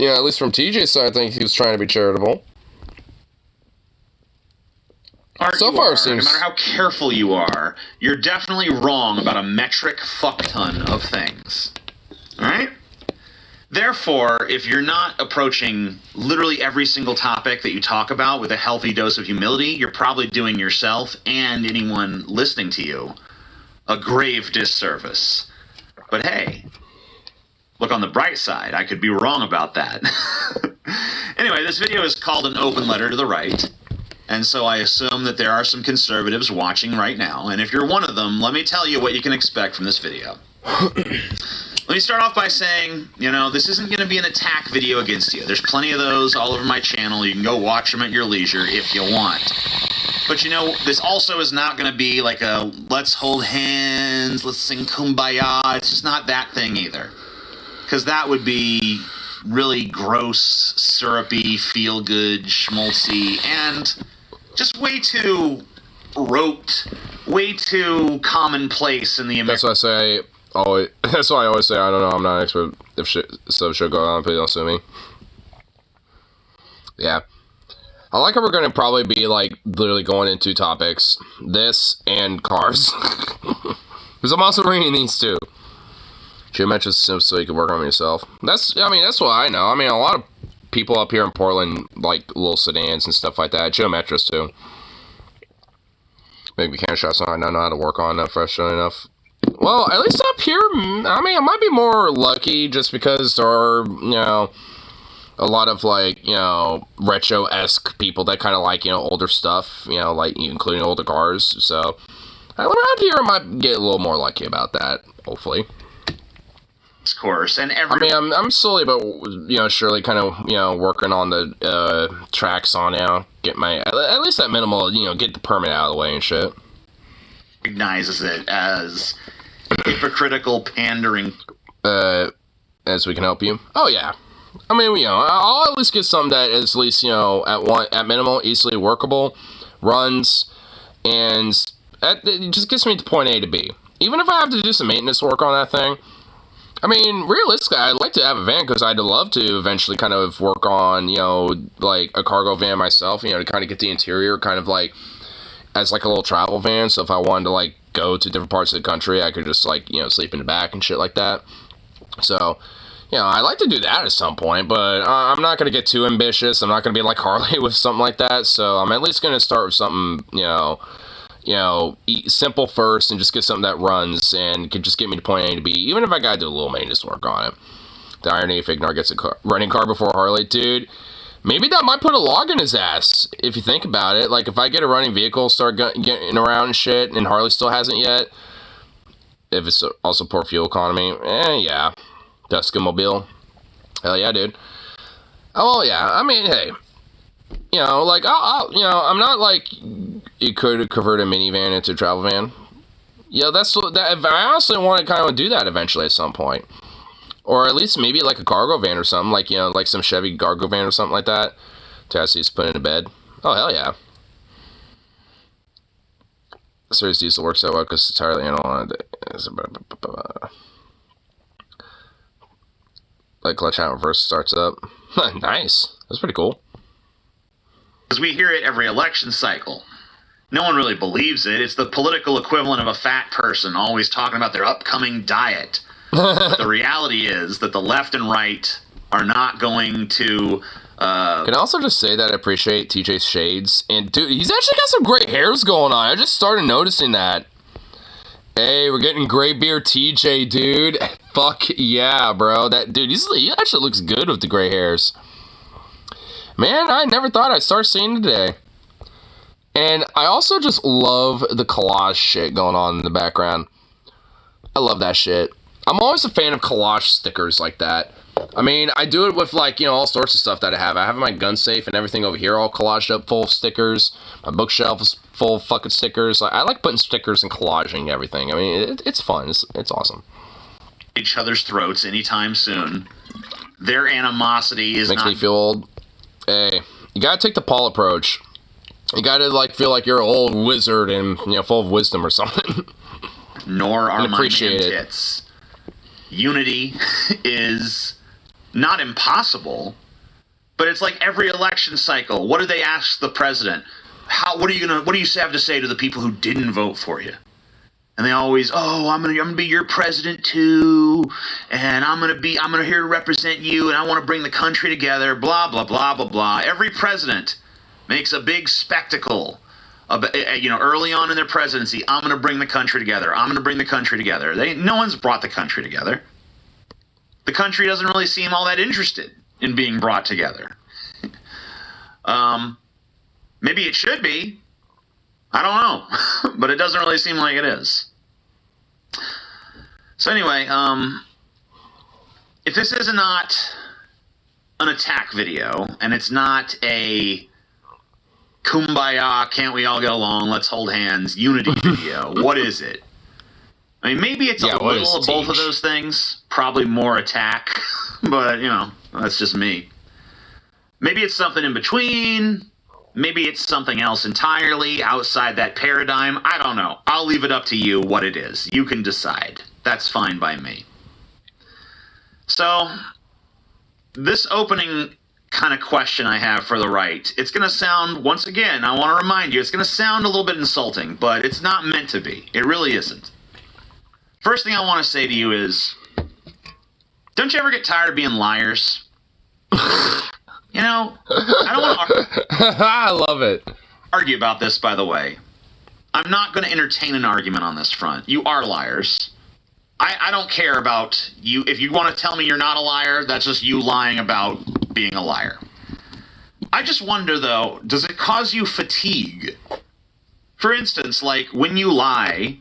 at least from TJ's side, I think he was trying to be charitable. So far, it seems... No matter how careful you are, you're definitely wrong about a metric fuck-ton of things. Alright? Therefore, if you're not approaching literally every single topic that you talk about with a healthy dose of humility, you're probably doing yourself and anyone listening to you a grave disservice. But hey, look on the bright side. I could be wrong about that. Anyway, this video is called An Open Letter to the Right. And so I assume that there are some conservatives watching right now. And if you're one of them, let me tell you what you can expect from this video. Let me start off by saying, you know, this isn't going to be an attack video against you. There's plenty of those all over my channel. You can go watch them at your leisure if you want. But, you know, this also is not going to be like a let's hold hands, let's sing Kumbaya. It's just not that thing either. Because that would be really gross, syrupy, feel-good, schmaltzy, and just way too rote, way too commonplace in the American... That's what I say. That's why I always say I don't know. I'm not an expert. If shit go on, please don't sue me. Yeah, I like how we're gonna probably be like literally going into topics, this and cars, because I'm also reading these too. Geometric Sims so you can work on yourself. That's what I know. I mean, a lot of people up here in Portland like little sedans and stuff like that. Geometrics too. Maybe can't show something I don't know how to work on that frustrating enough. Well, at least up here, I mean, I might be more lucky just because there are, you know, a lot of, like, you know, retro-esque people that kind of like, you know, older stuff, you know, like, including older cars, so around here I might get a little more lucky about that, hopefully. Course, and I mean, I'm slowly but, you know, surely kind of, you know, working on the tracks on now, get my, at least that minimal, you know, get the permit out of the way and shit. Recognizes it as hypocritical pandering. As we can help you. Oh yeah. I mean, you know, I'll at least get something that is at least, you know, at minimal, easily workable, runs, and it just gets me to point A to B. Even if I have to do some maintenance work on that thing. I mean, realistically, I'd like to have a van because I'd love to eventually kind of work on, you know, like a cargo van myself, you know, to kind of get the interior kind of like as like a little travel van, so if I wanted to like go to different parts of the country, I could just like, you know, sleep in the back and shit like that. So, you know, I'd like to do that at some point, but I'm not going to get too ambitious. I'm not going to be like Harley with something like that, so I'm at least going to start with something, you know, simple first and just get something that runs and can just get me to point A to B, even if I got to do a little maintenance work on it. The irony if Ignore gets a running car before Harley, dude. Maybe that might put a log in his ass, if you think about it. Like, if I get a running vehicle, start getting around and shit, and Harley still hasn't yet, if it's also poor fuel economy, yeah. Duskmobile. Hell yeah, dude. Oh, well, yeah, I mean, hey. You know, like, you know, I'm not like, you could convert a minivan into a travel van. Yeah, I honestly want to kind of do that eventually at some point. Or at least maybe like a cargo van or something, like, you know, like some Chevy cargo van or something like that. To actually just put in a bed. Oh, hell yeah. The series diesel works out well because it's entirely analog. Like clutch out reverse starts up. Nice. That's pretty cool. Because we hear it every election cycle. No one really believes it. It's the political equivalent of a fat person always talking about their upcoming diet. But the reality is that the left and right are not going to... Can I also just say that I appreciate TJ's shades? And, dude, he's actually got some great hairs going on. I just started noticing that. Hey, we're getting gray beard TJ, dude. Fuck yeah, bro. That dude, he actually looks good with the gray hairs. Man, I never thought I'd start seeing it today. And I also just love the collage shit going on in the background. I love that shit. I'm always a fan of collage stickers like that. I mean, I do it with, like, you know, all sorts of stuff that I have. I have my gun safe and everything over here all collaged up full of stickers. My bookshelf is full of fucking stickers. I like putting stickers and collaging everything. I mean, it's fun. It's awesome. Each other's throats anytime soon. Their animosity is Makes me feel old. Hey, you gotta take the Paul approach. You gotta, like, feel like you're an old wizard and, you know, full of wisdom or something. Nor are my appreciate man it. tits. Unity is not impossible, but it's like every election cycle. What do they ask the president? What do you have to say to the people who didn't vote for you? And they always, I'm gonna be your president too, and I'm here to represent you, and I want to bring the country together. Blah blah blah blah blah. Every president makes a big spectacle. Early on in their presidency, I'm going to bring the country together. I'm going to bring the country together. No one's brought the country together. The country doesn't really seem all that interested in being brought together. Maybe it should be. I don't know. But it doesn't really seem like it is. So anyway, if this is not an attack video, and it's not a kumbaya, can't we all get along, let's hold hands, unity video, what is it? I mean, maybe it's a little of both of those things. Probably more attack, but, you know, that's just me. Maybe it's something in between. Maybe it's something else entirely outside that paradigm. I don't know. I'll leave it up to you what it is. You can decide. That's fine by me. So, this opening kind of question I have for the right, it's going to sound, once again, I want to remind you, it's going to sound a little bit insulting, but it's not meant to be. It really isn't. First thing I want to say to you is, don't you ever get tired of being liars? You know, I don't want to I love it. argue about this, by the way. I'm not going to entertain an argument on this front. You are liars. I don't care about you. If you want to tell me you're not a liar, that's just you lying about being a liar. I just wonder, though, does it cause you fatigue? For instance, like when you lie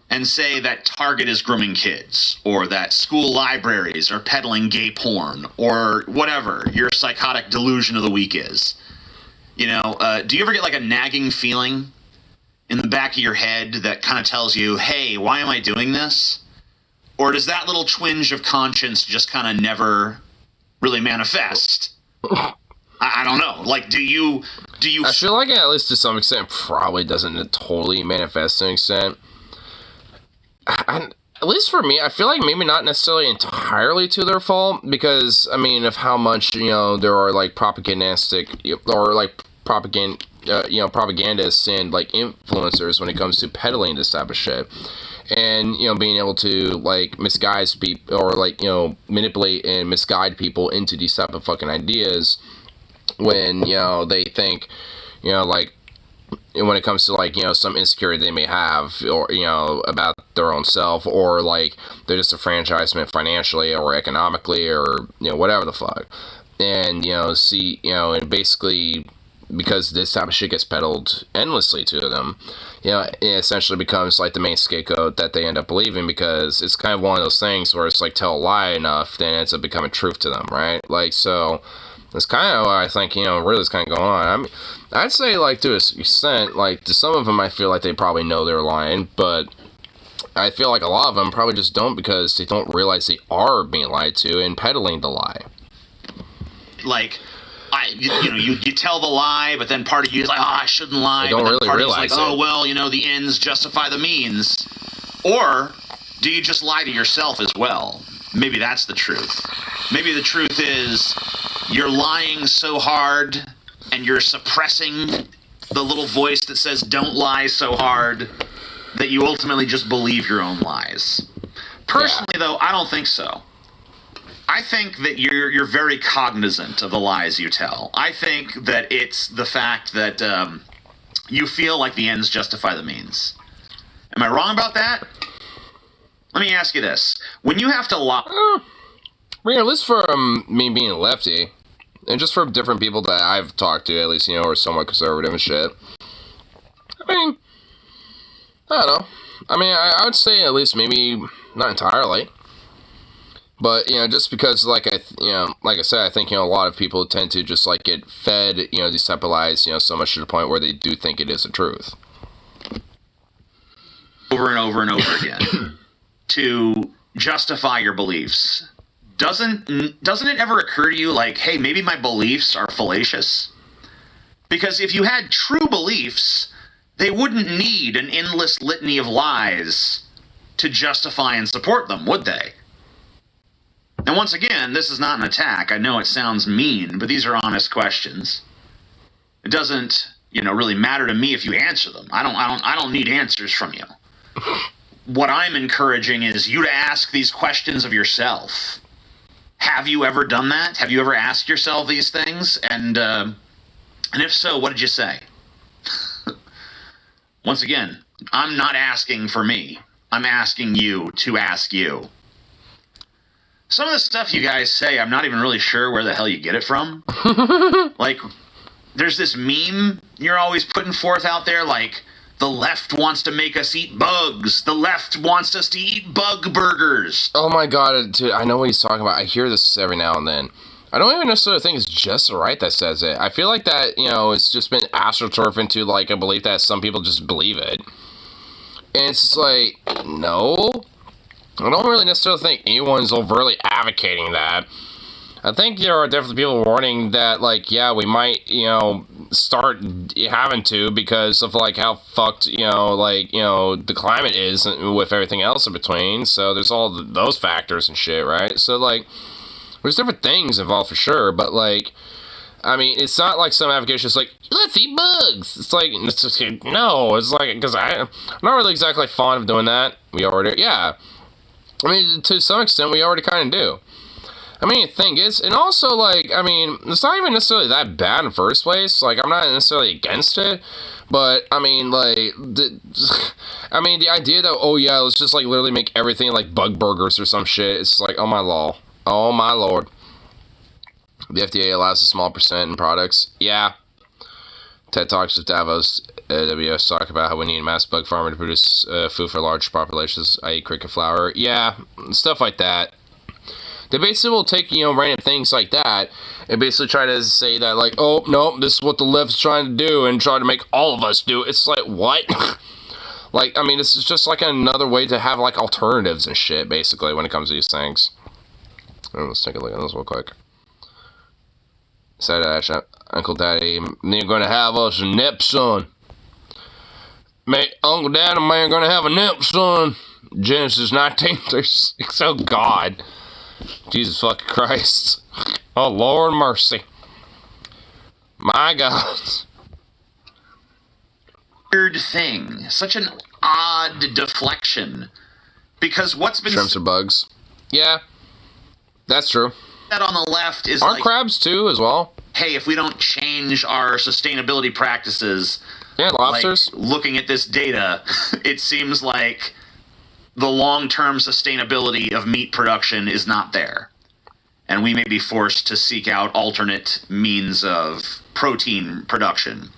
and say that Target is grooming kids, or that school libraries are peddling gay porn, or whatever your psychotic delusion of the week is. You know, do you ever get like a nagging feeling in the back of your head that kind of tells you, hey, why am I doing this? Or does that little twinge of conscience just kind of never really manifest? I don't know. Like, do you? I feel like at least to some extent, probably doesn't totally manifest to an extent. At least for me, I feel like maybe not necessarily entirely to their fault, because, I mean, of how much, you know, there are, like, propagandistic, or, like, propagandists and, like, influencers when it comes to peddling this type of shit. And, you know, being able to, like, misguise people, or, like, you know, manipulate and misguide people into these type of fucking ideas when, you know, they think, you know, like, when it comes to, like, you know, some insecurity they may have, or, you know, about their own self, or, like, they're just enfranchisement financially or economically, or, you know, whatever the fuck. And, you know, and basically, because this type of shit gets peddled endlessly to them, you know, it essentially becomes, like, the main scapegoat that they end up believing, because it's kind of one of those things where it's, like, tell a lie enough, then it ends up becoming truth to them, right? Like, so, that's kind of what I think, you know, really is kind of going on. I mean, I'd say, like, to a extent, like, to some of them, I feel like they probably know they're lying, but I feel like a lot of them probably just don't, because they don't realize they are being lied to and peddling the lie. Like, you tell the lie, but then part of you is like, I shouldn't lie. They don't but then really part realize is like, well, you know, the ends justify the means. Or do you just lie to yourself as well? Maybe that's the truth. Maybe the truth is you're lying so hard and you're suppressing the little voice that says don't lie so hard that you ultimately just believe your own lies. Personally, though, I don't think so. I think that you're very cognizant of the lies you tell. I think that it's the fact that you feel like the ends justify the means. Am I wrong about that? Let me ask you this. When you have to lie... I mean, at least for me being a lefty, and just for different people that I've talked to, at least, you know, are somewhat conservative and shit. I mean, I don't know. I mean, I would say at least maybe not entirely. But, you know, just because, like I said, I think, you know, a lot of people tend to just, like, get fed, you know, these type of lies, you know, so much to the point where they do think it is the truth. Over and over and over again to justify your beliefs. Doesn't it ever occur to you, like, hey, maybe my beliefs are fallacious? Because if you had true beliefs, they wouldn't need an endless litany of lies to justify and support them, would they? And once again, this is not an attack. I know it sounds mean, but these are honest questions. It doesn't, you know, really matter to me if you answer them. I don't need answers from you. What I'm encouraging is you to ask these questions of yourself. Have you ever done that? Have you ever asked yourself these things? And if so, what did you say? Once again, I'm not asking for me. I'm asking you to ask you. Some of the stuff you guys say, I'm not even really sure where the hell you get it from. Like, there's this meme you're always putting forth out there, like, the left wants to make us eat bugs. The left wants us to eat bug burgers. Oh my god, dude, I know what he's talking about. I hear this every now and then. I don't even necessarily think it's just the right that says it. I feel like that, you know, it's just been astroturfed into, like, a belief that some people just believe it. And it's just like, no. I don't really necessarily think anyone's overtly advocating that. I think there are definitely people warning that, like, yeah, we might, you know, start having to because of, like, how fucked, you know, like, you know, the climate is with everything else in between. So there's all those factors and shit, right? So, like, there's different things involved for sure, but, like, I mean, it's not like some advocation is like, let's eat bugs. It's like, it's just, no, it's like, because I'm not really exactly fond of doing that. We already, yeah. I mean, to some extent, we already kind of do. I mean, the thing is, and also, like, I mean, it's not even necessarily that bad in the first place. Like, I'm not necessarily against it, but, I mean, like, the idea that, oh, yeah, let's just, like, literally make everything, like, bug burgers or some shit, it's like, oh, my law. Oh, my lord. The FDA allows a small percent in products. Yeah. TED Talks with Davos, WS talk about how we need mass bug farming to produce food for large populations, i.e. cricket flour. Yeah, stuff like that. They basically will take, you know, random things like that and basically try to say that, like, oh, no, this is what the left's trying to do and try to make all of us do. It's like, what? Like, I mean, this is just like another way to have, like, alternatives and shit, basically, when it comes to these things. Let's take a look at this real quick. Said Uncle Daddy, you're going to have us a nip, son. Uncle Daddy, man, going to have a nip, son. Genesis 19:36. Oh, God. Jesus fucking Christ. Oh, Lord mercy. My God. Weird thing. Such an odd deflection. Because what's been... Shrimps are bugs. Yeah. That's true. That on the left is Aren't like... crabs, too, as well? Hey, if we don't change our sustainability practices... Yeah, lobsters. Like, looking at this data, it seems like the long-term sustainability of meat production is not there. And we may be forced to seek out alternate means of protein production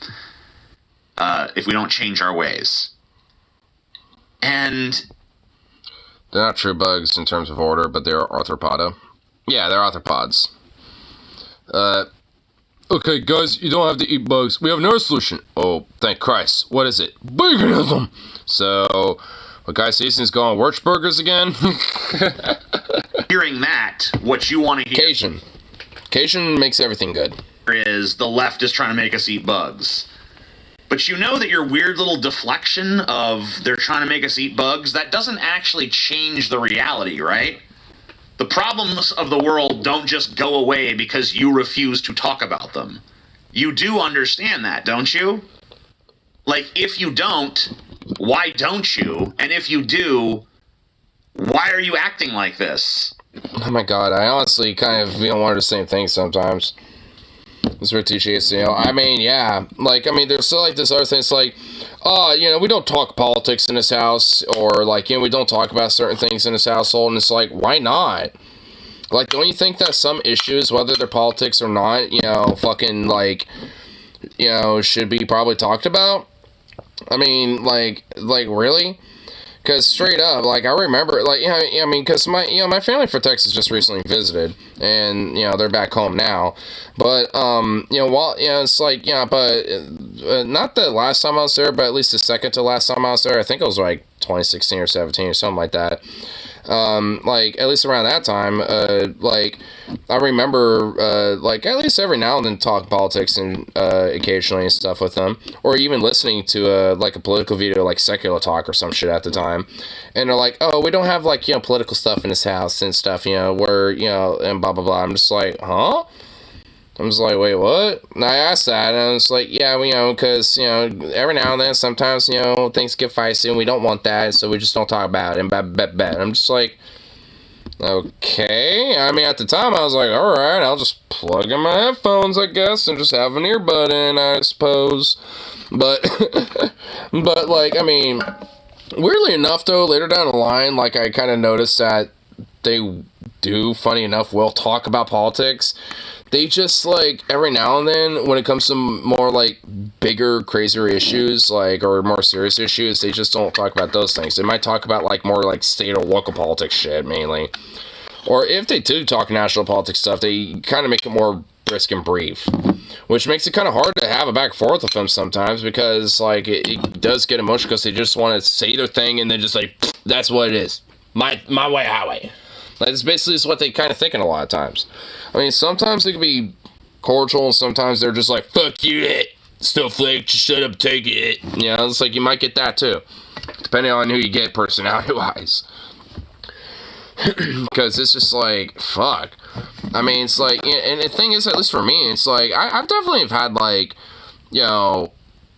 if we don't change our ways. And... They're not true bugs in terms of order, but they're arthropoda. Yeah, they're arthropods. Okay, guys, you don't have to eat bugs. We have another solution. Oh, thank Christ. What is it? Veganism! So... What Guy Season's going Wirch burgers again? Hearing that, what you want to hear Cajun. Cajun makes everything good. Is the left is trying to make us eat bugs. But you know that your weird little deflection of they're trying to make us eat bugs, that doesn't actually change the reality, right? The problems of the world don't just go away because you refuse to talk about them. You do understand that, don't you? Like, if you don't, why don't you? And if you do, why are you acting like this? Oh my god, I honestly kind of wonder the same thing sometimes. It's ridiculous, I mean, yeah. Like, I mean, there's still, like, this other thing. It's like, we don't talk politics in this house. Or, like, we don't talk about certain things in this household. And it's like, why not? Like, don't you think that some issues, whether they're politics or not, fucking, like, should be probably talked about? I mean, like, really? Because straight up, like, I remember, like, I mean, because my family for Texas just recently visited, and, they're back home now, but, it's like, but not the last time I was there, but at least the second to last time I was there, I think it was, like, 2016 or 17 or something like that. Like, at least around that time, like, I remember, like, at least every now and then talk politics and, occasionally and stuff with them, or even listening to, like, a political video, like Secular Talk or some shit at the time, and they're like, oh, we don't have, like, political stuff in this house and stuff, where, and blah, blah, blah. I'm just like, huh? I'm just like, wait, what? And I asked that, and it's like, yeah, because, every now and then, sometimes, things get feisty, and we don't want that, so we just don't talk about it, and bet. I'm just like, okay. I mean, at the time, I was like, alright, I'll just plug in my headphones, I guess, and just have an earbud in, I suppose. But, but, like, I mean, weirdly enough, though, later down the line, like, I kind of noticed that they do, funny enough, will talk about politics. They just, like, every now and then, when it comes to more, like, bigger, crazier issues, like, or more serious issues, they just don't talk about those things. They might talk about, like, more, like, state or local politics shit, mainly. Or if they do talk national politics stuff, they kind of make it more brisk and brief. Which makes it kind of hard to have a back and forth with them sometimes, because, like, it does get emotional, because they just want to say their thing, and then just, like, that's what it is. My way, highway. Like, it's basically what they kind of thinking a lot of times. I mean, sometimes they can be cordial, and sometimes they're just like, fuck you, snowflake, just shut up, take it. It's like, you might get that too, depending on who you get personality-wise. Because it's just like, fuck. I mean, it's like, and the thing is, at least for me, it's like, I've definitely had, like,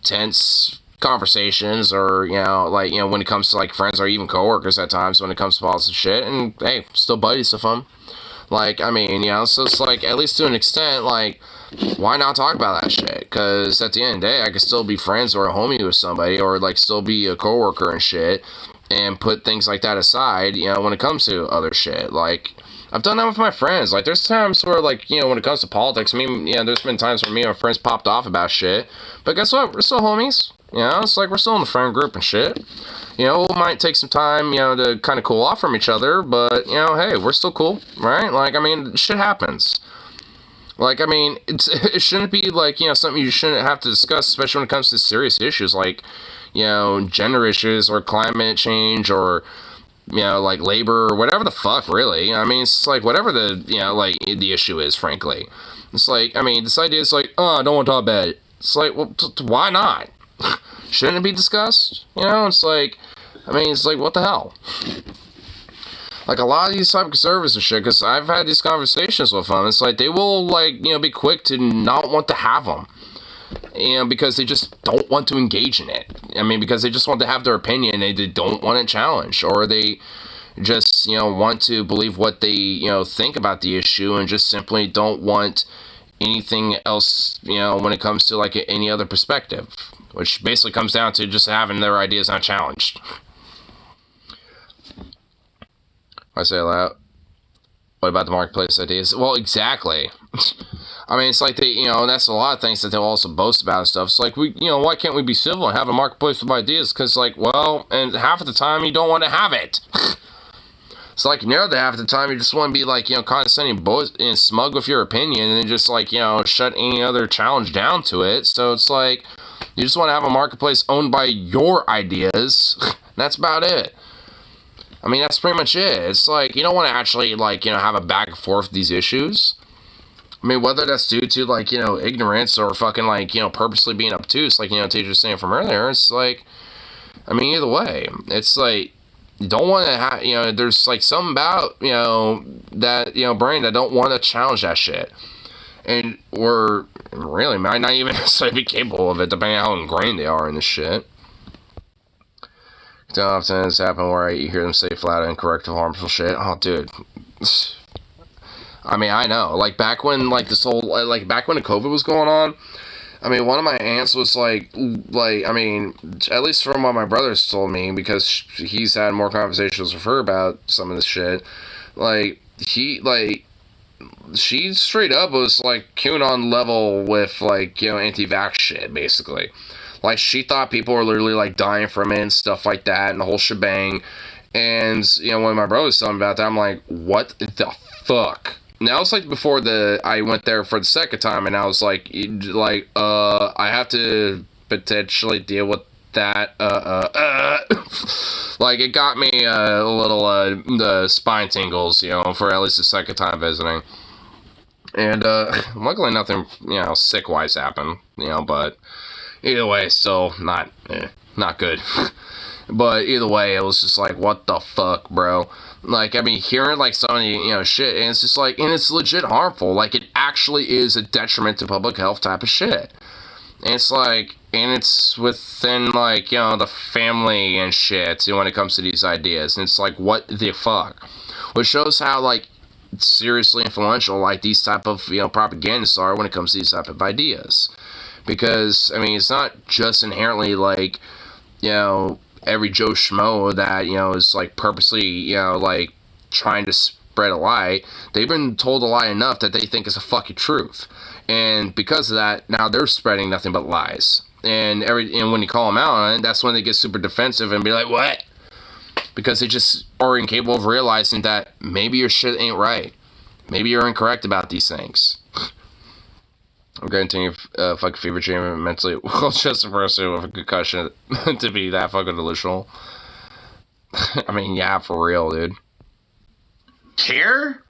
tense conversations, or, like, when it comes to, like, friends or even coworkers at times, when it comes to politics and shit, and, hey, still buddies with them. Like, I mean, so it's like, at least to an extent, like, why not talk about that shit? Because at the end of the day, I could still be friends or a homie with somebody, or, like, still be a coworker and shit, and put things like that aside, when it comes to other shit. Like, I've done that with my friends. Like, there's times where, like, when it comes to politics, I mean, there's been times where me and my friends popped off about shit, but guess what? We're still homies. It's like, we're still in the friend group and shit. We might take some time, to kind of cool off from each other, but, hey, we're still cool, right? Like, I mean, shit happens. Like, I mean, it shouldn't be, like, something you shouldn't have to discuss, especially when it comes to serious issues, like, gender issues, or climate change, or, like, labor, or whatever the fuck, really. I mean, it's like, whatever the, like, the issue is, frankly. It's like, I mean, this idea is like, oh, I don't want to talk about it. It's like, well, why not? Shouldn't it be discussed? It's like, I mean, it's like, what the hell? Like, a lot of these type of conservatives and shit, because I've had these conversations with them, it's like, they will, like, be quick to not want to have them. Because they just don't want to engage in it. I mean, because they just want to have their opinion, and they don't want it challenged, or they just, want to believe what they, think about the issue, and just simply don't want anything else, when it comes to, like, any other perspective. Which basically comes down to just having their ideas not challenged. I say that. What about the marketplace ideas? Well, exactly. I mean, it's like they, that's a lot of things that they'll also boast about and stuff. It's like, why can't we be civil and have a marketplace of ideas? Because, like, well, and half of the time you don't want to have it. It's like, half of the time you just want to be, like, condescending and smug with your opinion, and then just, like, shut any other challenge down to it. So it's like, you just want to have a marketplace owned by your ideas. That's about it. I mean, that's pretty much it. It's like, you don't want to actually, like, have a back and forth with these issues. I mean, whether that's due to, like, ignorance, or fucking, like, purposely being obtuse, like, teacher was saying from earlier, it's like, I mean, either way, it's like, you don't want to have, there's, like, something about, that, brain that don't want to challenge that shit. and or really might not even necessarily be capable of it, depending on how ingrained they are in this shit. Too often it's happened where you hear them say flat out incorrect or harmful shit. Oh, dude. I mean, I know. Like, back when, like, this whole, like, back when the COVID was going on, I mean, one of my aunts was, like, I mean, at least from what my brother's told me, because he's had more conversations with her about some of this shit, like, she straight up was, like, QAnon level with, like, you know, anti-vax shit, basically. Like, she thought people were literally, like, dying from it and stuff like that and the whole shebang. And, you know, when my brother was telling me about that, I'm like, what the fuck? Now, it's like before I went there for the second time, and I was like, I have to potentially deal with that, Like, it got me a little, the spine tingles, you know, for at least the second time visiting. And, luckily nothing, you know, sick-wise happened, you know, but either way, still not good. But either way, it was just like, what the fuck, bro? Like, I mean, hearing, like, so many, you know, shit, and it's just like, and it's legit harmful. Like, it actually is a detriment to public health type of shit. And it's like, and it's within, like, you know, the family and shit, when it comes to these ideas. And it's like, what the fuck? Which shows how, like, seriously influential, like, these type of, you know, propagandists are when it comes to these type of ideas. Because, I mean, it's not just inherently, like, you know, every Joe Schmo that, you know, is, like, purposely, you know, like, trying to spread a lie. They've been told a lie enough that they think it's a fucking truth. And because of that, now they're spreading nothing but lies. And when you call them out on it, that's when they get super defensive and be like, what? Because they just are incapable of realizing that maybe your shit ain't right. Maybe you're incorrect about these things. I'm granting fucking fever dream mentally well, just a person with a concussion to be that fucking delusional. I mean, yeah, for real, dude. Care?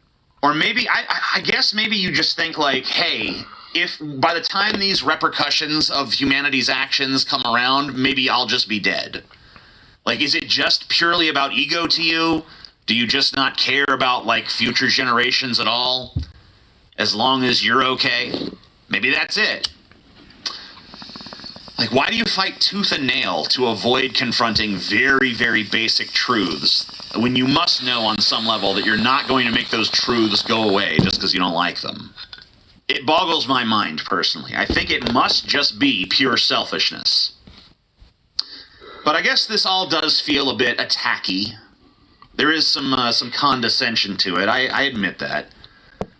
Or maybe, I guess maybe you just think like, hey, if by the time these repercussions of humanity's actions come around, maybe I'll just be dead. Like, is it just purely about ego to you? Do you just not care about, like, future generations at all? As long as you're okay? Maybe that's it. Like, why do you fight tooth and nail to avoid confronting very, very basic truths when you must know on some level that you're not going to make those truths go away just because you don't like them? It boggles my mind, personally. I think it must just be pure selfishness. But I guess this all does feel a bit attacky. There is some condescension to it, I admit that.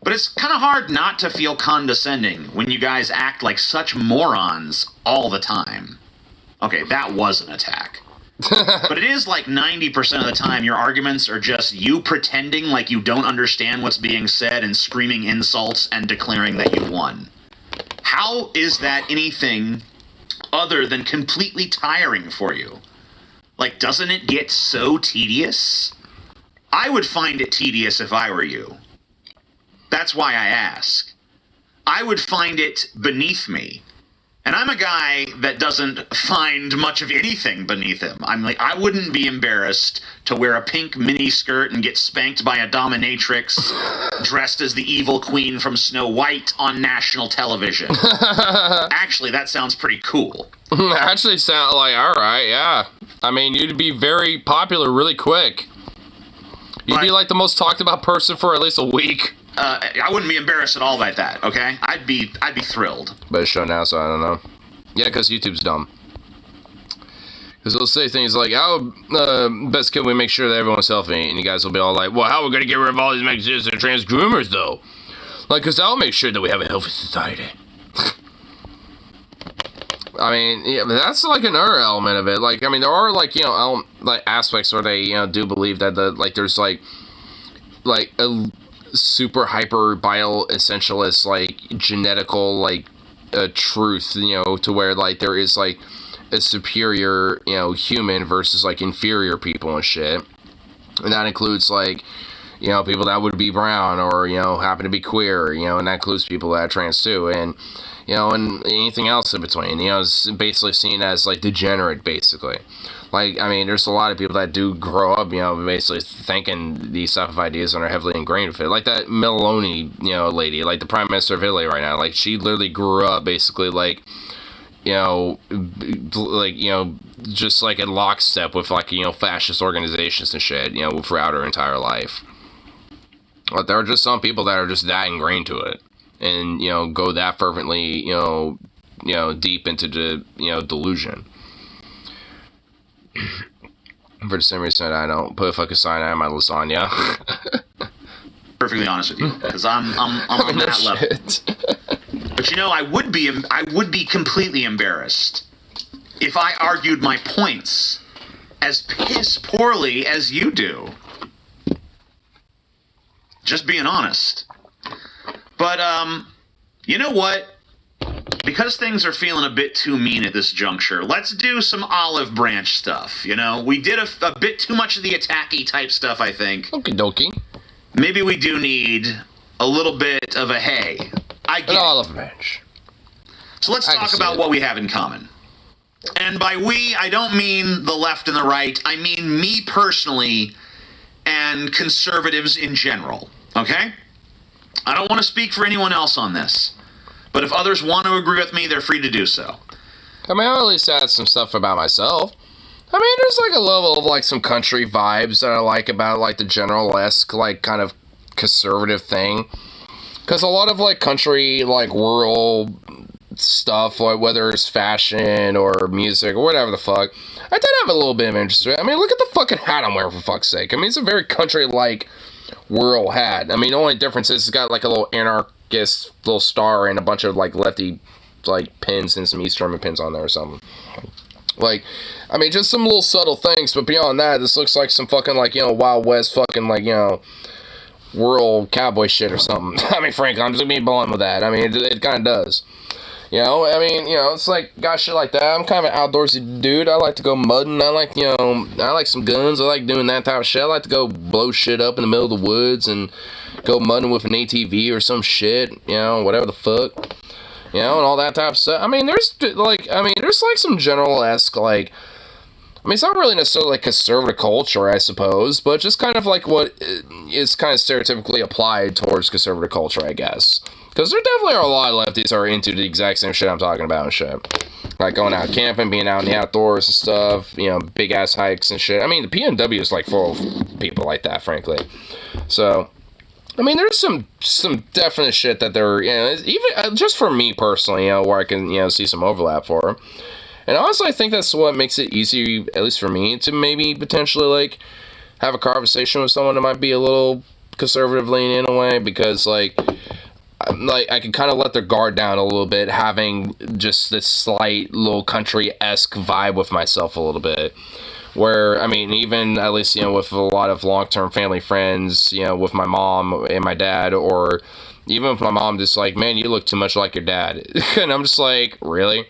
But it's kind of hard not to feel condescending when you guys act like such morons all the time. Okay, that was an attack. But it is like 90% of the time your arguments are just you pretending like you don't understand what's being said and screaming insults and declaring that you won. How is that anything other than completely tiring for you? Like, doesn't it get so tedious? I would find it tedious if I were you. That's why I ask. I would find it beneath me. And I'm a guy that doesn't find much of anything beneath him. I'm like, I wouldn't be embarrassed to wear a pink miniskirt and get spanked by a dominatrix dressed as the evil queen from Snow White on national television. Actually, that sounds pretty cool. Actually sound like, alright, yeah. I mean, you'd be very popular really quick. You'd be like the most talked about person for at least a week. I wouldn't be embarrassed at all by that, okay? I'd be thrilled. But it's show now, so I don't know. Yeah, because YouTube's dumb. Because they'll say things like, how best can we make sure that everyone's healthy? And you guys will be all like, well, how are we going to get rid of all these Mexicans and trans groomers, though? Like, because that'll make sure that we have a healthy society. I mean, yeah, but that's like another element of it. Like, I mean, there are, like, you know, like aspects where they, you know, do believe that there's like a super hyper bio essentialist, like, genetical, like, truth, you know, to where, like, there is, like, a superior, you know, human versus, like, inferior people and shit. And that includes, like, you know, people that would be brown or, you know, happen to be queer, you know, and that includes people that are trans too, and, you know, and anything else in between, you know, it's basically seen as, like, degenerate, basically. Like, I mean, there's a lot of people that do grow up, you know, basically thinking these type of ideas and are heavily ingrained with it. Like that Meloni, you know, lady, like the Prime Minister of Italy right now, like, she literally grew up basically, like, you know, like, you know, just like in lockstep with, like, you know, fascist organizations and shit, you know, throughout her entire life. But there are just some people that are just that ingrained to it, and, you know, go that fervently, you know, deep into the, you know, delusion. For the same reason I don't put a fucking cyanide in my lasagna. Perfectly honest with you, because I'm on that level. But you know, I would be completely embarrassed if I argued my points as piss poorly as you do. Just being honest. But you know what? Because things are feeling a bit too mean at this juncture, let's do some olive branch stuff, you know? We did a bit too much of the attacky type stuff, I think. Okie dokie. Maybe we do need a little bit of a hey. I get An it. olive branch. So let's I can talk see about it. what we have in common. And by we, I don't mean the left and the right. I mean me personally and conservatives in general, okay? I don't want to speak for anyone else on this. But if others want to agree with me, they're free to do so. I mean, I at least add some stuff about myself. I mean, there's like a level of like some country vibes that I like about like the general-esque like kind of conservative thing. Because a lot of like country, like rural stuff, like whether it's fashion or music or whatever the fuck, I did have a little bit of interest in it. I mean, look at the fucking hat I'm wearing, for fuck's sake. I mean, it's a very country-like rural hat. I mean, the only difference is it's got like a little anarchist little star and a bunch of like lefty like pins and some East German pins on there or something. Like, I mean, just some little subtle things, but beyond that, this looks like some fucking like, you know, Wild West fucking like, you know, rural cowboy shit or something. I mean, frankly, I'm just gonna be blunt with that. I mean, it kind of does. You know, I mean, you know, it's like, got shit like that. I'm kind of an outdoorsy dude. I like to go mudding. I like, you know, I like some guns. I like doing that type of shit. I like to go blow shit up in the middle of the woods and go mudding with an ATV or some shit, you know, whatever the fuck. You know, and all that type of stuff. I mean, there's like some general-esque, like, I mean, it's not really necessarily like conservative culture, I suppose, but just kind of like what is kind of stereotypically applied towards conservative culture, I guess. Because there definitely are a lot of lefties that are into the exact same shit I'm talking about and shit. Like going out camping, being out in the outdoors and stuff, you know, big-ass hikes and shit. I mean, the PNW is like full of people like that, frankly. So, I mean, there's some definite shit that they're, you know, even just for me personally, you know, where I can, you know, see some overlap for. And honestly, I think that's what makes it easy, at least for me, to maybe potentially, like, have a conversation with someone that might be a little conservative leaning in a way, because, like, I can kind of let their guard down a little bit, having just this slight little country-esque vibe with myself a little bit. Where, I mean, even at least, you know, with a lot of long-term family friends, you know, with my mom and my dad, or even with my mom, just like, man, you look too much like your dad. And I'm just like, really?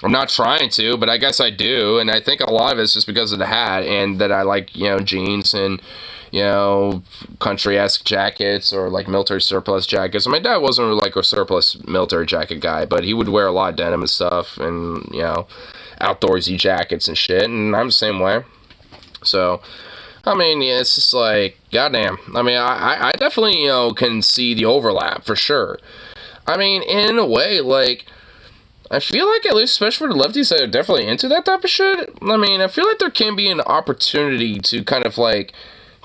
I'm not trying to, but I guess I do. And I think a lot of it's just because of the hat, and that I like, you know, jeans and, you know, country-esque jackets or like military surplus jackets. My dad wasn't really like a surplus military jacket guy, but he would wear a lot of denim and stuff, and, you know, outdoorsy jackets and shit, and I'm the same way. So, I mean, yeah, it's just like, goddamn. I mean, I definitely, you know, can see the overlap, for sure. I mean, in a way, like, I feel like, at least, especially for the lefties that are definitely into that type of shit, I mean, I feel like there can be an opportunity to kind of, like,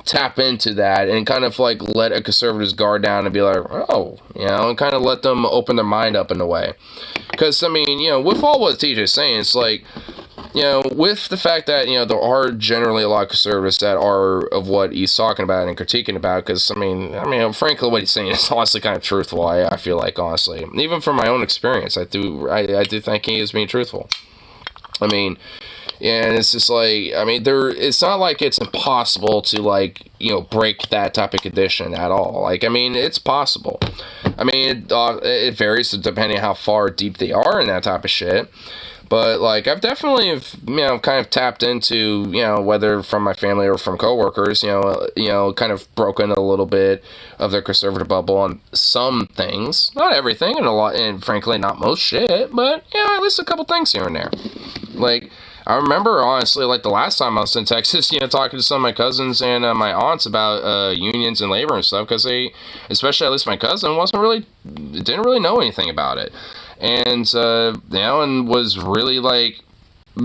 tap into that and kind of, like, let a conservative's guard down and be like, oh, you know, and kind of let them open their mind up in a way. Because, I mean, you know, with all what TJ's saying, it's like, you know, with the fact that, you know, there are generally a lot of conservatives that are of what he's talking about and critiquing about, because, I mean, frankly, what he's saying is honestly kind of truthful, I feel like, honestly. Even from my own experience, I do think he is being truthful. I mean, and it's just like, I mean, it's not like it's impossible to, like, you know, break that type of condition at all. Like, I mean, it's possible. I mean, it varies depending on how far deep they are in that type of shit. But like I've definitely, kind of tapped into, whether from my family or from coworkers, kind of broken a little bit of their conservative bubble on some things, not everything, and a lot, and frankly not most shit, but at least a couple things here and there. Like I remember honestly, like the last time I was in Texas, talking to some of my cousins and my aunts about unions and labor and stuff, because they, especially at least my cousin, didn't really know anything about it. And, and was really, like,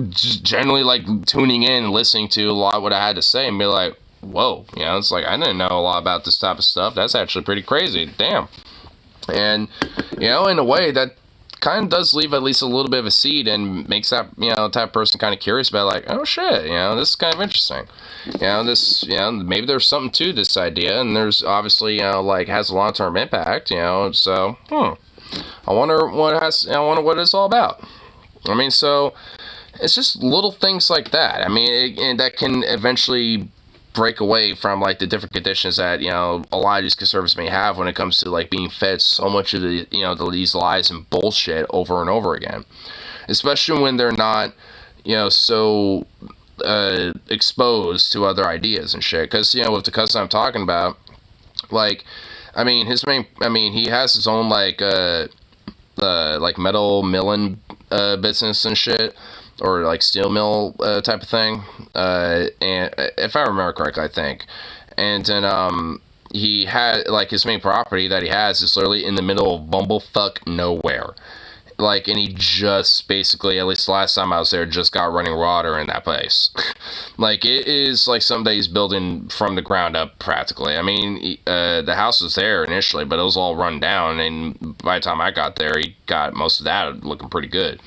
generally, like, tuning in and listening to a lot of what I had to say and be like, whoa, it's like, I didn't know a lot about this type of stuff. That's actually pretty crazy. Damn. And, in a way, that kind of does leave at least a little bit of a seed and makes that, type of person kind of curious about, like, oh, shit, this is kind of interesting. Maybe there's something to this idea, and there's obviously, has a long-term impact, so, I wonder what it's all about. I mean, so it's just little things like that. I mean, and that can eventually break away from like the different conditions that a lot of these conservatives may have when it comes to like being fed so much of the these lies and bullshit over and over again, especially when they're not so exposed to other ideas and shit. Because with the cousin I'm talking about, like. I mean, he has his own, like metal milling, business and shit, or, like, steel mill, type of thing, and if I remember correctly, I think, and then, he had, like, his main property that he has is literally in the middle of bumblefuck nowhere, like, and he just basically, at least the last time I was there, just got running water in that place. Like, it is, like, something that he's building from the ground up, practically. I mean, the house was there initially, but it was all run down, and by the time I got there, he got most of that looking pretty good.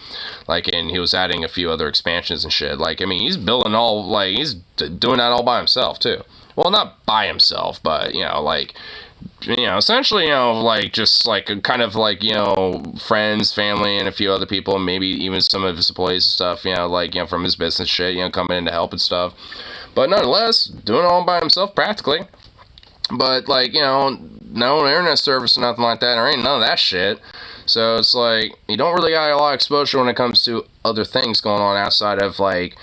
Like, and he was adding a few other expansions and shit. Like, I mean, he's building all, like, he's doing that all by himself, too. Well, not by himself, but, essentially, like, just, like, kind of, like, friends, family, and a few other people, maybe even some of his employees and stuff, like, from his business shit, coming in to help and stuff. But nonetheless, doing it all by himself, practically. But, like, no internet service or nothing like that, there ain't none of that shit. So it's, like, you don't really got a lot of exposure when it comes to other things going on outside of, like,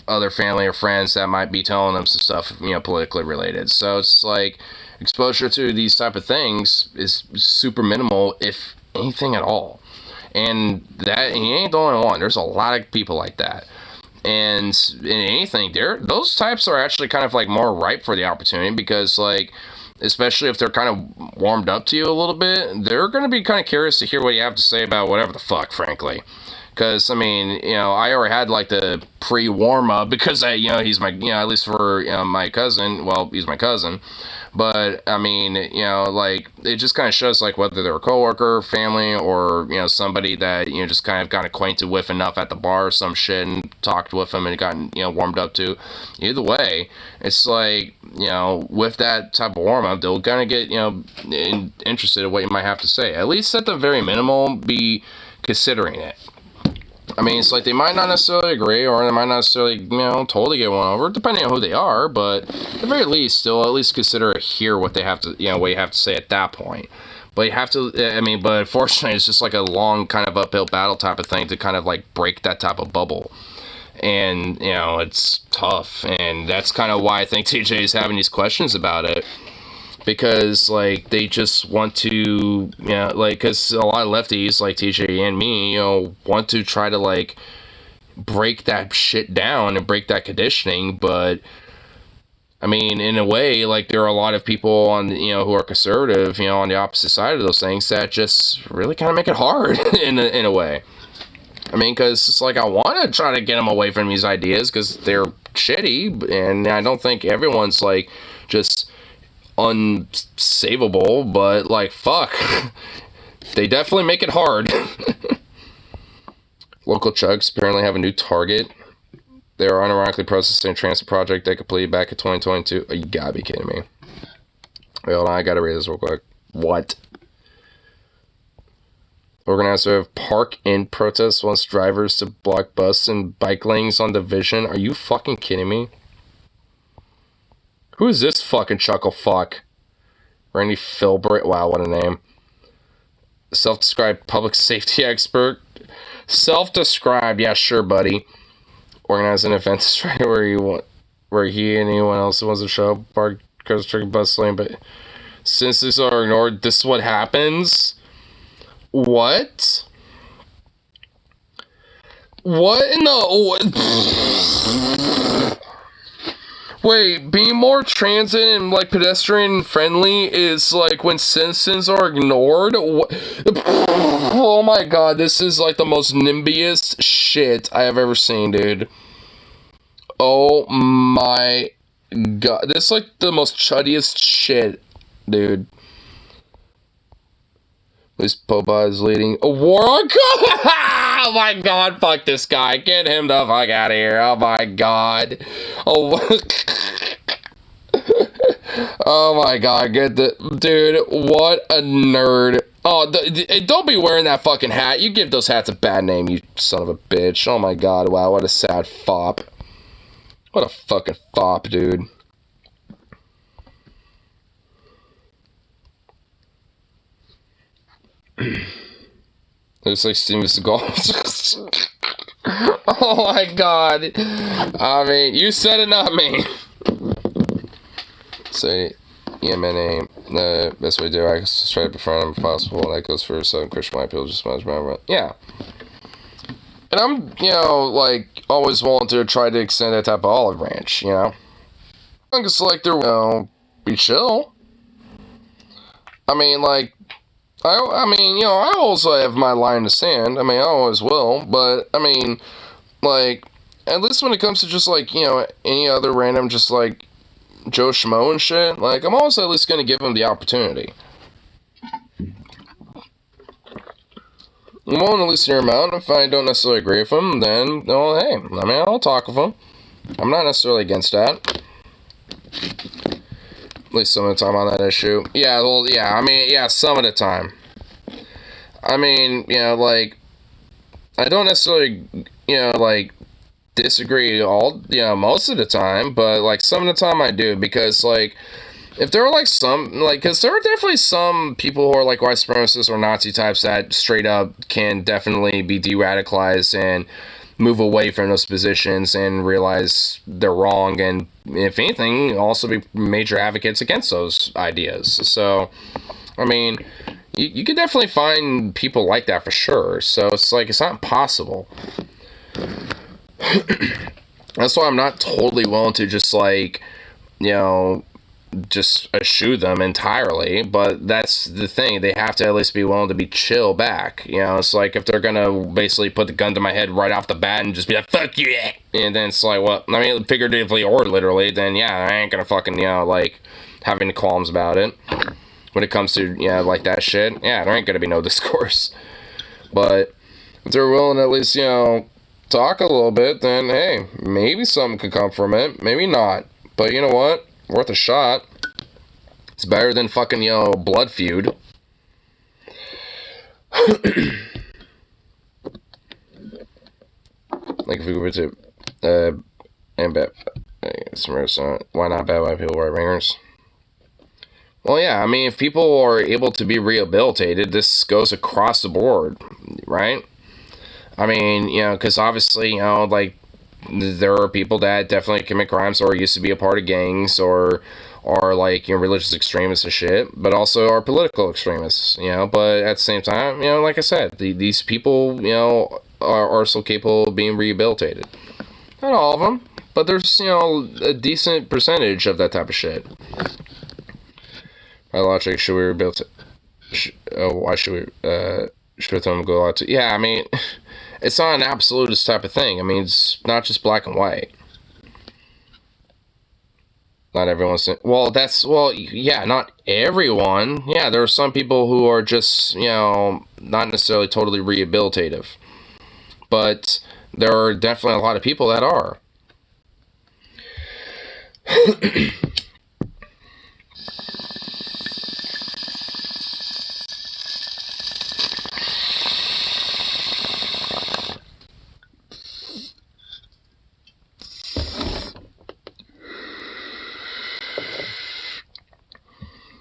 other family or friends that might be telling them some stuff, politically related. So it's, like, exposure to these type of things is super minimal, if anything at all. And he ain't the only one. There's a lot of people like that. And in anything, those types are actually kind of like more ripe for the opportunity, because like, especially if they're kind of warmed up to you a little bit, they're going to be kind of curious to hear what you have to say about whatever the fuck, frankly. Because, I mean, I already had, like, the pre-warm-up, because, he's my, at least for, my cousin, well, he's my cousin, but, I mean, like, it just kind of shows, like, whether they're a coworker, family, or, somebody that, just kind of got acquainted with enough at the bar or some shit, and talked with them and gotten, warmed up to. Either way, it's like, with that type of warm-up, they'll kind of get, interested in what you might have to say. At least at the very minimal, be considering it. I mean, it's like they might not necessarily agree, or they might not necessarily, totally get one over, depending on who they are, but at the very least, they'll at least consider or hear what they have to, what you have to say at that point. But you have to, but unfortunately, it's just like a long kind of uphill battle type of thing to kind of like break that type of bubble. And, it's tough, and that's kind of why I think TJ is having these questions about it. Because, like, they just want to, because a lot of lefties, like TJ and me, want to try to, like, break that shit down and break that conditioning, but, I mean, in a way, like, there are a lot of people on, who are conservative, on the opposite side of those things that just really kind of make it hard, in a way. I mean, because it's like, I want to try to get them away from these ideas, because they're shitty, and I don't think everyone's, like, just unsavable, but like, fuck, they definitely make it hard. Local chugs apparently have a new target. They are unironically processing a transit project they completed back in 2022. Oh, you gotta be kidding me. Wait, hold on, I gotta read this real quick. What? Organizer of park-in protest wants drivers to block bus and bike lanes on Division. Are you fucking kidding me? Who is this fucking chuckle fuck? Randy Philbrick. Wow, what a name. Self-described public safety expert Self-described, yeah, sure, buddy. Organize an event to strike where he and anyone else who wants to show up, park, cars, truck, bus lane, but since these are ignored, this is what happens? What? What in the... Wait, being more transit and, like, pedestrian friendly is, like, when citizens are ignored? Oh my god, this is, like, the most nimbiest shit I have ever seen, dude. Oh my god. This is, like, the most chuddiest shit, dude. This Popa is leading a war on... Oh my god, fuck this guy. Get him the fuck out of here. Oh my god. Oh, oh my god, get the... Dude, what a nerd. Oh, don't be wearing that fucking hat. You give those hats a bad name, you son of a bitch. Oh my god, wow, what a sad fop. What a fucking fop, dude. Looks like Steven Seagal. Oh my god. I mean, you said it, not me. Say, yeah, my name. The best way to do it, I guess, try to befriend him if possible. And that goes for Southern Christian white people, just much remember. Yeah. And I'm, you know, like, always willing to try to extend that type of olive branch, you know? I think it's like they're, you know, be chill. I mean, like, I mean, you know, I also have my line in the sand. I mean, I always will. But, I mean, like, at least when it comes to just, like, you know, any other random, just, like, Joe Schmo and shit, like, I'm always at least going to give him the opportunity. I'm willing to at least hear him out. If I don't necessarily agree with him, then, well, hey, I mean, I'll talk with him. I'm not necessarily against that. At least some of the time on that issue. Yeah, well, yeah, I mean, yeah, some of the time. I mean, you know, like, I don't necessarily, you know, like, disagree all, you know, most of the time, but, like, some of the time I do, because, like, if there are, like, some, like, because there are definitely some people who are, like, white supremacists or Nazi types that straight up can definitely be de-radicalized and move away from those positions and realize they're wrong, and if anything, also be major advocates against those ideas. So, I mean, you could definitely find people like that for sure. So it's like, it's not impossible. That's why I'm not totally willing to just, like, you know, just eschew them entirely, but that's the thing, they have to at least be willing to be chill back, you know. It's like, if they're gonna basically put the gun to my head right off the bat and just be like, fuck you, and then it's like, well, I mean, figuratively or literally, then yeah, I ain't gonna fucking, you know, like, have any qualms about it. When it comes to, yeah, like that shit, yeah, there ain't gonna be no discourse. But if they're willing to at least, you know, talk a little bit, then hey, maybe something could come from it, maybe not, but you know what? Worth a shot. It's better than fucking, you know, blood feud. Like, if we were to, and bet, why not bad white people, right wingers? Well, yeah, I mean, if people are able to be rehabilitated, this goes across the board, right? I mean, you know, because obviously, you know, like, there are people that definitely commit crimes or used to be a part of gangs or are, like, you know, religious extremists and shit, but also are political extremists, you know. But at the same time, you know, like I said, these people, you know, are still capable of being rehabilitated. Not all of them, but there's, you know, a decent percentage of that type of shit. My logic, should we rehabilitate? Why should we, should them go out to? Yeah, I mean, it's not an absolutist type of thing. I mean, it's not just black and white. Not everyone's... Well, that's... Well, yeah, not everyone. Yeah, there are some people who are just, you know, not necessarily totally rehabilitative. But there are definitely a lot of people that are.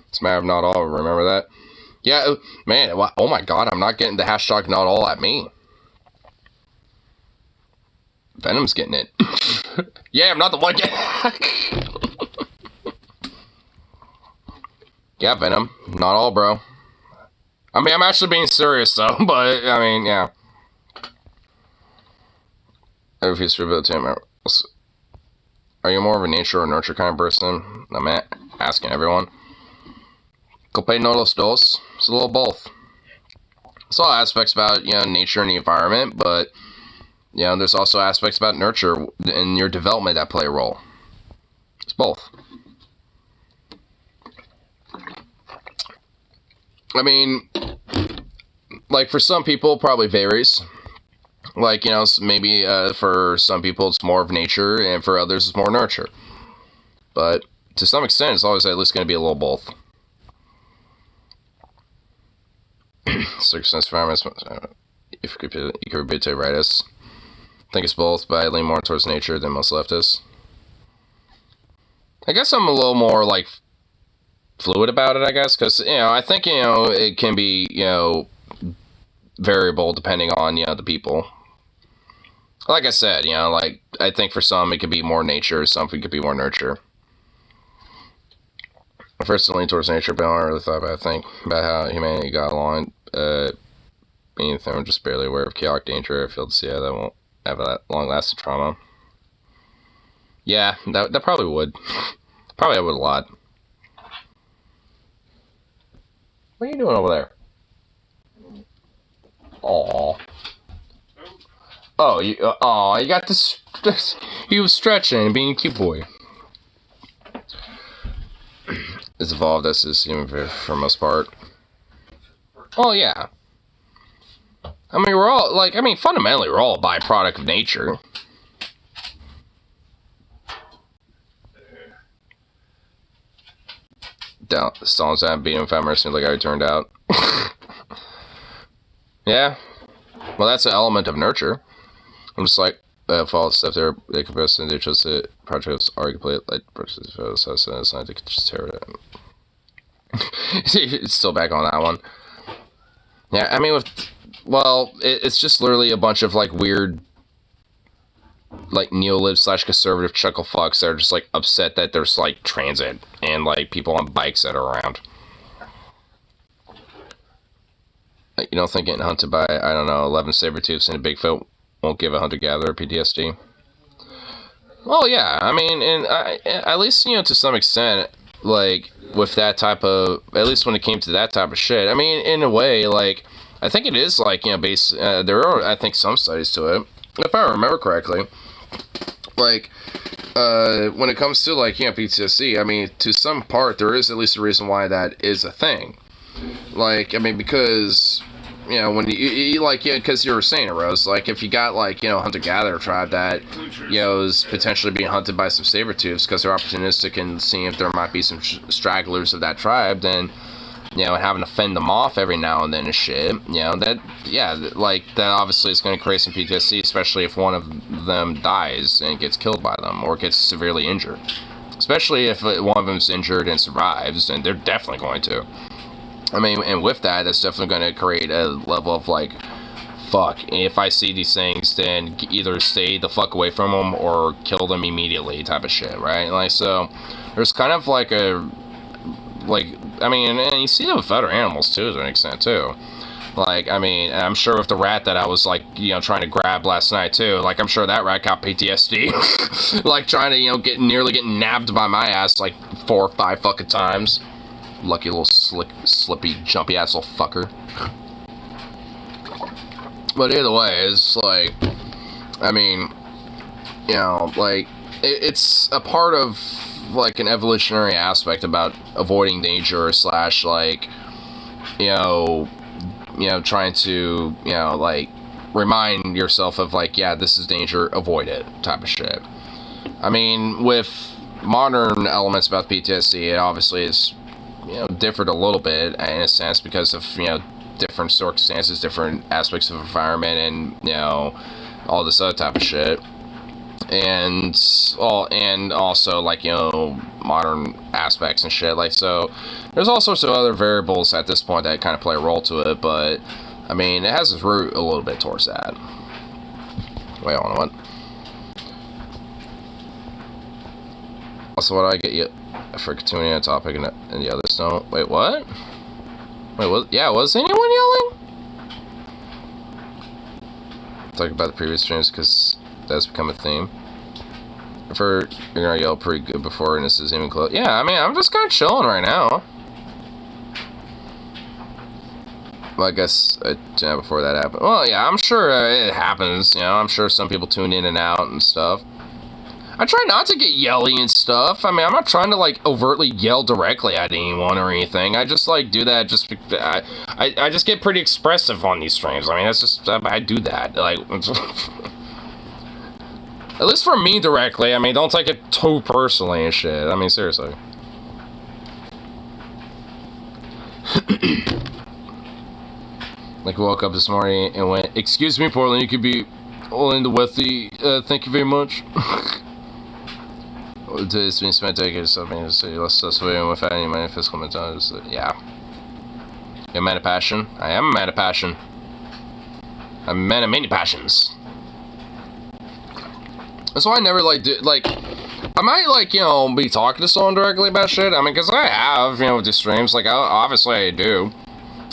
It's a matter of not all, remember that? Yeah, man, oh my god, I'm not getting the hashtag not all at me. Venom's getting it. Yeah, I'm not the one getting Yeah, Venom. Not all, bro. I mean, I'm actually being serious, though, but, I mean, yeah. I refuse to rebuild him. Are you more of a nature or nurture kind of person? I'm asking everyone. Cope no los dos. It's a little both. There's all aspects about, nature and the environment, but, there's also aspects about nurture and your development that play a role. It's both. I mean, like, for some people, it probably varies. Like, maybe for some people it's more of nature, and for others it's more nurture. But to some extent, it's always at least going to be a little both. Circumstance environments, if you could repeat to rightists. I think it's both, but I lean more towards nature than most leftists. I guess I'm a little more, like, fluid about it, I guess, because, I think, it can be, variable depending on, the people. Like I said, like, I think for some it could be more nature, some it could be more nurture. I first lean towards nature, but I don't really thought about how humanity got along. Being I'm just barely aware of chaotic danger. I feel to see how that won't have that long-lasting trauma. Yeah, that probably would. Probably would a lot. What are you doing over there? Aww. Oh, you got this. He was stretching and being a cute boy. It's evolved as is human for the most part. Oh yeah. I mean, we're all fundamentally we're all a byproduct of nature. Stone's that being ephemeris and look how he turned out. Yeah. Well, that's an element of nurture. I'm just like, follow the step there, they compress and they trust it. Projects are complete, like, versus photos, so it's not to just tear it out. It's still back on that one. Yeah, I mean, it's just literally a bunch of, like, weird, like, neolib / conservative chuckle fucks that are just, like, upset that there's, like, transit and, like, people on bikes that are around. Like, you don't think getting hunted by, 11 saber-tooths and a Bigfoot won't give a hunter-gatherer PTSD? Well, yeah, I mean, and at least, to some extent, like, with that type of, at least when it came to that type of shit, I mean, in a way, like, I think it is, like, there are, I think, some studies to it, if I remember correctly, like, when it comes to, like, PTSD, I mean, to some part, there is at least a reason why that is a thing. Like, I mean, because, when you like, because you were saying it, Rose, like, if you got, like, hunter-gatherer tribe that, is potentially being hunted by some saber-tooths because they're opportunistic and seeing if there might be some stragglers of that tribe, then, and having to fend them off every now and then and shit, that obviously is going to create some PTSD, especially if one of them dies and gets killed by them or gets severely injured. Especially if one of them's injured and survives, then they're definitely going to. I mean, and with that, that's definitely going to create a level of, like, fuck, if I see these things, then either stay the fuck away from them or kill them immediately type of shit, right? Like, so, there's kind of, like, I mean, and you see that with other animals, too, to an extent, too. Like, I mean, I'm sure with the rat that I was, like, trying to grab last night, too, like, I'm sure that rat got PTSD. Like, trying to, nearly getting nabbed by my ass, like, 4 or 5 fucking times. Lucky little slippy, jumpy ass little fucker. But either way, it's like, I mean, like, it's a part of, like, an evolutionary aspect about avoiding danger / like, trying to, like, remind yourself of, like, yeah, this is danger, avoid it, type of shit. I mean, with modern elements about PTSD, it obviously is, differed a little bit in a sense because of, different circumstances, different aspects of environment, and, all this other type of shit. And also, like, modern aspects and shit. Like, so, there's all sorts of other variables at this point that kind of play a role to it, but, I mean, it has its root a little bit towards that. Wait, hold on, what? Also, what do I get you for continuing on topic and the others don't? Wait, what? Wait, what? Yeah, was anyone yelling? Talk about the previous streams because that's become a theme. I've heard you're gonna yell pretty good before and this is even close. Yeah, I mean, I'm just kind of chilling right now. Well, I guess before that happened. Well, yeah, I'm sure it happens. You know, I'm sure some people tune in and out and stuff. I try not to get yelly and stuff. I mean, I'm not trying to, like, overtly yell directly at anyone or anything. I just, like, do that just because I just get pretty expressive on these streams. I mean, that's just, I do that. Like, at least for me directly. I mean, don't take it too personally and shit. I mean, seriously. Like, woke up this morning and went, "Excuse me, Portland, you could be all in the wealthy. Thank you very much." Today's been spent taking something to say less away without any money fiscal mentality. Yeah. A man of passion. I am a man of passion. I'm a man of many passions. That's why I never like do like. I might like, you know, be talking to someone directly about shit. I mean, because I have, you know, with the streams. Like, obviously I do.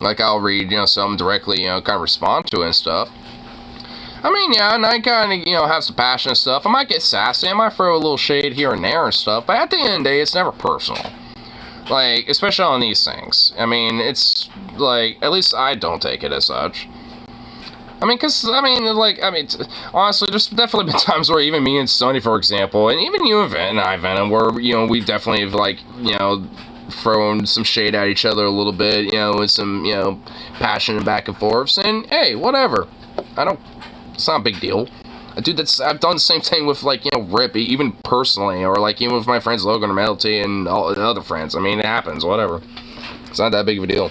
Like, I'll read, you know, something directly, you know, kind of respond to it and stuff. I mean, yeah, and I kind of, you know, have some passion and stuff. I might get sassy, I might throw a little shade here and there and stuff, but at the end of the day, it's never personal. Like, especially on these things. I mean, it's, like, at least I don't take it as such. I mean, honestly, there's definitely been times where even me and Sony, for example, and even you and I, Venom, where, you know, we've definitely, like, you know, thrown some shade at each other a little bit, you know, with some, you know, passion and back and forths, and, hey, whatever. It's not a big deal. I've done the same thing with, like, you know, Rip, even personally, or, like, even with my friends Logan or Melty and all the other friends. I mean, it happens, whatever. It's not that big of a deal.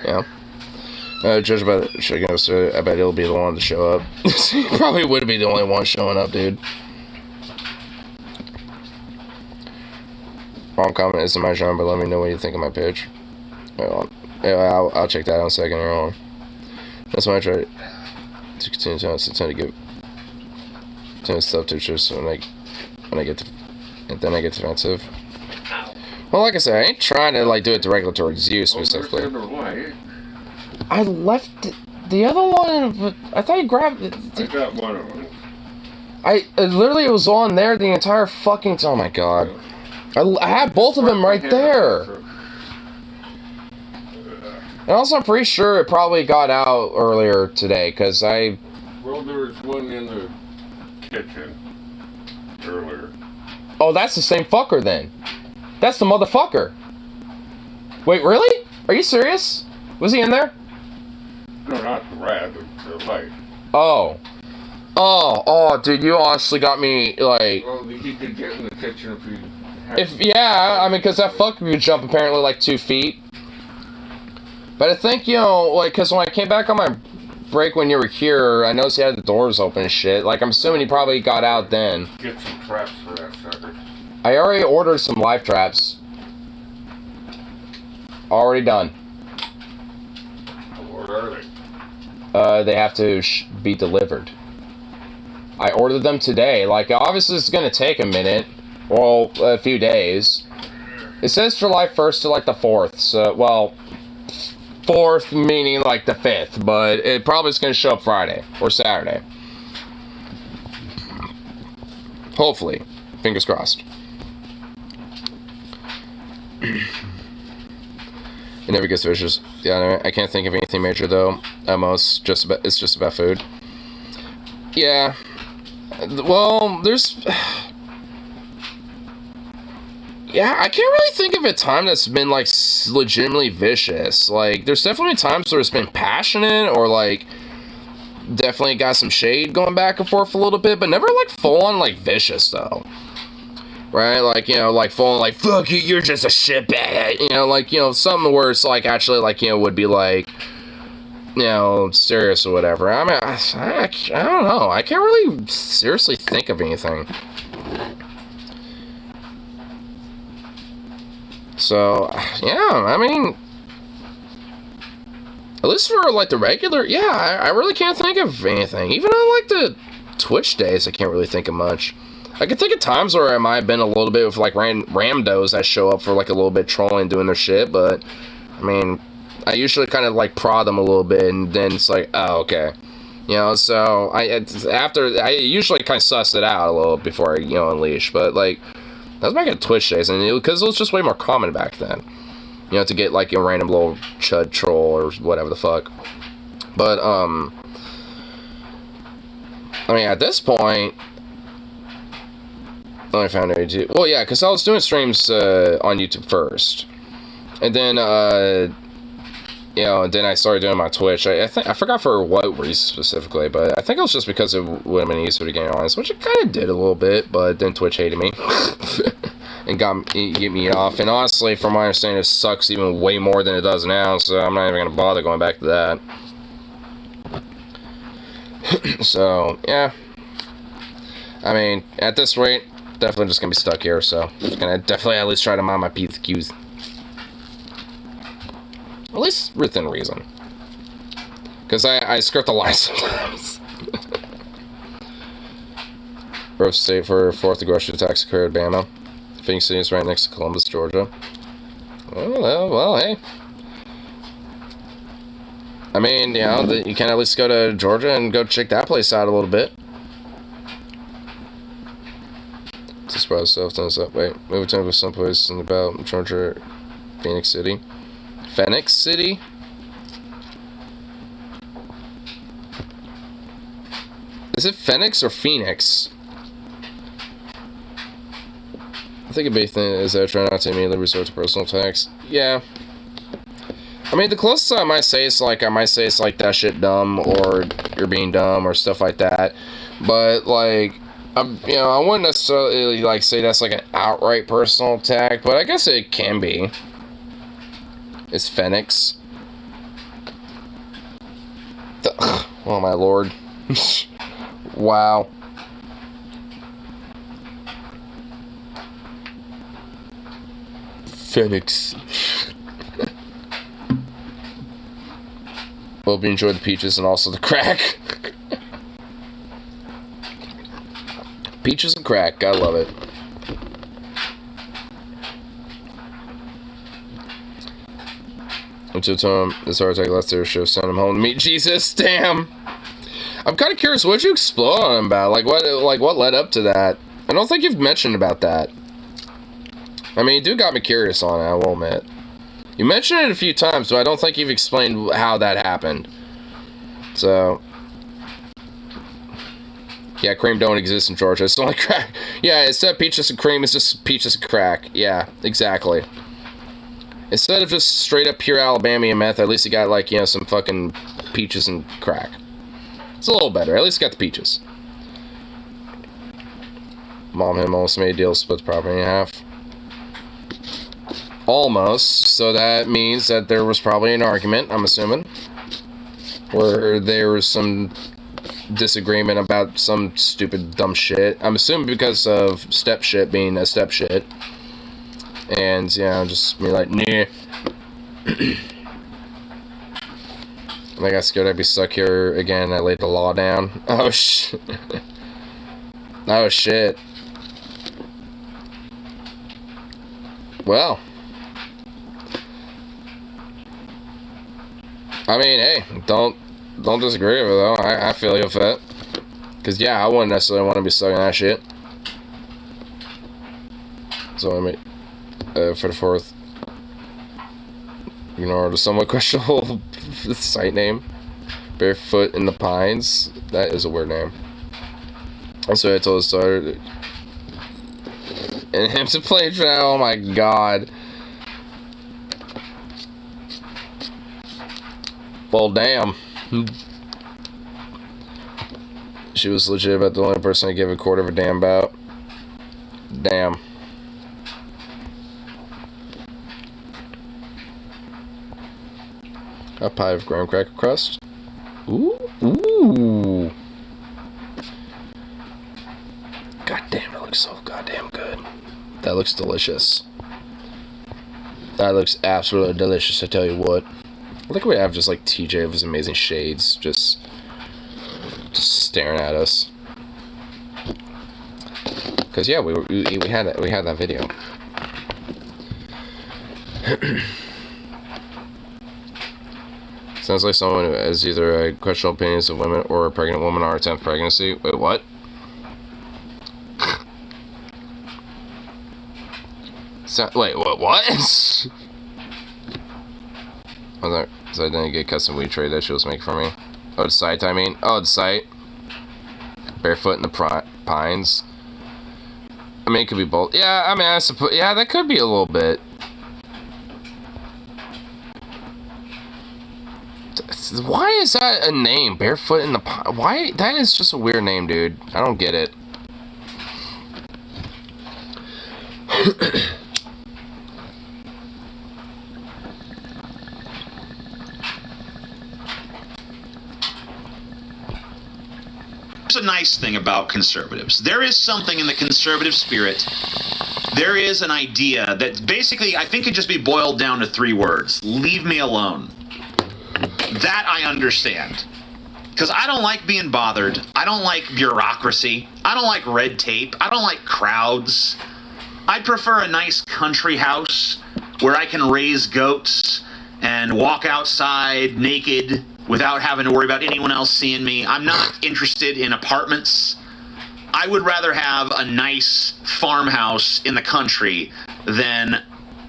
Yeah. Judge by the I bet he'll be the one to show up. He probably would be the only one showing up, dude. Wrong comment isn't my genre, but let me know what you think of my pitch. I'll check that out in a second. Wrong. That's why I try to continue to tend to give stuff to just when I get defensive. Well, like I said, I ain't trying to like do it directly towards you specifically. I left the other one, but I thought you grabbed it. I got one of them. Literally it was on there the entire fucking. Oh my god. I had both of them right there. And also, I'm pretty sure it probably got out earlier today, because Well, there was one in the kitchen earlier. Oh, that's the same fucker then. That's the motherfucker. Wait, really? Are you serious? Was he in there? No, not the rat, the light. Oh, dude, you honestly got me, like... Well, you could get in the kitchen if you... Yeah, I mean, because that fucker could jump apparently like 2 feet. But I think, you know, like, because when I came back on my break when you were here, I noticed he had the doors open and shit. Like, I'm assuming he probably got out then. Get some traps for that sucker. I already ordered some live traps. Already done. Where are they? They have to be delivered. I ordered them today. Like, obviously it's gonna take a minute. Well, a few days. It says July 1st to, like, the 4th. So, well... 4th meaning like the 5th, but it probably is going to show up Friday or Saturday. Hopefully. Fingers crossed. It never gets vicious. Yeah, I can't think of anything major though. Almost it's just about food. Yeah. Well, there's... Yeah, I can't really think of a time that's been, like, legitimately vicious. Like, there's definitely times where it's been passionate or, like, definitely got some shade going back and forth a little bit, but never, like, full-on, like, vicious, though. Right? Like, you know, like, full-on, like, fuck you, you're just a shitbag. You know, like, you know, something where it's, like, actually, like, you know, would be, like, you know, serious or whatever. I mean, I don't know. I can't really seriously think of anything. So, yeah, I mean, at least for, like, the regular, yeah, I really can't think of anything. Even on, like, the Twitch days, I can't really think of much. I can think of times where I might have been a little bit with like randos that show up for like a little bit trolling, doing their shit, but I mean, I usually kind of like prod them a little bit, and then it's like, oh, okay. You know, so I usually kind of suss it out a little before I, unleash, but like, that was back at Twitch days, and because it was just way more common back then, to get like a random little chud troll or whatever the fuck. But I mean, at this point, I found YouTube. Well, yeah, because I was doing streams on YouTube first, and then and then I started doing my Twitch. I forgot for what reason specifically, but I think it was just because it would have been easier to get honest, which it kind of did a little bit, but then Twitch hated me and get me off. And honestly, from my understanding, it sucks even way more than it does now, so I'm not even going to bother going back to that. So, yeah. I mean, at this rate, definitely just going to be stuck here, so I'm just going to definitely at least try to mind my P's and Q's. At least within reason. Because I skirt the line sometimes. Grove State for 4th aggression attacks occurred at Bama. Phoenix City is right next to Columbus, Georgia. Well, hey. I mean, you can at least go to Georgia and go check that place out a little bit. To spread stuff, wait, move to someplace in about Georgia, Phoenix City. Phoenix City? Is it Phoenix or Phoenix? I think a big thing is that I try not to immediately resort to personal attacks. Yeah. I mean, the closest I might say is like, that shit dumb, or you're being dumb, or stuff like that. But, like, I wouldn't necessarily, like, say that's like an outright personal attack, but I guess it can be. It's Phoenix. Oh my lord. Wow. Phoenix. Hope you enjoyed the peaches and also the crack. Peaches and crack, I love it. Until Tom, this heart attack last year show sent him home to meet Jesus. Damn. I'm kind of curious, what did you explode on him about? Like what led up to that? I don't think you've mentioned about that. I mean, you do got me curious on it, I will admit. You mentioned it a few times, but I don't think you've explained how that happened. So, yeah, cream don't exist in Georgia. It's only crack. Yeah, instead of peaches and cream, it's just peaches and crack. Yeah, exactly. Instead of just straight up pure Alabama meth, at least you got, like, some fucking peaches and crack. It's a little better. At least you got the peaches. Mom and him almost made a deal to split the property in half. Almost. So that means that there was probably an argument, I'm assuming, where there was some disagreement about some stupid dumb shit. I'm assuming because of step shit being a step shit. And, just be like, nah. I got scared I'd be stuck here again. I laid the law down. Oh, shit. Oh, shit. Well. I mean, hey, don't disagree with it, though. I feel you with it. Because, yeah, I wouldn't necessarily want to be stuck in that shit. So, I mean, for the 4th, ignore the somewhat questionable site name. Barefoot in the Pines. That is a weird name. Also, I told his daughter and him to play drown. Oh my god. Well, damn. She was legit about the only person I give a quarter of a damn about. Damn. A pie of graham cracker crust. Ooh, ooh. God damn, it looks so goddamn good. That looks delicious. That looks absolutely delicious, I tell you what. I think we have just like TJ of his amazing shades just staring at us. Cause yeah, we had that video. Sounds like someone who has either a questionable opinions of women or a pregnant woman on her 10th pregnancy. Wait, what? Wait, what? So I didn't get custom weed trade that she was making for me. Oh, the site, I mean. Oh, the site. Barefoot in the pines. I mean, it could be both. Yeah, I mean, I suppose. Yeah, that could be a little bit. Why is that a name? Barefoot in the pines. Why? That is just a weird name, dude. I don't get it. There's a nice thing about conservatives. There is something in the conservative spirit. There is an idea that basically I think could just be boiled down to 3 words. Leave me alone. That I understand. Because I don't like being bothered. I don't like bureaucracy. I don't like red tape. I don't like crowds. I prefer a nice country house where I can raise goats and walk outside naked without having to worry about anyone else seeing me. I'm not interested in apartments. I would rather have a nice farmhouse in the country than...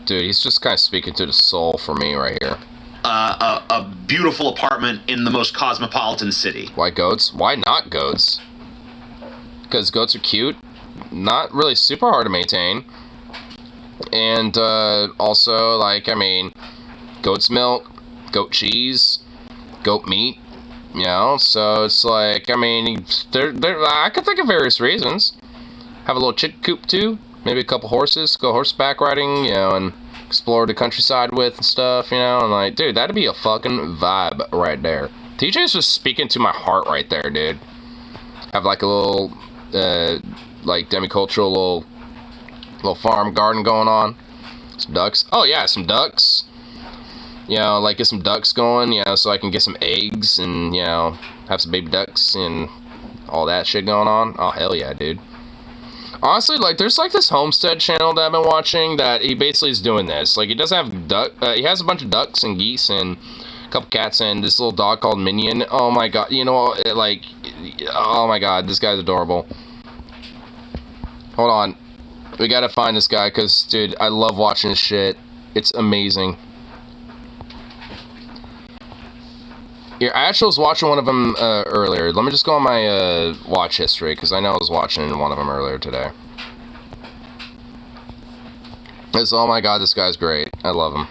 Dude, he's just kind of speaking to the soul for me right here. A beautiful apartment in the most cosmopolitan city. Why goats? Why not goats? Because goats are cute, not really super hard to maintain. And also, like, I mean, goat's milk, goat cheese, goat meat, you know, so it's like, I mean, I could think of various reasons. Have a little chicken coop too, maybe a couple horses, go horseback riding, you know, and explore the countryside with and stuff, you know, and like, dude, that'd be a fucking vibe right there. TJ's just speaking to my heart right there, dude. Have like a little, like demicultural little farm garden going on. Some ducks. Oh yeah, some ducks. You know, like get some ducks going, you know, so I can get some eggs and, you know, have some baby ducks and all that shit going on. Oh, hell yeah, dude. Honestly, like, there's like this homestead channel that I've been watching that he basically is doing this. Like, he doesn't have he has a bunch of ducks and geese and a couple cats and this little dog called Minion. Oh my god, you know, oh my god, this guy's adorable. Hold on. We gotta find this guy, because, dude, I love watching his shit. It's amazing. Here, I actually was watching one of them earlier. Let me just go on my watch history, because I know I was watching one of them earlier today. Oh my god, this guy's great. I love him.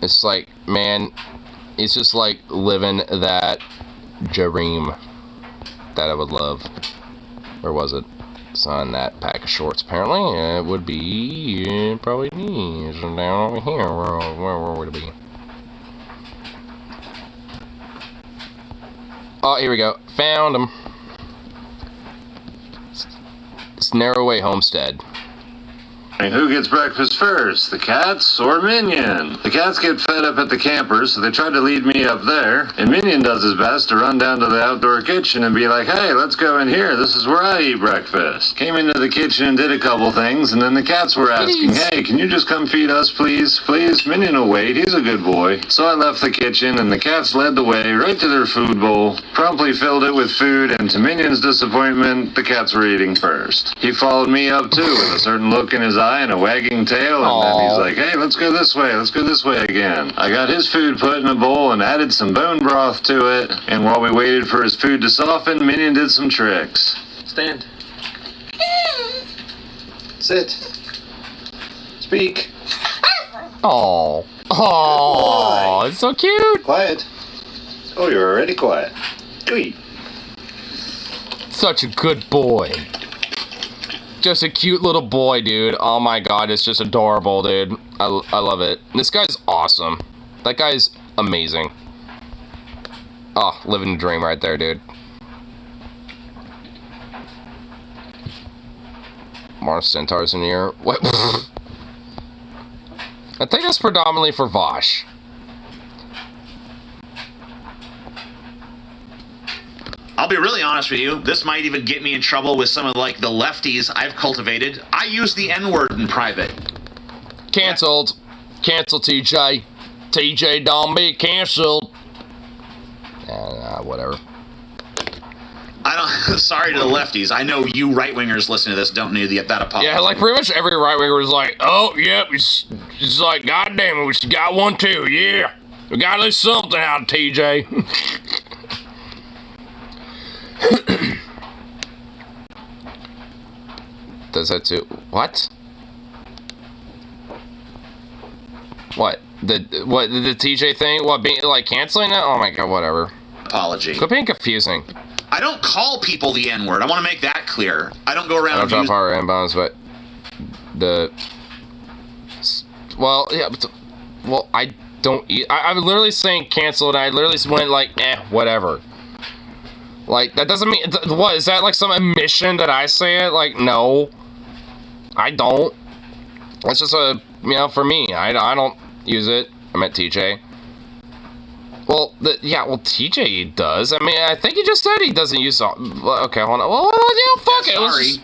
It's like, man, it's just like living that dream that I would love. Where was it? It's on that pack of shorts, apparently. It would be probably these. Down over here. Where would it be? Oh, here we go. Found him. It's Narrowway Homestead. Who gets breakfast first, the cats or Minion? The cats get fed up at the campers, so they try to lead me up there, and Minion does his best to run down to the outdoor kitchen and be like, hey, let's go in here, this is where I eat breakfast. Came into the kitchen and did a couple things, and then the cats were asking, hey, can you just come feed us, please? Please, Minion will wait, he's a good boy. So I left the kitchen, and the cats led the way right to their food bowl, promptly filled it with food, and to Minion's disappointment, the cats were eating first. He followed me up, too, with a certain look in his eye and a wagging tail, and then he's like, hey, let's go this way again. I got his food put in a bowl and added some bone broth to it, and while we waited for his food to soften, Minion did some tricks. Stand. Sit. Speak. Oh, it's so cute. Quiet. Oh, you're already quiet. Sweet. Such a good boy. Just a cute little boy, dude. Oh my god, it's just adorable, dude. I love it. This guy's awesome. That guy's amazing. Oh, living the dream right there, dude. Mars Centaurs in here. What? I think that's predominantly for Vosh. I'll be really honest with you. This might even get me in trouble with some of like the lefties I've cultivated. I use the N-word in private. Cancelled. Cancel TJ. TJ don't be cancelled. Whatever. I don't. Sorry to the lefties. I know you right-wingers listening to this don't need that apology. Yeah, like pretty much every right-winger was like, oh, yep, it's like, God damn it, we got one too, yeah. We got at least something out of TJ. Does that too? What? What? The TJ thing? What, being, like, canceling it? Oh my god, whatever. Apology. Quit being confusing. I don't call people the N-word. I want to make that clear. I don't go around. I don't drop our N-bombs, but well, yeah, but well, I don't. I'm literally saying cancel, and I literally went like, whatever. Like that doesn't mean what is that like some admission that I say it? Like no, I don't. It's just for me, I don't use it. I meant TJ. Well, TJ does. I mean, I think he just said he doesn't use. Okay, hold on. Well, fuck it. Sorry.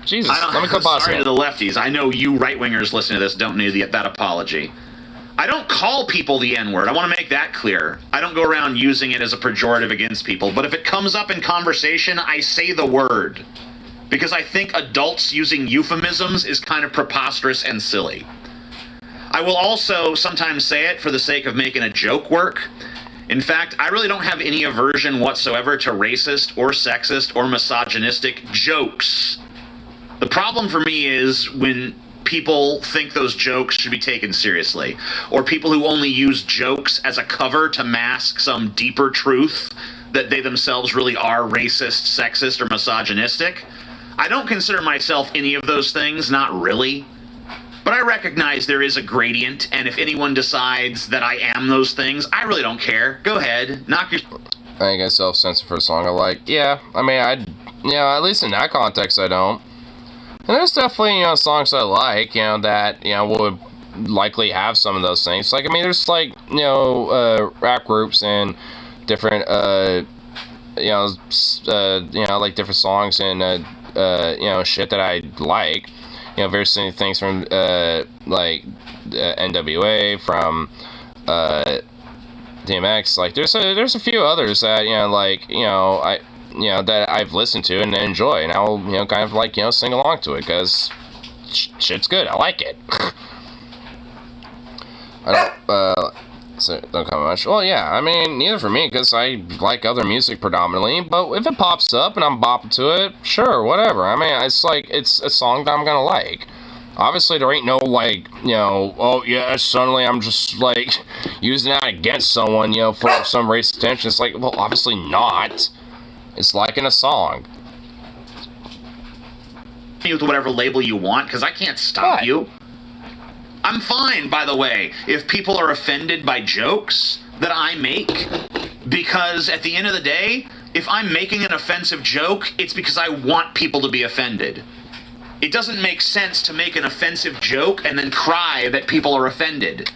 Jesus, let me cut pause Sorry here. to the lefties. I know you right-wingers listening to this don't need that apology. I don't call people the N-word. I want to make that clear. I don't go around using it as a pejorative against people. But if it comes up in conversation, I say the word. Because I think adults using euphemisms is kind of preposterous and silly. I will also sometimes say it for the sake of making a joke work. In fact, I really don't have any aversion whatsoever to racist or sexist or misogynistic jokes. The problem for me is when people think those jokes should be taken seriously, or people who only use jokes as a cover to mask some deeper truth that they themselves really are racist, sexist, or misogynistic. I don't consider myself any of those things, not really. But I recognize there is a gradient, and if anyone decides that I am those things, I really don't care. Go ahead, knock your... I think I self-censor for a song I like. Yeah, I mean, at least in that context, I don't. And there's definitely, songs I like, that, would likely have some of those things. Like, I mean, there's, like, rap groups and different, like, different songs and, shit that I like. Various things from, NWA, from, DMX. Like, there's a few others that, that I've listened to and enjoy, and I'll, kind of like, sing along to it, because shit's good. I like it. I don't, so don't come much. Well, yeah, I mean, neither for me, because I like other music predominantly, but if it pops up and I'm bopping to it, sure, whatever. I mean, it's like, it's a song that I'm gonna like. Obviously, there ain't no, like, oh, yeah, suddenly I'm just, like, using that against someone, for some racist attention. It's like, well, obviously not. It's like in a song. With whatever label you want, because I can't stop you. I'm fine, by the way, if people are offended by jokes that I make, because at the end of the day, if I'm making an offensive joke, it's because I want people to be offended. It doesn't make sense to make an offensive joke and then cry that people are offended,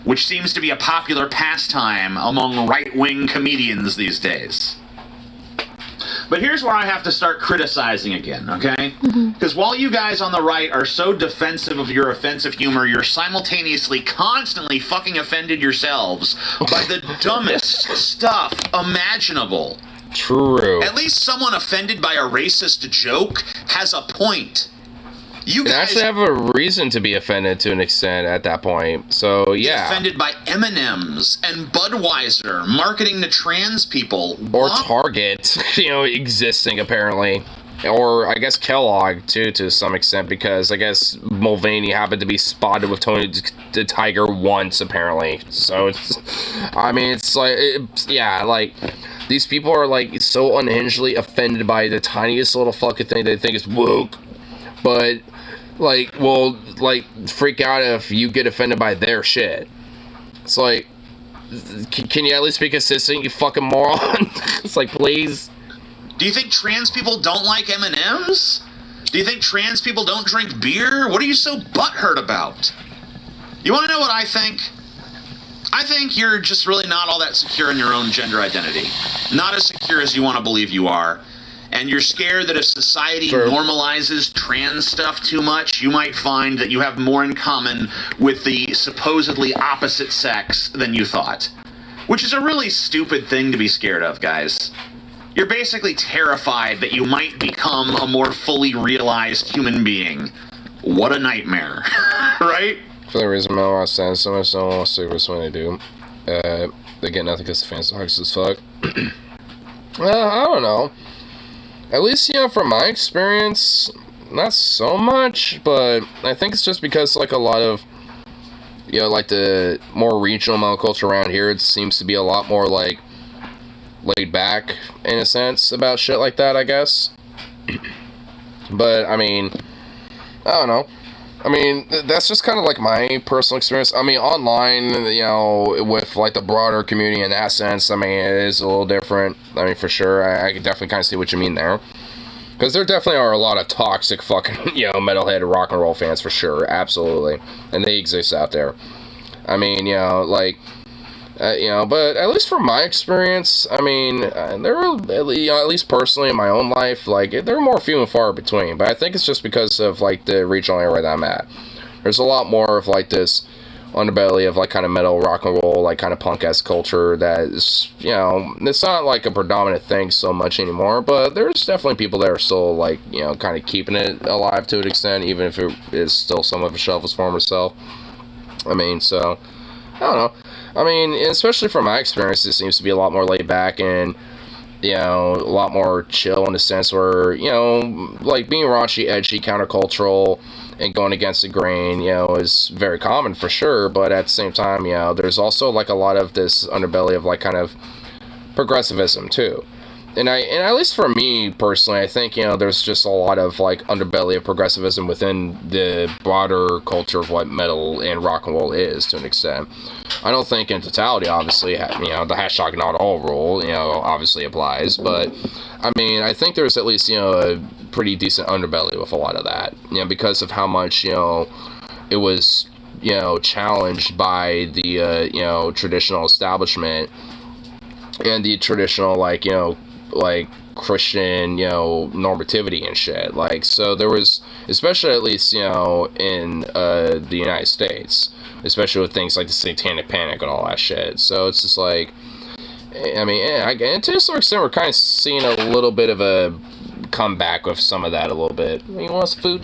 which seems to be a popular pastime among right-wing comedians these days. But here's where I have to start criticizing again, okay? Because while you guys on the right are so defensive of your offensive humor, you're simultaneously constantly fucking offended yourselves by the dumbest stuff imaginable. True. At least someone offended by a racist joke has a point. You guys actually have a reason to be offended to an extent at that point. So, yeah. Offended by M&Ms and Budweiser marketing to trans people. Or Target, existing apparently. Or, I guess, Kellogg, too, to some extent, because I guess Mulvaney happened to be spotted with Tony the Tiger once, apparently. So, it's like, these people are, like, so unhingedly offended by the tiniest little fucking thing they think is woke. But, freak out if you get offended by their shit. It's like, can you at least be consistent, you fucking moron? It's like, please. Do you think trans people don't like M&Ms? Do you think trans people don't drink beer? What are you so butthurt about? You want to know what I think? I think you're just really not all that secure in your own gender identity. Not as secure as you want to believe you are. And you're scared that if society normalizes trans stuff too much, you might find that you have more in common with the supposedly opposite sex than you thought. Which is a really stupid thing to be scared of, guys. You're basically terrified that you might become a more fully realized human being. What a nightmare, right? For the reason Mel Ross says, so much no one wants to when they do. They get nothing because the fans sucks as fuck. Well, I don't know. At least, you know, from my experience, not so much, but I think it's just because, like, a lot of, you know, like, the more regional metal culture around here, it seems to be a lot more, like, laid back, in a sense, about shit like that, I guess. But, I mean, I don't know. I mean, that's just kind of like my personal experience. I mean, online, you know, with like the broader community in that sense, I mean, it is a little different. I mean, for sure, I can definitely kind of see what you mean there. Because there definitely are a lot of toxic fucking, you know, metalhead rock and roll fans, for sure, absolutely. And they exist out there. I mean, you know, like, you know, but at least from my experience, I mean, there are, you know, at least personally in my own life, like, they're more few and far between, but I think it's just because of, like, the regional area that I'm at. There's a lot more of, like, this underbelly of, like, kind of metal, rock and roll, like, kind of punk-esque culture that is, you know, it's not, like, a predominant thing so much anymore, but there's definitely people that are still, like, you know, kind of keeping it alive to an extent, even if it is still some of a shelf former self. I mean, so, I don't know. I mean, especially from my experience, it seems to be a lot more laid back and, you know, a lot more chill in the sense where, you know, like being raunchy, edgy, countercultural, and going against the grain, you know, is very common for sure. But at the same time, you know, there's also like a lot of this underbelly of like kind of progressivism too. And at least for me personally, I think, you know, there's just a lot of like underbelly of progressivism within the broader culture of what metal and rock and roll is to an extent. I don't think in totality, obviously, you know, the hashtag not all rule, you know, obviously applies, but I mean, I think there's at least, you know, a pretty decent underbelly with a lot of that, you know, because of how much, you know, it was, you know, challenged by the, you know, traditional establishment and the traditional, like, you know, like Christian, you know, normativity and shit. Like, so there was, especially at least, you know, in the United States, especially with things like the Satanic Panic and all that shit. So it's just like, I mean, and to a certain extent, we're kind of seeing a little bit of a comeback with some of that a little bit. You want some food?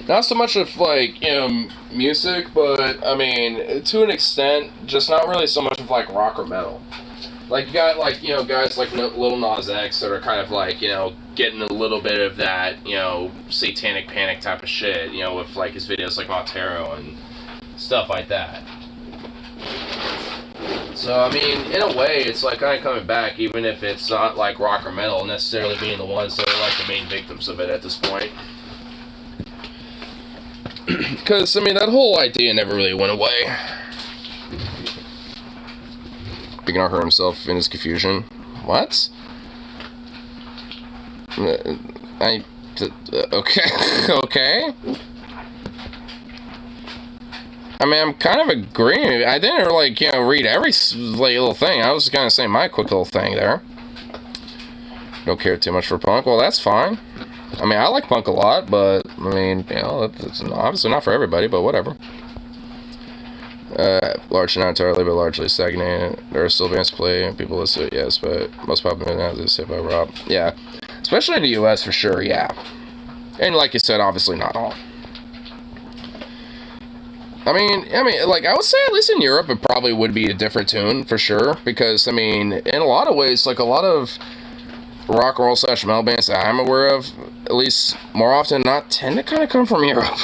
Not so much of, like, you know, music, but, I mean, to an extent, just not really so much of, like, rock or metal. Like, you got, like, you know, guys like Lil Nas X that are kind of, like, you know, getting a little bit of that, you know, Satanic Panic type of shit, you know, with, like, his videos like Montero and stuff like that. So, I mean, in a way, it's, like, kind of coming back, even if it's not, like, rock or metal necessarily being the ones that are, like, the main victims of it at this point. Because, I mean, that whole idea never really went away. He cannot hurt himself in his confusion. What? Okay. Okay. I mean, I'm kind of agreeing. I didn't, like, you know, read every, like, little thing. I was gonna say my quick little thing there. Don't care too much for punk. Well, that's fine. I mean, I like punk a lot, but, I mean, you know, it's obviously not for everybody, but whatever. Largely not entirely, but largely stagnated. There are still bands to play and people listen to it, yes, but most popular now is hip-hop rock. Yeah. Especially in the US, for sure, yeah. And like you said, obviously not all. I mean, like, I would say at least in Europe it probably would be a different tune, for sure, because, I mean, in a lot of ways, like, a lot of rock and roll / metal bands that I'm aware of, at least more often than not, tend to kind of come from Europe.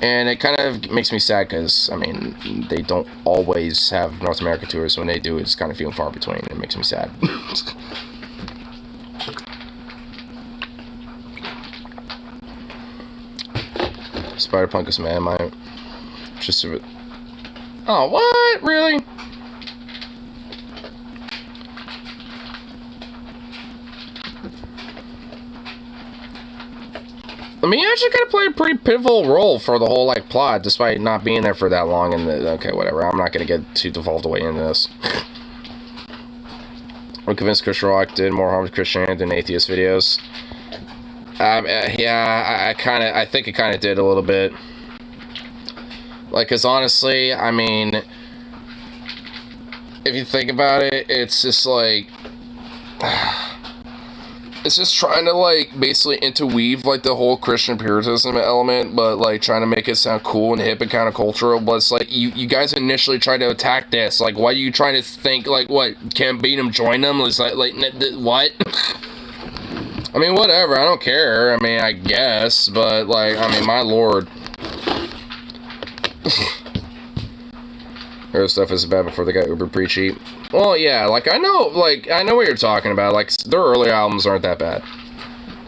And it kind of makes me sad because, I mean, they don't always have North America tours. When they do, it's kind of few and far between. It makes me sad. Spider-Punk is mad. My just a... Oh, what? Really? I mean, he actually kind of played a pretty pivotal role for the whole, like, plot, despite not being there for that long, and, okay, whatever, I'm not gonna get too devolved away into this. I'm convinced Christian rock did more harm to Christianity than atheist videos. Yeah, I think it kind of did a little bit. Like, cause honestly, I mean, if you think about it, it's just like, it's just trying to, like, basically interweave, like, the whole Christian Puritanism element, but, like, trying to make it sound cool and hip and kind of cultural, but it's like, you guys initially tried to attack this, like, why are you trying to think, like, what, can't beat them, join them, it's like, what? I mean, whatever, I don't care, I mean, I guess, but, like, I mean, my lord. Her stuff is bad before they got uber preachy. Well, yeah, like, I know what you're talking about, like, their earlier albums aren't that bad.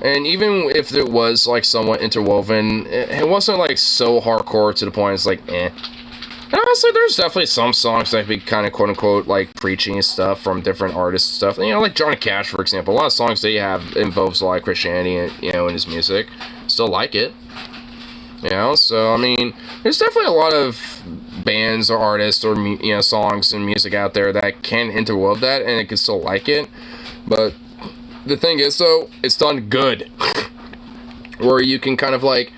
And even if it was, like, somewhat interwoven, it wasn't, like, so hardcore to the point it's like, eh. And honestly, there's definitely some songs that be kind of quote-unquote, like, preaching and stuff from different artists and stuff. You know, like Johnny Cash, for example. A lot of songs that you have involves a lot of Christianity, you know, in his music. Still like it. You know, so, I mean, there's definitely a lot of bands or artists or, you know, songs and music out there that can interwove that and it can still like it. But the thing is, though, it's done good. Where you can kind of, like,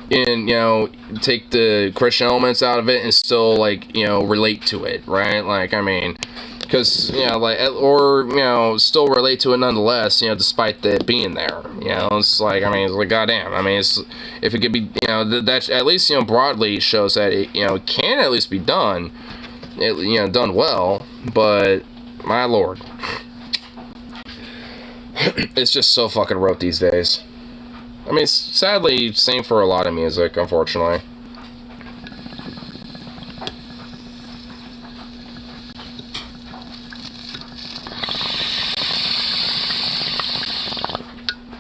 you know, take the Christian elements out of it and still, like, you know, relate to it, right? Like, I mean, because, you know, like, or, you know, still relate to it nonetheless, you know, despite it being there, you know, it's like, I mean, it's like, goddamn, I mean, it's, if it could be, you know, that at least, you know, broadly shows that it, you know, it can at least be done, you know, done well, but, my lord, it's just so fucking rote these days. I mean, sadly, same for a lot of music, unfortunately.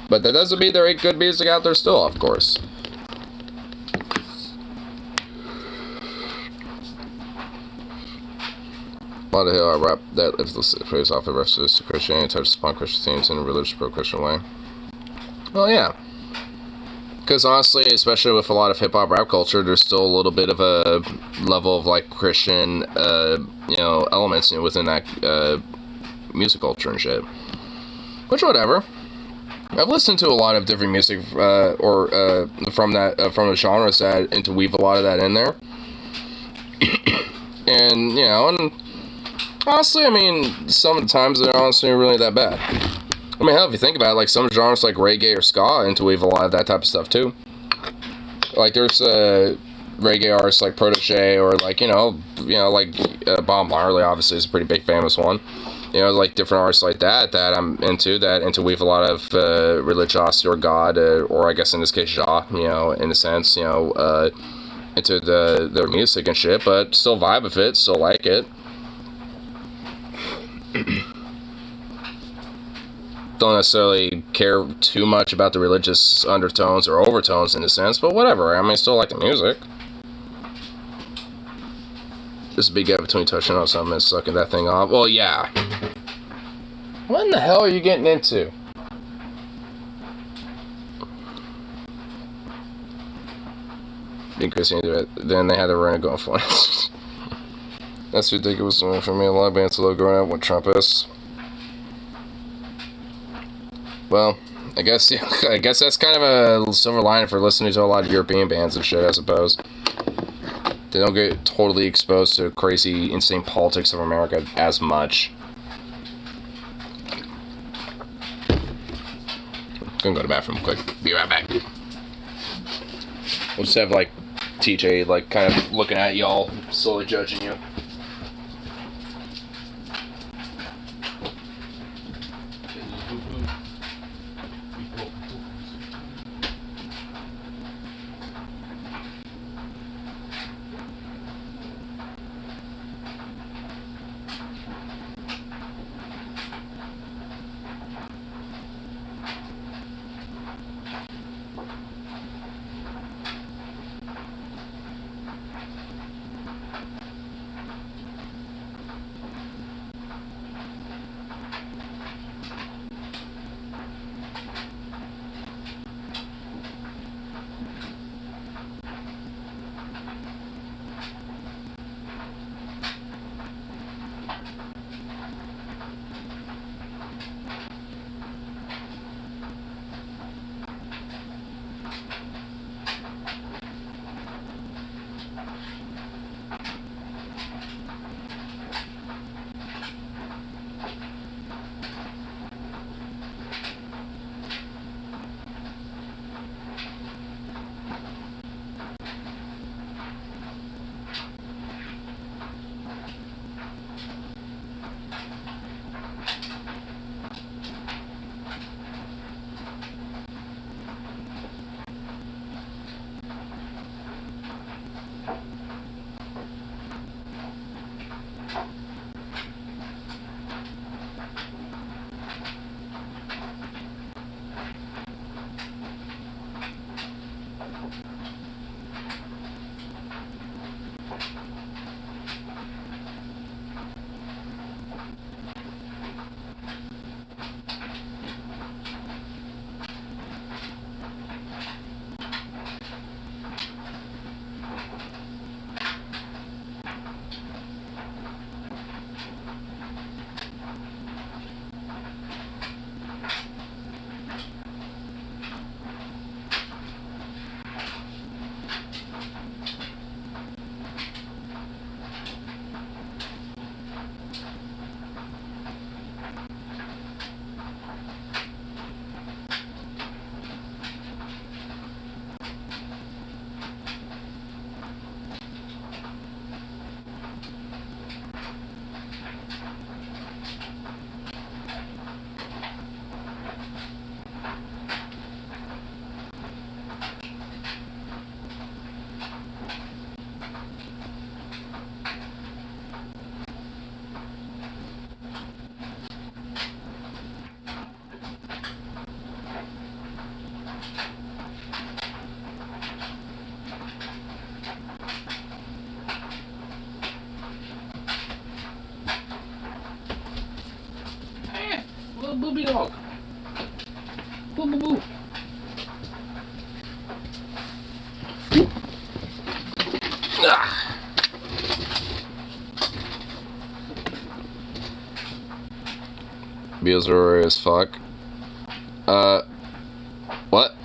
But that doesn't mean there ain't good music out there still, of course. A lot of hip-hop rap that plays off the references to Christianity, touches upon Christian themes in a religious pro-Christian way. Well, yeah. Because honestly, especially with a lot of hip-hop rap culture, there's still a little bit of a level of, like, Christian, you know, elements, you know, within that music culture and shit. Which, whatever. I've listened to a lot of different music, from the genres that interweave a lot of that in there. And, you know, and honestly, I mean, some of the times they're honestly really that bad. I mean, hell, if you think about it, like, some genres like reggae or ska interweave a lot of that type of stuff, too. Like, there's, reggae artists like Protégé, or, like, you know, like, Bob Marley, obviously, is a pretty big famous one. You know, like, different artists like that I'm into, that interweave a lot of, religiosity or God, or I guess in this case, Jah, you know, in a sense, you know, into their music and shit, but still vibe with it, still like it. Don't necessarily care too much about the religious undertones or overtones in a sense, but whatever, I mean, I still like the music. This big gap between touching on something and sucking that thing off. Well, yeah. What in the hell are you getting into? Then they had the run going for it. That's ridiculous for me. A lot of bands love growing up with Trumpists. Well, I guess, yeah, I guess that's kind of a silver lining for listening to a lot of European bands and shit, I suppose. They don't get totally exposed to crazy, insane politics of America as much. Gonna go to the bathroom quick. Be right back. We'll just have, like, TJ, like, kind of looking at y'all, slowly judging you. booby dog. Boo boo boo. Ah. Beals are rare as fuck. What?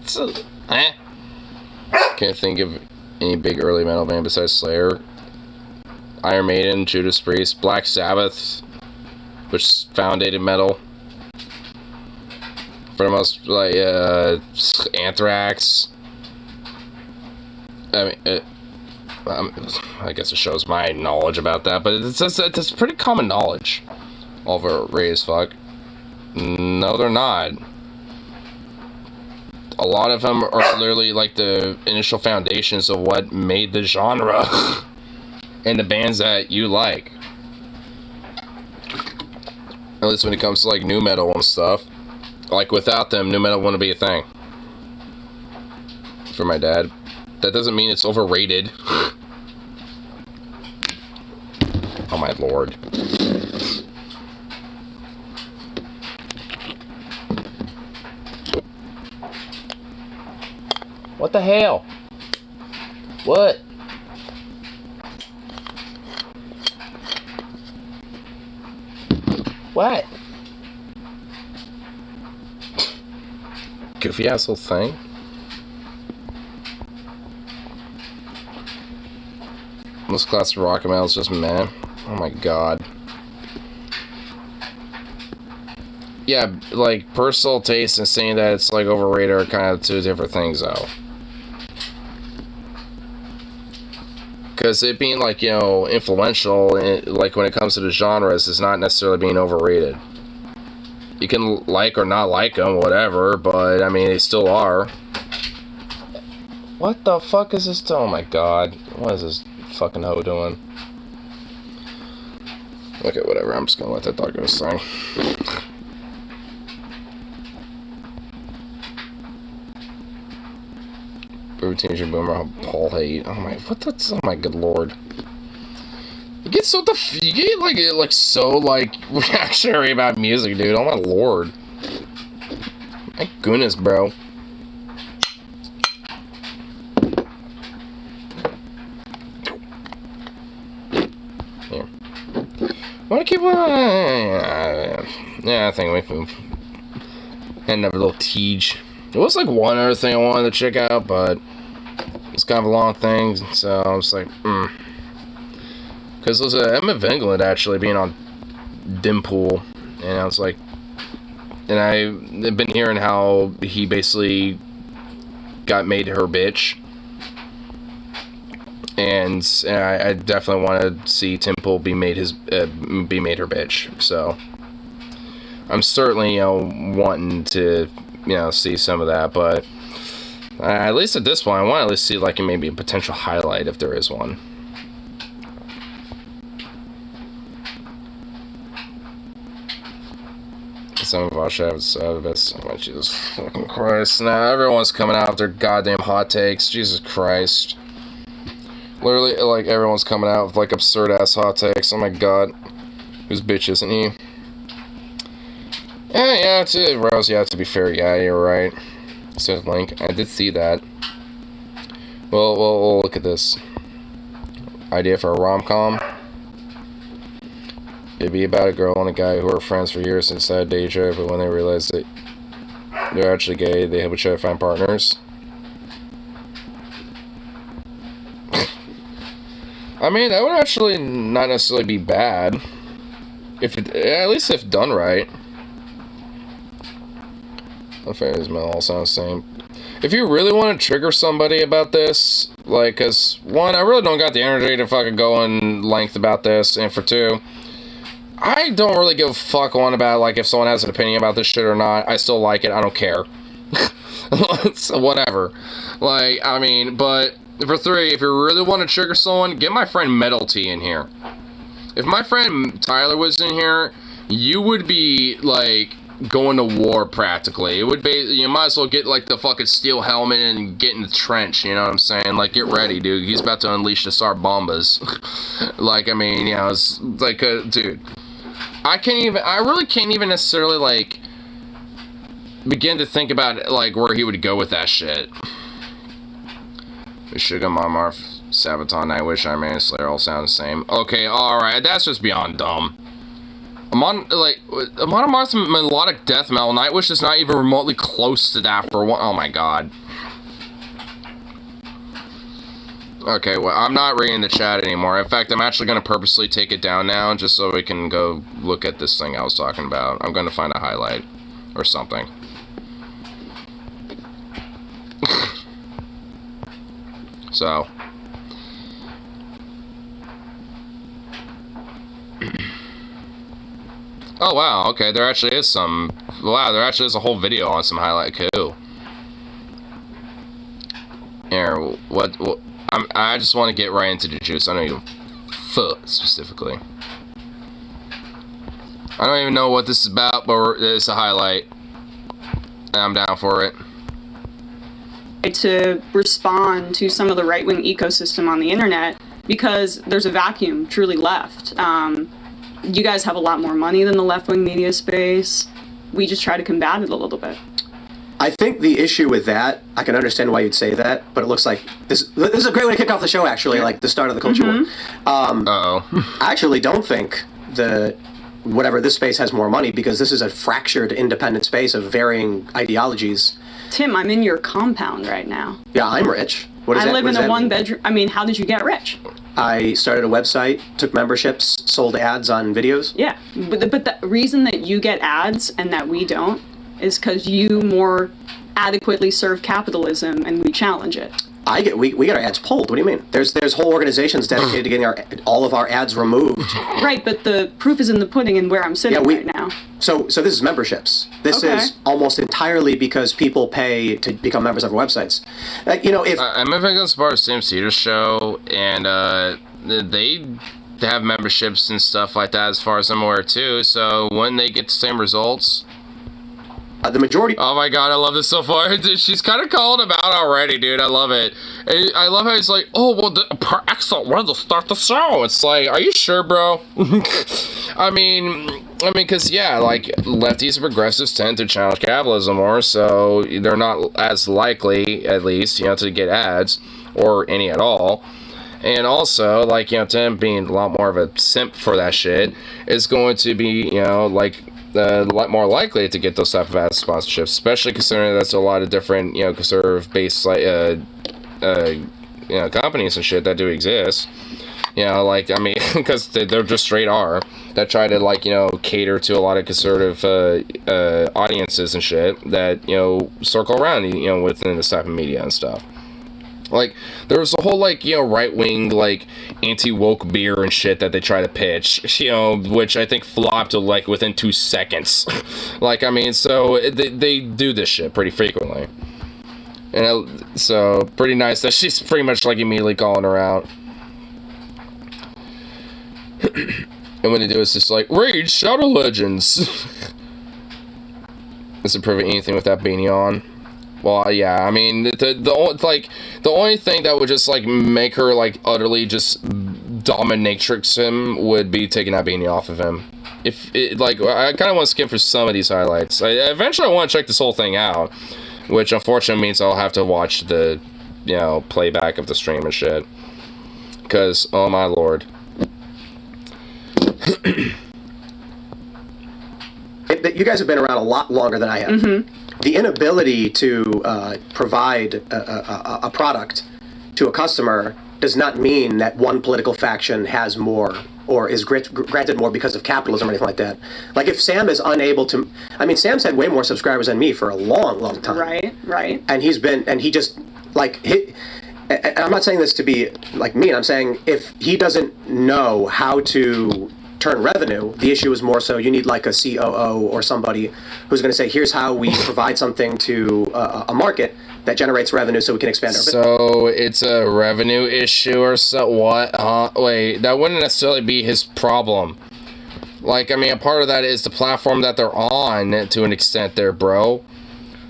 So, can't think of any big early metal band besides Slayer, Iron Maiden, Judas Priest, Black Sabbath, which founded metal. For the most, like, Anthrax. I mean, I guess it shows my knowledge about that, but it's pretty common knowledge. Overrated as fuck. No, they're not. A lot of them are literally like the initial foundations of what made the genre and the bands that you like. At least when it comes to like new metal and stuff. Like without them, new metal wouldn't be a thing. For my dad. That doesn't mean it's overrated. Oh my lord. What the hell? What? What? Goofy asshole thing? Most class of rock and metal is just meh. Oh my god. Yeah, like personal taste and saying that it's like overrated are kind of two different things though. Because it being like, you know, influential, like when it comes to the genres, is not necessarily being overrated. You can like or not like them, whatever, but I mean, they still are. What the fuck is this? Oh my god. What is this fucking hoe doing? Okay, whatever. I'm just gonna let that dog go sing. Teenager Boomer, Paul hate. Oh my, what that's, oh my good lord. You get so you get like so like reactionary about music, dude. Oh my lord. My goodness, bro. Here. Wanna keep yeah, I think we can end up a little teage. There was like one other thing I wanted to check out, but it's kind of a long thing, so I was like, because there's a Emma England actually being on Dimpool, and I was like, and I've been hearing how he basically got made her bitch, and I definitely want to see Tim Pool be made her bitch. So I'm certainly, you know, wanting to, you know, see some of that, but at least at this point, I want to at least see like maybe a potential highlight if there is one. Some of us have this. Oh my Jesus fucking Christ! Now everyone's coming out with their goddamn hot takes. Jesus Christ! Literally, like everyone's coming out with like absurd ass hot takes. Oh my god, whose bitch isn't he? Yeah, Rose. Yeah, to be fair, yeah, you're right. Says Link. I did see that. Well, we'll look at this. Idea for a rom-com. It'd be about a girl and a guy who are friends for years and decided to date each other, but when they realize that they're actually gay, they help each other find partners. I mean, that would actually not necessarily be bad. If it, at least if done right. Affairs all sound the same. If you really want to trigger somebody about this, like, cause one, I really don't got the energy to fucking go in length about this, and for two, I don't really give a fuck one about like if someone has an opinion about this shit or not. I still like it. I don't care. So whatever. Like, I mean, but for three, if you really want to trigger someone, get my friend Metal T in here. If my friend Tyler was in here, you would be like going to war practically. It would be, you might as well get like the fucking steel helmet and get in the trench, you know what I'm saying? Like, get ready, dude. He's about to unleash the Sar Bombas. Like, I mean, you know, it's like, dude, I really can't even necessarily, like, begin to think about, like, where he would go with that shit. Sugar, Marmarth, Sabaton, Nightwish, Iron Man, Slayer all sound the same. Okay, alright, that's just beyond dumb. Amon Amarth's melodic death metal, Nightwish is not even remotely close to that for one. Oh my god. Okay, well, I'm not reading the chat anymore. In fact, I'm actually going to purposely take it down now just so we can go look at this thing I was talking about. I'm going to find a highlight or something. So. Oh, wow, okay, there actually is some... Wow, there actually is a whole video on some highlight. Cool. Here, what I just want to get right into the juice. I don't even... specifically. I don't even know what this is about, but it's a highlight. And I'm down for it. To respond to some of the right-wing ecosystem on the internet because there's a vacuum truly left. You guys have a lot more money than the left-wing media space. We just try to combat it a little bit. I think the issue with that, I can understand why you'd say that, but it looks like this is a great way to kick off the show, actually, like the start of the culture war. I actually don't think that whatever this space has more money because this is a fractured, independent space of varying ideologies. Tim, I'm in your compound right now. Yeah, I'm rich. I live in a one-bedroom. I mean, how did you get rich? I started a website, took memberships, sold ads on videos. Yeah, but the reason that you get ads and that we don't is because you more adequately serve capitalism and we challenge it. We get our ads pulled. What do you mean? There's whole organizations dedicated to getting all of our ads removed. Right, but the proof is in the pudding and where I'm sitting right now. So this is memberships. This is almost entirely because people pay to become members of our websites. You know, if I'm a big part of Sam Cedar's show, and they have memberships and stuff like that, as far as I'm aware too. So when they get the same results. The majority. Oh my god, I love this so far. She's kind of calling him out already, dude. I love it. And I love how he's like, oh, well, excellent way to start the show. It's like, are you sure, bro? I mean, because, yeah, like, lefties and progressives tend to challenge capitalism more, so they're not as likely, at least, you know, to get ads, or any at all. And also, like, you know, Tim being a lot more of a simp for that shit is going to be, you know, like, a lot more likely to get those type of ad sponsorships, especially considering that's a lot of different, you know, conservative-based, like, you know, companies and shit that do exist. You know, like, I mean, because they're just straight R that try to, like, you know, cater to a lot of conservative audiences and shit that, you know, circle around, you know, within this type of media and stuff. Like, there was a whole, like, you know, right-wing, like, anti-woke beer and shit that they try to pitch, you know, which I think flopped, like, within 2 seconds. Like, I mean, so they do this shit pretty frequently. And so, pretty nice that she's pretty much, like, immediately calling her out. And when they do, it's just like, Rage, Shadow Legends! Is it proving anything with that beanie on? Well, yeah, I mean, the only thing that would just, like, make her, like, utterly just dominatrix him would be taking that beanie off of him. If it, like, I kind of want to skip for some of these highlights. Eventually I want to check this whole thing out, which unfortunately means I'll have to watch the, you know, playback of the stream and shit. Because, oh my lord. You guys have been around a lot longer than I have. Mm-hmm. The inability to provide a product to a customer does not mean that one political faction has more or is granted more because of capitalism or anything like that. Like, if Sam is unable to... I mean, Sam's had way more subscribers than me for a long, long time. Right. And he just, like... And I'm not saying this to be, like, mean. I'm saying if he doesn't know how to turn revenue, the issue is more so you need, like, a COO or somebody who's going to say, here's how we provide something to a market that generates revenue so we can expand our business. So it's a revenue issue or so? What? Wait, that wouldn't necessarily be his problem. Like, I mean, a part of that is the platform that they're on to an extent there, bro.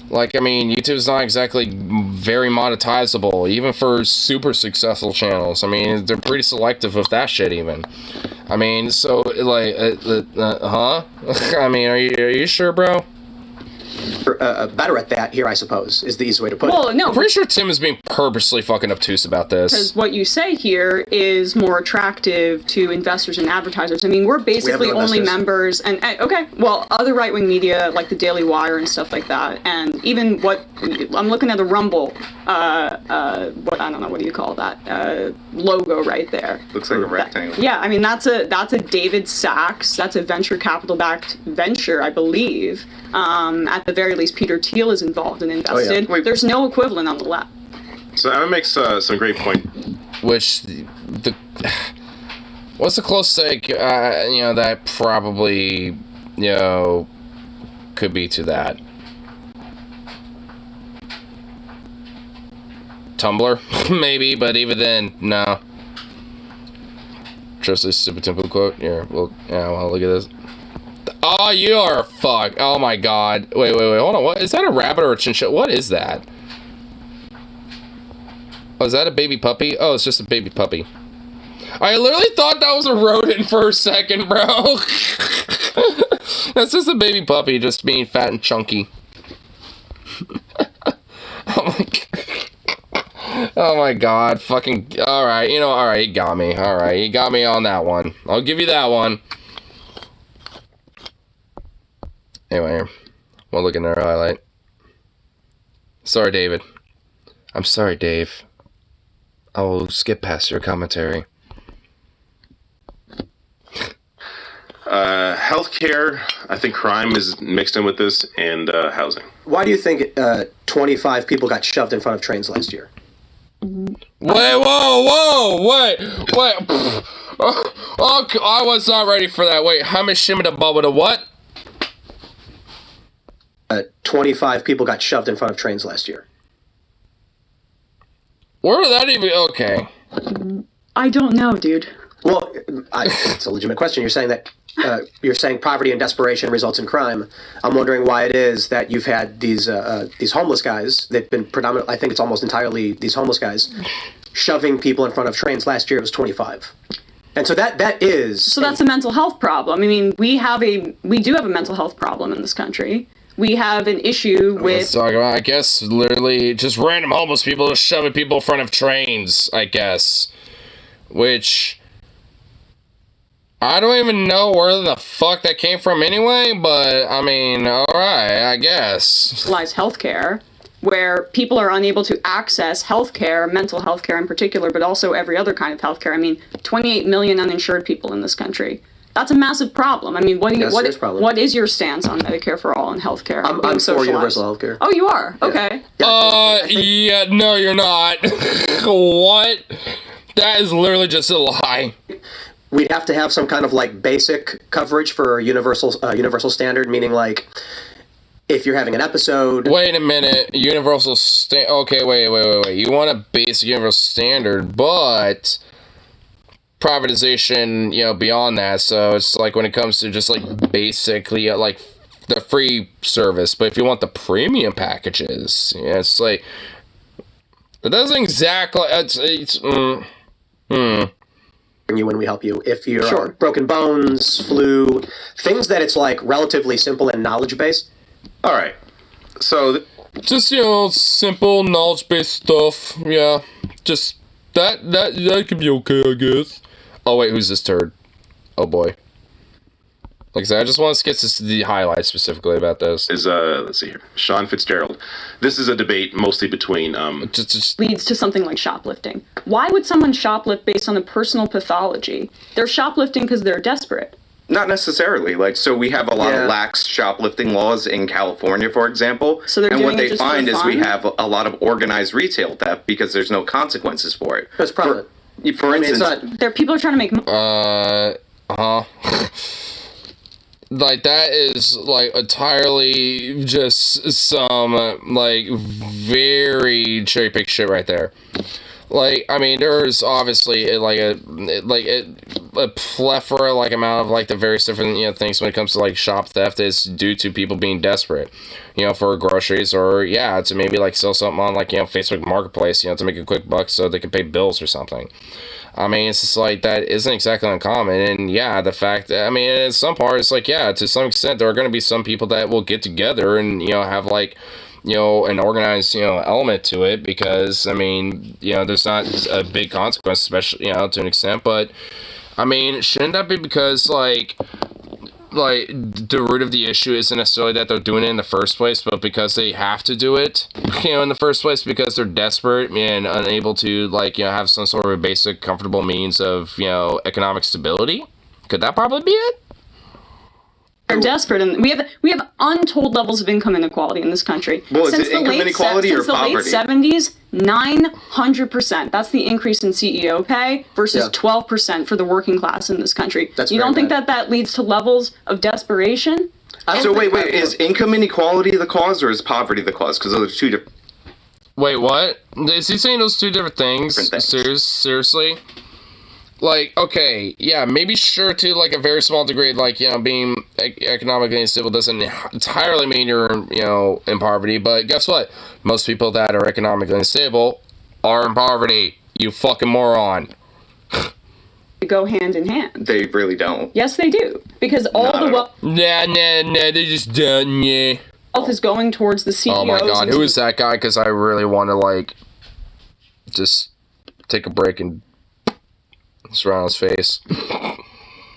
Like, I mean, YouTube's not exactly very monetizable, even for super successful channels. I mean, they're pretty selective with that shit, even. I mean, so like, huh? I mean, are you sure, bro? Better at that here, I suppose, is the easy way to put it. Well, no, I'm pretty sure Tim is being purposely fucking obtuse about this. because what you say here is more attractive to investors and advertisers. I mean, we're basically no only investors. members, and okay, well, other right-wing media like the Daily Wire and stuff like that, and even what I'm looking at the Rumble, what I don't know, what do you call that logo right there? Looks like a rectangle. Yeah, I mean that's a David Sachs. That's a venture capital-backed venture, I believe. At the very least, Peter Thiel is involved and invested. Wait. There's no equivalent on the left. So Emma makes some great point. Which the what's the closest like that probably could be to that. Tumblr, maybe, but even then, no. Trust this super temple quote. Here, well, look at this. Oh, you are fuck. Oh my god. Wait, hold on. What is that? A rabbit or a chinchilla? What is that? Oh, is that a baby puppy? Oh, it's just a baby puppy. I literally thought that was a rodent for a second, bro. That's just a baby puppy just being fat and chunky. Oh my god. Oh my god. Fucking. Alright, alright, you got me. Alright, you got me on that one. I'll give you that one. Anyway, we'll look in their highlight. Sorry, David. I'm sorry, Dave. I will skip past your commentary. Healthcare, I think crime is mixed in with this, and housing. Why do you think 25 people got shoved in front of trains last year? Wait, whoa, wait. Oh, I was not ready for that. Wait, how much shimmy the bubble to what? 25 people got shoved in front of trains last year. Where did that even... Okay. I don't know, dude. Well, it's a legitimate question. You're saying that you're saying poverty and desperation results in crime. I'm wondering why it is that you've had these homeless guys. They've been predominantly, I think it's almost entirely these homeless guys, shoving people in front of trains. Last year it was 25. And so that is... So that's a mental health problem. I mean, we do have a mental health problem in this country. We have an issue with... Let's talk about, I guess, literally just random homeless people just shoving people in front of trains, I guess. Which... I don't even know where the fuck that came from anyway, but, I mean, alright, I guess. Healthcare, where people are unable to access healthcare, mental health care in particular, but also every other kind of healthcare. I mean, 28 million uninsured people in this country. That's a massive problem. I mean, what is your stance on Medicare for all and healthcare? I'm for universal healthcare. Oh, you are? Okay. Yeah, no, you're not. What? That is literally just a lie. We'd have to have some kind of like basic coverage for universal standard, meaning like if you're having an episode. Wait a minute, okay, wait. You want a basic universal standard, but privatization, beyond that. So it's like when it comes to just like basically like the free service, but if you want the premium packages, it's like it doesn't exactly. You when we help you. If you're broken bones, flu, things that it's like relatively simple and knowledge based. All right. So just simple knowledge based stuff. Yeah, just that could be okay, I guess. Oh wait, who's this turd? Oh boy. Like I said, I just want to skip to the highlights specifically about this. Let's see here, Sean Fitzgerald. This is a debate mostly between just leads to something like shoplifting. Why would someone shoplift based on a personal pathology? They're shoplifting because they're desperate. Not necessarily. So we have a lot of lax shoplifting laws in California, for example. So they're and doing what they it just find for is fun? we have a lot of organized retail theft because there's no consequences for it. That's profit. For instance, People are trying to make like that is like entirely just some like very cherry pick shit right there. Like, I mean, there's obviously a plethora like amount of like the various different things when it comes to like shop theft is due to people being desperate, for groceries, or to maybe like sell something on like Facebook Marketplace, to make a quick buck so they can pay bills or something. I mean, it's just like that isn't exactly uncommon. And the fact that, I mean, in some parts, like, to some extent, there are going to be some people that will get together and, have like, an organized, element to it, because, I mean, there's not a big consequence, especially, to an extent. But, I mean, shouldn't that be because, like the root of the issue isn't necessarily that they're doing it in the first place, but because they have to do it, in the first place, because they're desperate and unable to, like, have some sort of a basic, comfortable means of, economic stability? Could that probably be it? We're desperate, and we have untold levels of income inequality in this country. Well, is it income inequality or poverty? Since the late 70s, 900%. That's the increase in CEO pay versus 12% for the working class in this country. You don't think that leads to levels of desperation? So wait, is income inequality the cause, or is poverty the cause? Because those are two different... Wait, what? Is he saying those two different things? Seriously? Like, okay, maybe sure to, like, a very small degree, like, being economically unstable doesn't entirely mean you're, in poverty, but guess what? Most people that are economically unstable are in poverty, you fucking moron. They go hand in hand. They really don't. Yes, they do. Because all the wealth... Nah, they just don't, wealth is going towards the CEOs. Oh my god, who is that guy? Because I really want to, like, just take a break and... It's right on his face.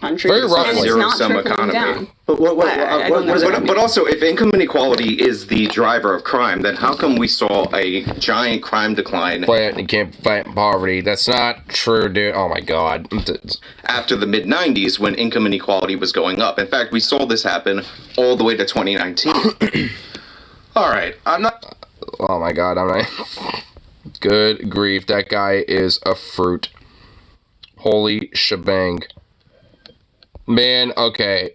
Very roughly. Zero-sum economy. Down. But also, if income inequality is the driver of crime, then how come we saw a giant crime decline? You can't fight poverty. That's not true, dude. Oh my god. After the mid-90s, when income inequality was going up. In fact, we saw this happen all the way to 2019. All right, I'm not... Oh my god, I'm not... Good grief, that guy is a fruit. Holy shebang. Man, okay.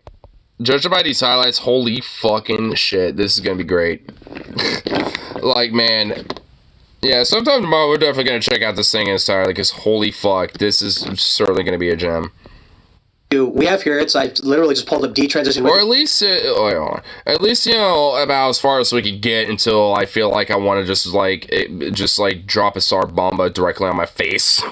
Judging by these highlights, holy fucking shit. This is gonna be great. Like, man. Yeah, sometime tomorrow we're definitely gonna check out this thing entirely, because holy fuck, this is certainly gonna be a gem. We have here, I literally just pulled up detransition. Or at least, about as far as we could get until I feel like I want to just drop a star bomba directly on my face.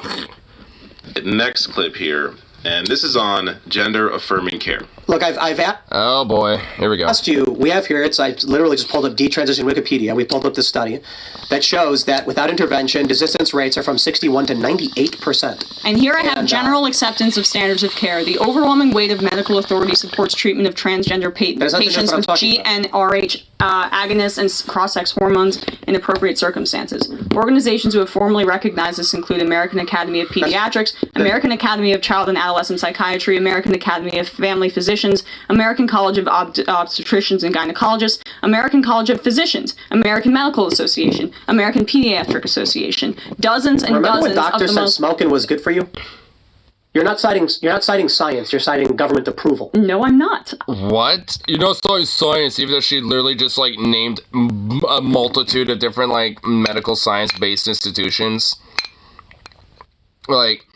Next clip here, and this is on gender affirming care. Look, I've oh boy, here we go. Asked you. We have here. I literally just pulled up detransition Wikipedia. We pulled up this study that shows that without intervention, desistance rates are from 61 to 98%. And here I have general acceptance of standards of care. The overwhelming weight of medical authority supports treatment of transgender patients with GnRH agonists and cross-sex hormones in appropriate circumstances. Organizations who have formally recognized this include American Academy of Pediatrics, American Academy of Child and Adolescent Psychiatry, American Academy of Family Physicians, American College of Obstetricians and Gynecologists, American College of Physicians, American Medical Association, American Pediatric Association, dozens and Remember dozens when doctors of the said most... smoking was good for you? You're not citing science. You're citing government approval. No, I'm not. What? You're not citing science, even though she literally just like named a multitude of different like medical science-based institutions. Like,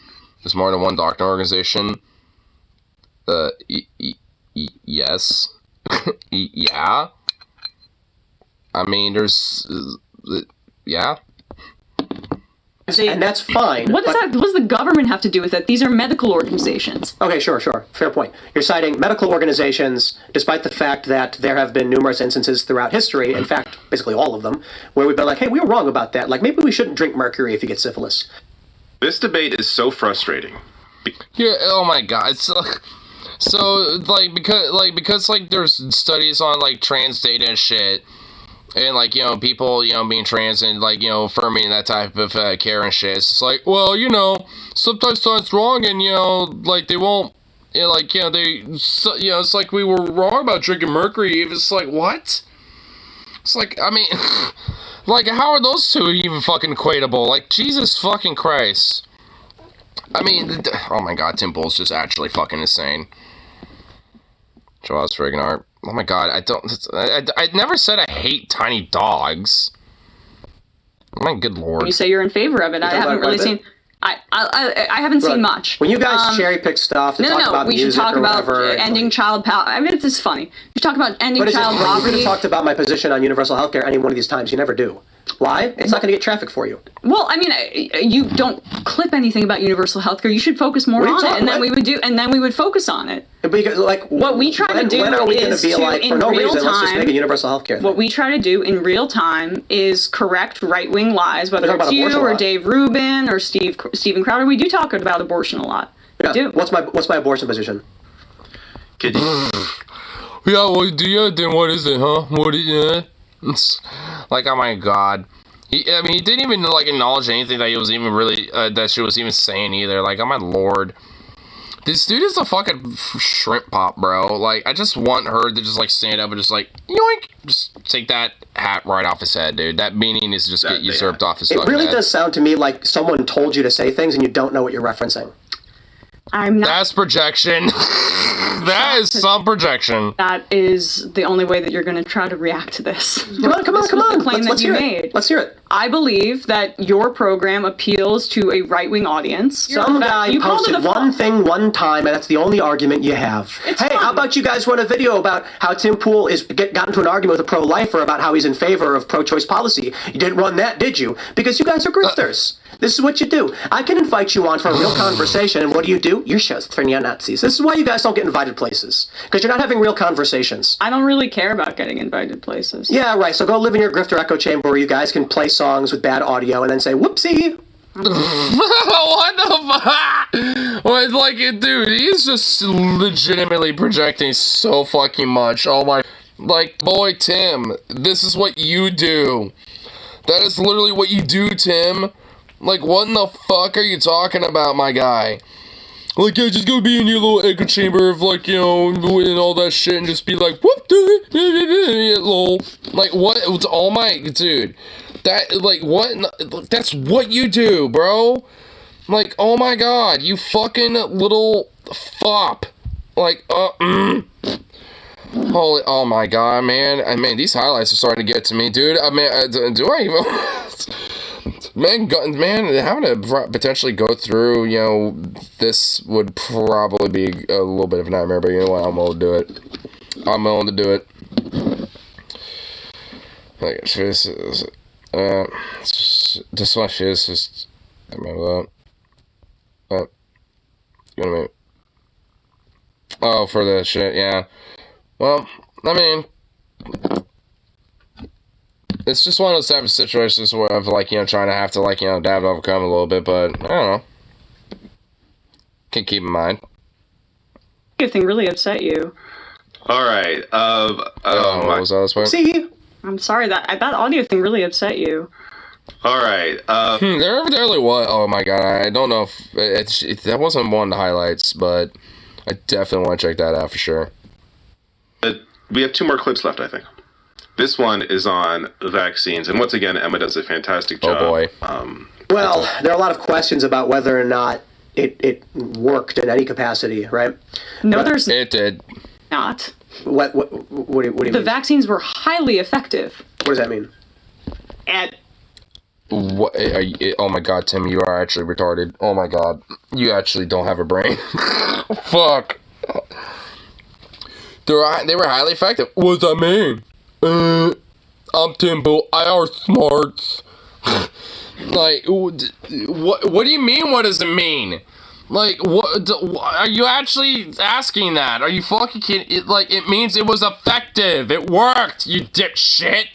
there's more than one doctor organization. Yes. Yeah. I mean, there's, yeah. And that's fine. What does the government have to do with it? These are medical organizations. Okay, sure. Fair point. You're citing medical organizations, despite the fact that there have been numerous instances throughout history, in fact, basically all of them, where we've been like, hey, we were wrong about that. Like, maybe we shouldn't drink mercury if you get syphilis. This debate is so frustrating. Yeah, oh my god. So because there's studies on like trans data and shit, and like people being trans and like affirming that type of care and shit. It's just like, well, sometimes science wrong, and like they won't, it's like we were wrong about drinking mercury. It's like, what? It's like, I mean, like, how are those two even fucking equatable? Like, Jesus fucking Christ. I mean, oh my god, Tim Pool's just actually fucking insane. Jaws friggin' art. Oh my god, I never said I hate tiny dogs. My good lord. You say you're in favor of it. I haven't really seen... I haven't seen much. When you guys cherry pick stuff to talk about we music should talk or about whatever, ending child power. I mean, it's just funny. You talk about ending but child you could poverty. have talked about my position on universal healthcare any one of these times. You never do. Why? It's not going to get traffic for you. Well, I mean, you don't clip anything about universal healthcare. You should focus more on it, and then we would focus on it. Because, like, what we try to do when are we going is to be like, for no reason, let's just make a universal healthcare thing? What we try to do in real time is correct right-wing lies, whether it's you or Dave Rubin or Steven Crowder. We do talk about abortion a lot. Yeah. We do. What's my abortion position? Yeah, well, then what is it, huh? What is it? It's like, oh my god. He didn't even, like, acknowledge anything that he was even really, that she was even saying either. Like, oh my lord. This dude is a fucking shrimp pop, bro. Like, I just want her to just, like, stand up and just, like, yoink, just take that hat right off his head, dude. That meaning is just get usurped off his fucking head. It really does sound to me like someone told you to say things and you don't know what you're referencing. I'm not. That's projection. That is some projection. That is the only way that you're going to try to react to this. Come on. The claim Let's that you hear made. it. Let's hear it. I believe that your program appeals to a right-wing audience. Some guy posted one thing one time, and that's the only argument you have. Hey, how about you guys run a video about how Tim Pool got into an argument with a pro-lifer about how he's in favor of pro-choice policy? You didn't run that, did you? Because you guys are grifters. This is what you do. I can invite you on for a real conversation, and what do? Your show's for neo-Nazis. This is why you guys don't get invited places, because you're not having real conversations. I don't really care about getting invited places. Yeah, right. So go live in your grifter echo chamber where you guys can play songs with bad audio and then say, whoopsie. What the fuck? What, like, dude, he's just legitimately projecting so fucking much. Oh my, like, boy, Tim, this is what you do. That is literally what you do, Tim. Like, what in the fuck are you talking about, my guy? Like, yeah, just go be in your little echo chamber of, like, you know, and all that shit and just be like, whoop, lol. Like, what? Oh my, dude. That, like, what? That's what you do, bro. Like, oh my god, you fucking little fop. Like, holy, oh my god, man. I mean, these highlights are starting to get to me, dude. I mean, do I even... Man, having to potentially go through, you know, this would probably be a little bit of a nightmare, but you know what, I'm willing to do it. I'm willing to do it. Like, this is, this one is just, I remember that. You know what I mean? Oh, for the shit, yeah. Well, I mean... It's just one of those type of situations where I've, like, you know, trying to have to, like, you know, dab to overcome a little bit, but, I don't know. Can keep in mind. Good thing really upset you. All right. What was that this part? See? I'm sorry, that audio thing really upset you. All right. There evidently was. Oh my god, I don't know if that wasn't one of the highlights, but I definitely want to check that out for sure. We have 2 more clips left, I think. This one is on vaccines, and once again, Emma does a fantastic job. Oh boy. Well, there are a lot of questions about whether or not it worked in any capacity, right? No, it did not. What do you mean? The vaccines were highly effective. What does that mean? What? Oh my god, Tim, you are actually retarded. Oh my god, you actually don't have a brain. Fuck. They were highly effective. What does that mean? I'm Timbo. I are smart. Like, what do you mean? What does it mean? Like, what are you actually asking that? Are you fucking kidding? It means it was effective. It worked. You dipshit.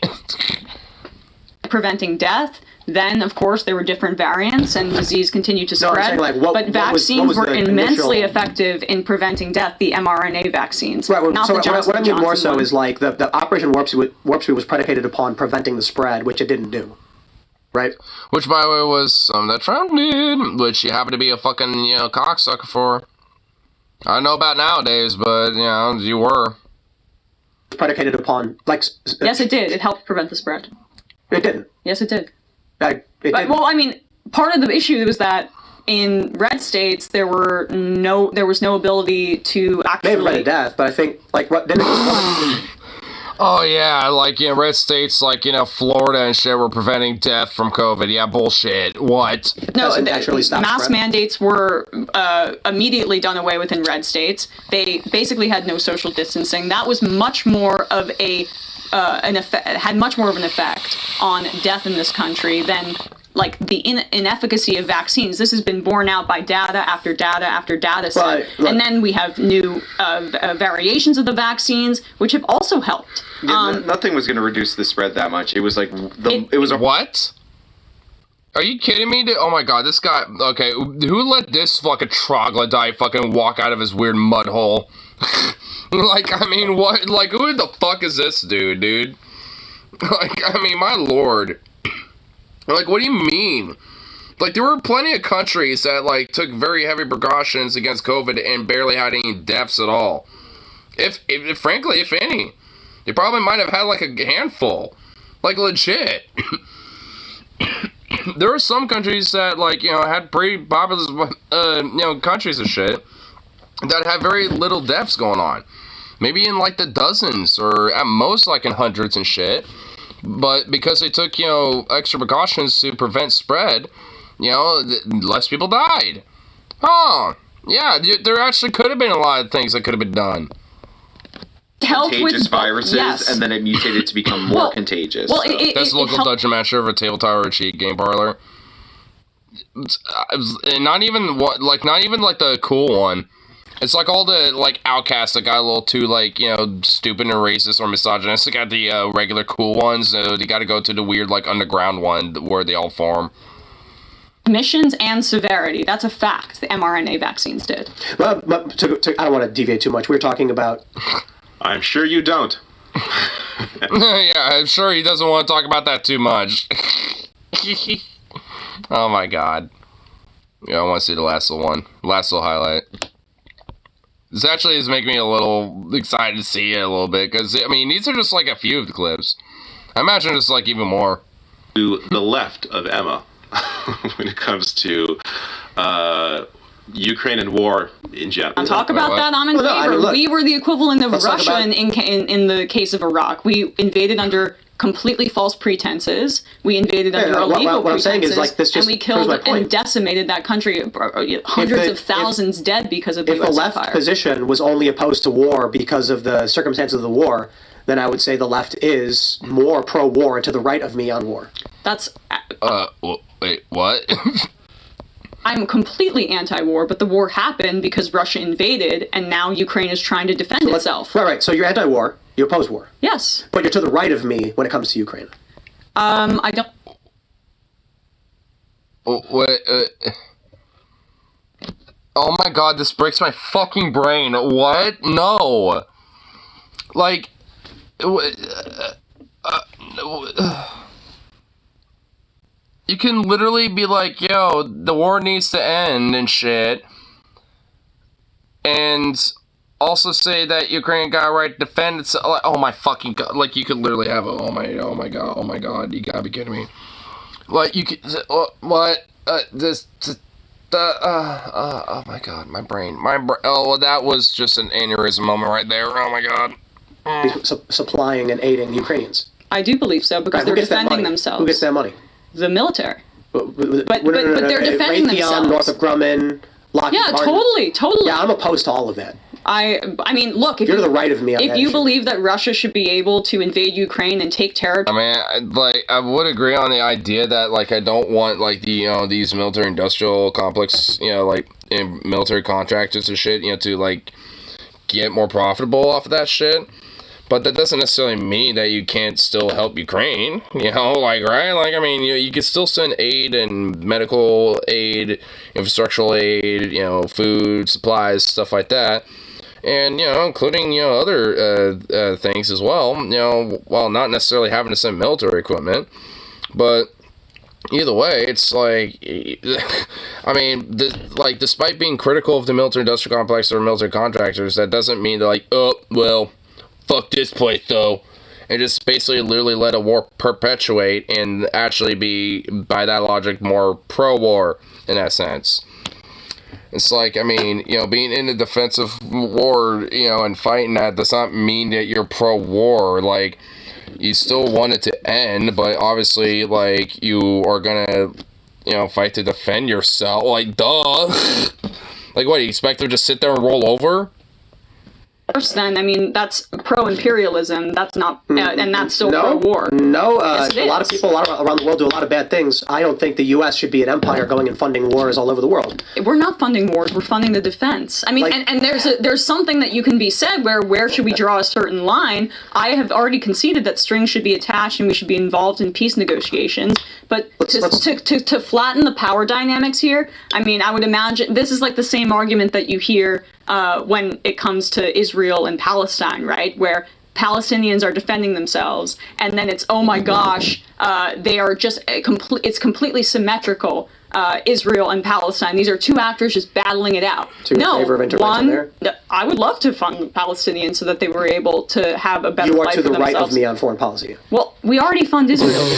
Preventing death. Then, of course, there were different variants, and disease continued to spread. But vaccines were immensely effective in preventing death. The mRNA vaccines, right? Not so the Johnson what I mean more so one. is like the Operation Warp Speed was predicated upon preventing the spread, which it didn't do. Right? Which, by the way, was something that Trump did, which he happened to be a fucking, you know, cocksucker for. I don't know about nowadays, but, you know, you were. Predicated upon, like... Yes, it did. It helped prevent the spread. It didn't. Yes, it did. Well, I mean, part of the issue was that in red states there was no ability to actually... They haven't read death, but I think, like, what... Oh yeah, like red states like Florida and shit were preventing death from COVID. Yeah, bullshit. What? No, Doesn't actually stop mask spread. mandates were immediately done away with in red states. They basically had no social distancing. That was much more of an effect. Had much more of an effect on death in this country than like the inefficacy of vaccines. This has been borne out by data after data after data set. Right. And then we have new variations of the vaccines, which have also helped. Nothing was going to reduce the spread that much. It was like it was a What? Are you kidding me? Oh my god, this guy. Okay, who let this fucking troglodyte fucking walk out of his weird mud hole? Like, I mean, what? Like, who the fuck is this dude? Like, I mean, my lord. Like, what do you mean? Like, there were plenty of countries that, like, took very heavy precautions against COVID and barely had any deaths at all. Frankly, if any. They probably might have had, like, a handful. Like, legit. There are some countries that, like, had pretty populous, countries and shit that have very little deaths going on. Maybe in, like, the dozens or at most, like, in hundreds and shit. But because they took, extra precautions to prevent spread, less people died. Oh, yeah, there actually could have been a lot of things that could have been done. contagious viruses, yes. and then it mutated to become more contagious. Well, that's the local dungeon master of a table tower cheat game parlor. Not even the cool one. It's like all the like outcasts that got a little too stupid and racist or misogynist. They got the regular cool ones. So you got to go to the weird underground one where they all form. Missions and severity. That's a fact. The mRNA vaccines did. Well, I don't want to deviate too much. We were talking about... I'm sure you don't. Yeah, I'm sure he doesn't want to talk about that too much. Oh my god. Yeah, I want to see the last little one. Last little highlight. This actually is making me a little excited to see it a little bit, because, these are just a few of the clips. I imagine it's even more. To the left of Emma, when it comes to Ukraine and war in general. I'll talk about that. I'm in favor. We were the equivalent of Russia in the case of Iraq. We invaded under completely false pretenses. We invaded under illegal what I'm saying is, pretenses, and we killed and decimated that country. Hundreds of thousands dead because of the If the left position was only opposed to war because of the circumstances of the war, then I would say the left is more pro-war and to the right of me on war. That's... wait, what? I'm completely anti-war, but the war happened because Russia invaded, and now Ukraine is trying to defend itself. Right. So you're anti-war, you oppose war. Yes. But you're to the right of me when it comes to Ukraine. I don't... Oh my god, this breaks my fucking brain. What? No. You can literally be like, yo, the war needs to end and shit. And also say that Ukraine got a right to defend itself. Oh my fucking god. You could literally have a, oh my god, you gotta be kidding me. You could, what? Oh my god, my brain. Oh, well, that was just an aneurysm moment right there. Oh my god. Supplying and aiding Ukrainians. I do believe so, because they're defending themselves. Who gets that money? The military. But they're defending Raytheon, themselves. Northrop Grumman, Lockheed Martin. Totally. Yeah, I'm opposed to all of that. I mean, look, if you're to the right of me on if that you issue. believe that Russia should be able to invade Ukraine and take territory... I would agree on the idea that, I don't want, these military-industrial complex, military contractors and shit, to, get more profitable off of that shit. But that doesn't necessarily mean that you can't still help Ukraine, right? You can still send aid and medical aid, infrastructural aid, food, supplies, stuff like that. And, including, other things as well, while not necessarily having to send military equipment. But either way, it's despite being critical of the military-industrial complex or military contractors, that doesn't mean that, fuck this place, though, and just basically literally let a war perpetuate and actually be, by that logic, more pro-war in that sense. It's like, I mean, you know, being in a defensive war, you know, and fighting that does not mean that you're pro-war. Like, you still want it to end, but obviously, like, you are gonna, you know, fight to defend yourself. Like, duh. Like, what, you expect them to just sit there and roll over? Then, I mean, that's pro-imperialism. That's not, and that's still pro-war. No, Yes, a lot of people around the world do a lot of bad things. I don't think the U.S. should be an empire going and funding wars all over the world. We're not funding wars. We're funding the defense. I mean, Like- and there's something that you can be said where should we draw a certain line? I have already conceded that strings should be attached and we should be involved in peace negotiations. But to flatten the power dynamics here, I mean, I would imagine this is like the same argument that you hear when it comes to Israel and Palestine, right? Where Palestinians are defending themselves, and then it's, oh my gosh, they are just it's completely symmetrical. Israel and Palestine. These are two actors just battling it out. So you're in favor of intervention there? I would love to fund the Palestinians so that they were able to have a better life for themselves. You are to the right of me on foreign policy. Well, we already fund Israel.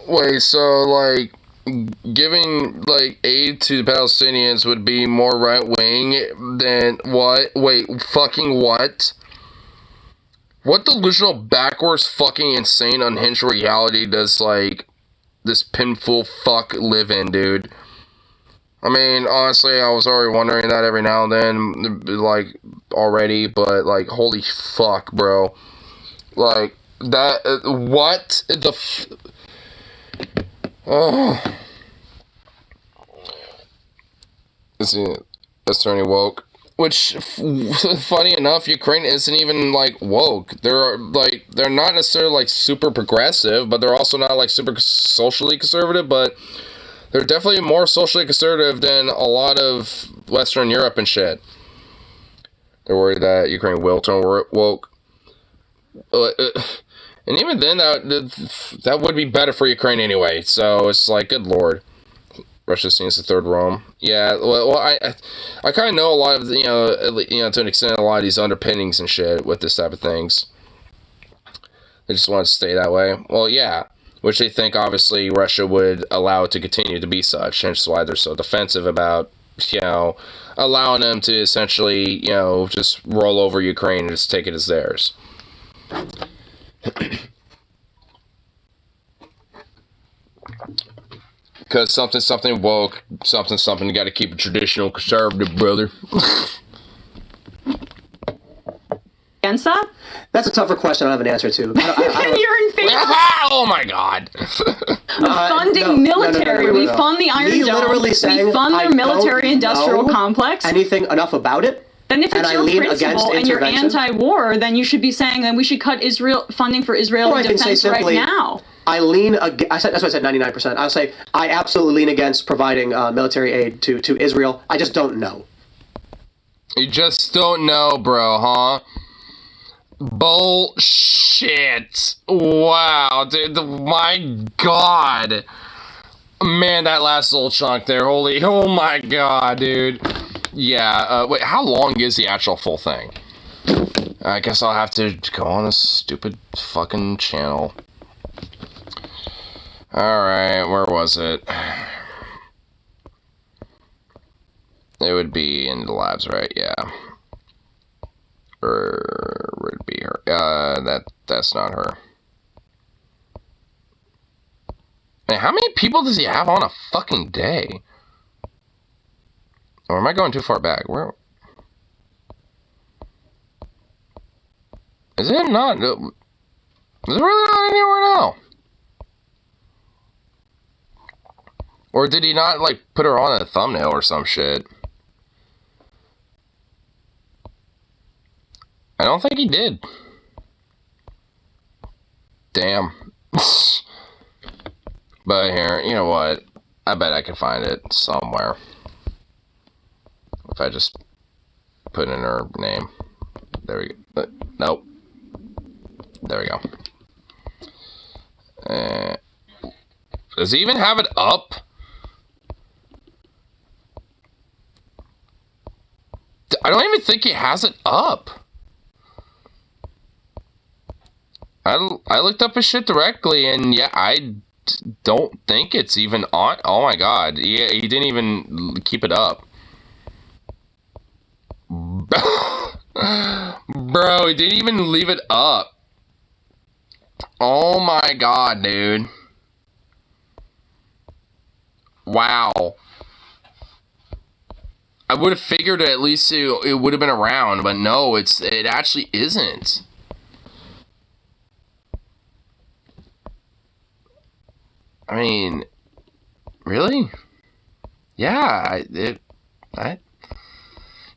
Wait, so, like, giving, like, aid to the Palestinians would be more right-wing than what? Wait, fucking what? What delusional, backwards, fucking insane, unhinged reality does, like, this pinful fuck live in, dude? I mean, honestly, I was already wondering that every now and then, like, already, but, like, holy fuck, bro. Like, that, what the oh. That's turning woke. Which, funny enough, Ukraine isn't even, like, woke. They're not necessarily, like, super progressive, but they're also not, like, super socially conservative, but they're definitely more socially conservative than a lot of Western Europe and shit. They're worried that Ukraine will turn woke. And even then, that would be better for Ukraine anyway. So it's like, good lord, Russia seems the third Rome. Yeah, well, I kind of know a lot of you know to an extent a lot of these underpinnings and shit with this type of things. They just want to stay that way. Well, yeah, which they think obviously Russia would allow it to continue to be such, hence why they're so defensive about allowing them to essentially just roll over Ukraine and just take it as theirs. Because something woke, something, you gotta keep it traditional conservative, brother. Against that? That's a tougher question I don't have an answer to. You're in favor. Oh my god. Funding military. We fund the Iron Dome. We fund their military-industrial complex. Anything enough about it? Then if it's your principle and you're anti-war, then you should be saying that we should cut funding for Israeli defense right now. That's why I said 99%. I'll say I absolutely lean against providing military aid to Israel. I just don't know. You just don't know, bro, huh? Bullshit. Wow, dude. My god. Man, that last little chunk there. Oh my god, dude. Yeah, wait, how long is the actual full thing? I guess I'll have to go on this stupid fucking channel. Alright, where was it? It would be in the labs, right? Yeah. Or would it be her? That's not her. Man, how many people does he have on a fucking day? Or am I going too far back? Where? Is it not? Is it really not anywhere now? Or did he not, like, put her on a thumbnail or some shit? I don't think he did. Damn. But here, you know what? I bet I can find it somewhere. If I just put in her name. There we go. Nope. There we go. Does he even have it up? I don't even think he has it up. I looked up his shit directly, and yeah, I don't think it's even on. Oh my god, he didn't even keep it up. Bro, he didn't even leave it up. Oh my god, dude. Wow. I would have figured at least it would have been around, but no, it actually isn't. I mean, really? Yeah,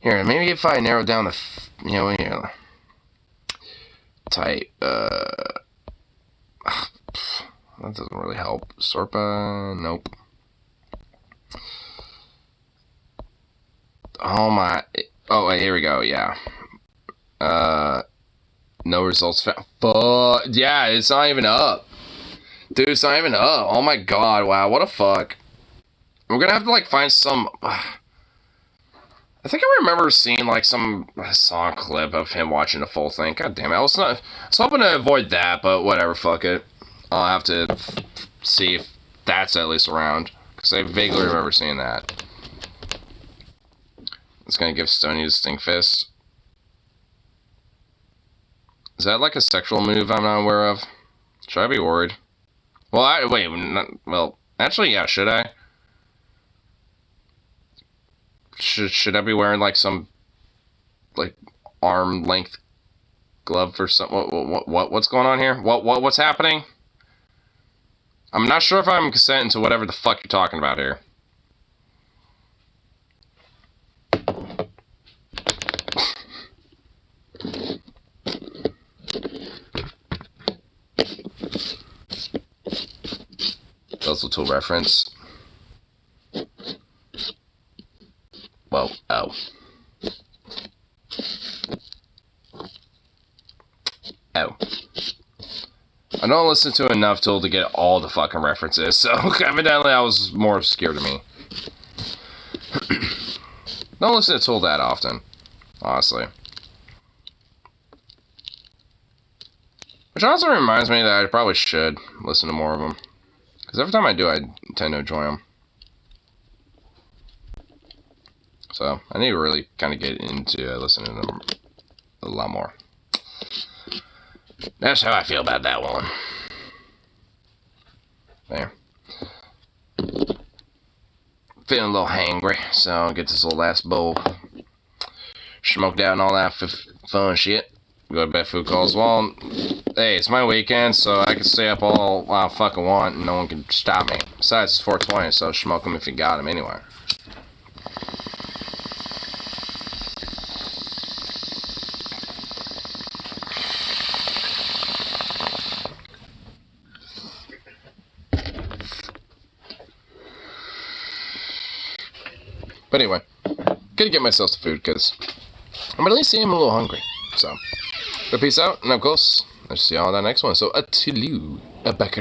here, maybe if I narrow down the, type, that doesn't really help. Sorpa, nope. Oh my, oh, wait, here we go, yeah. No results found. Fuck, yeah, it's not even up. Dude, it's not even up. Oh my god, wow, what a fuck. We're gonna have to, like, find some... I think I remember seeing, like, some song clip of him watching the full thing. God damn it, I was hoping to avoid that, but whatever, fuck it. I'll have to see if that's at least around, because I vaguely remember seeing that. It's gonna give Stoney the stink fist. Is that, like, a sexual move I'm not aware of? Should I be worried? Well, well, actually, yeah, should I? Should I be wearing, like, some, like, arm length glove or something? What's going on here? What's happening? I'm not sure if I'm consenting to whatever the fuck you're talking about here. Puzzle tool reference. Whoa, oh. Oh. I don't listen to enough Tool to get all the fucking references, so evidently I was more scared of me. Don't listen to Tool that often, honestly. Which also reminds me that I probably should listen to more of them. Because every time I do, I tend to enjoy them. So, I need to really kind of get into listening to them a lot more. That's how I feel about that one. There. Feeling a little hangry, so I'll get this little last bowl smoked out and all that fun shit. Go to bed, food calls. Well, hey, it's my weekend, so I can stay up all I fucking want and no one can stop me. Besides, it's 420, so smoke them if you got them anyway. But anyway, gotta get myself some food because I'm at least seeing I'm a little hungry. So, peace out, and of course, I'll see y'all on that next one. So, until you, back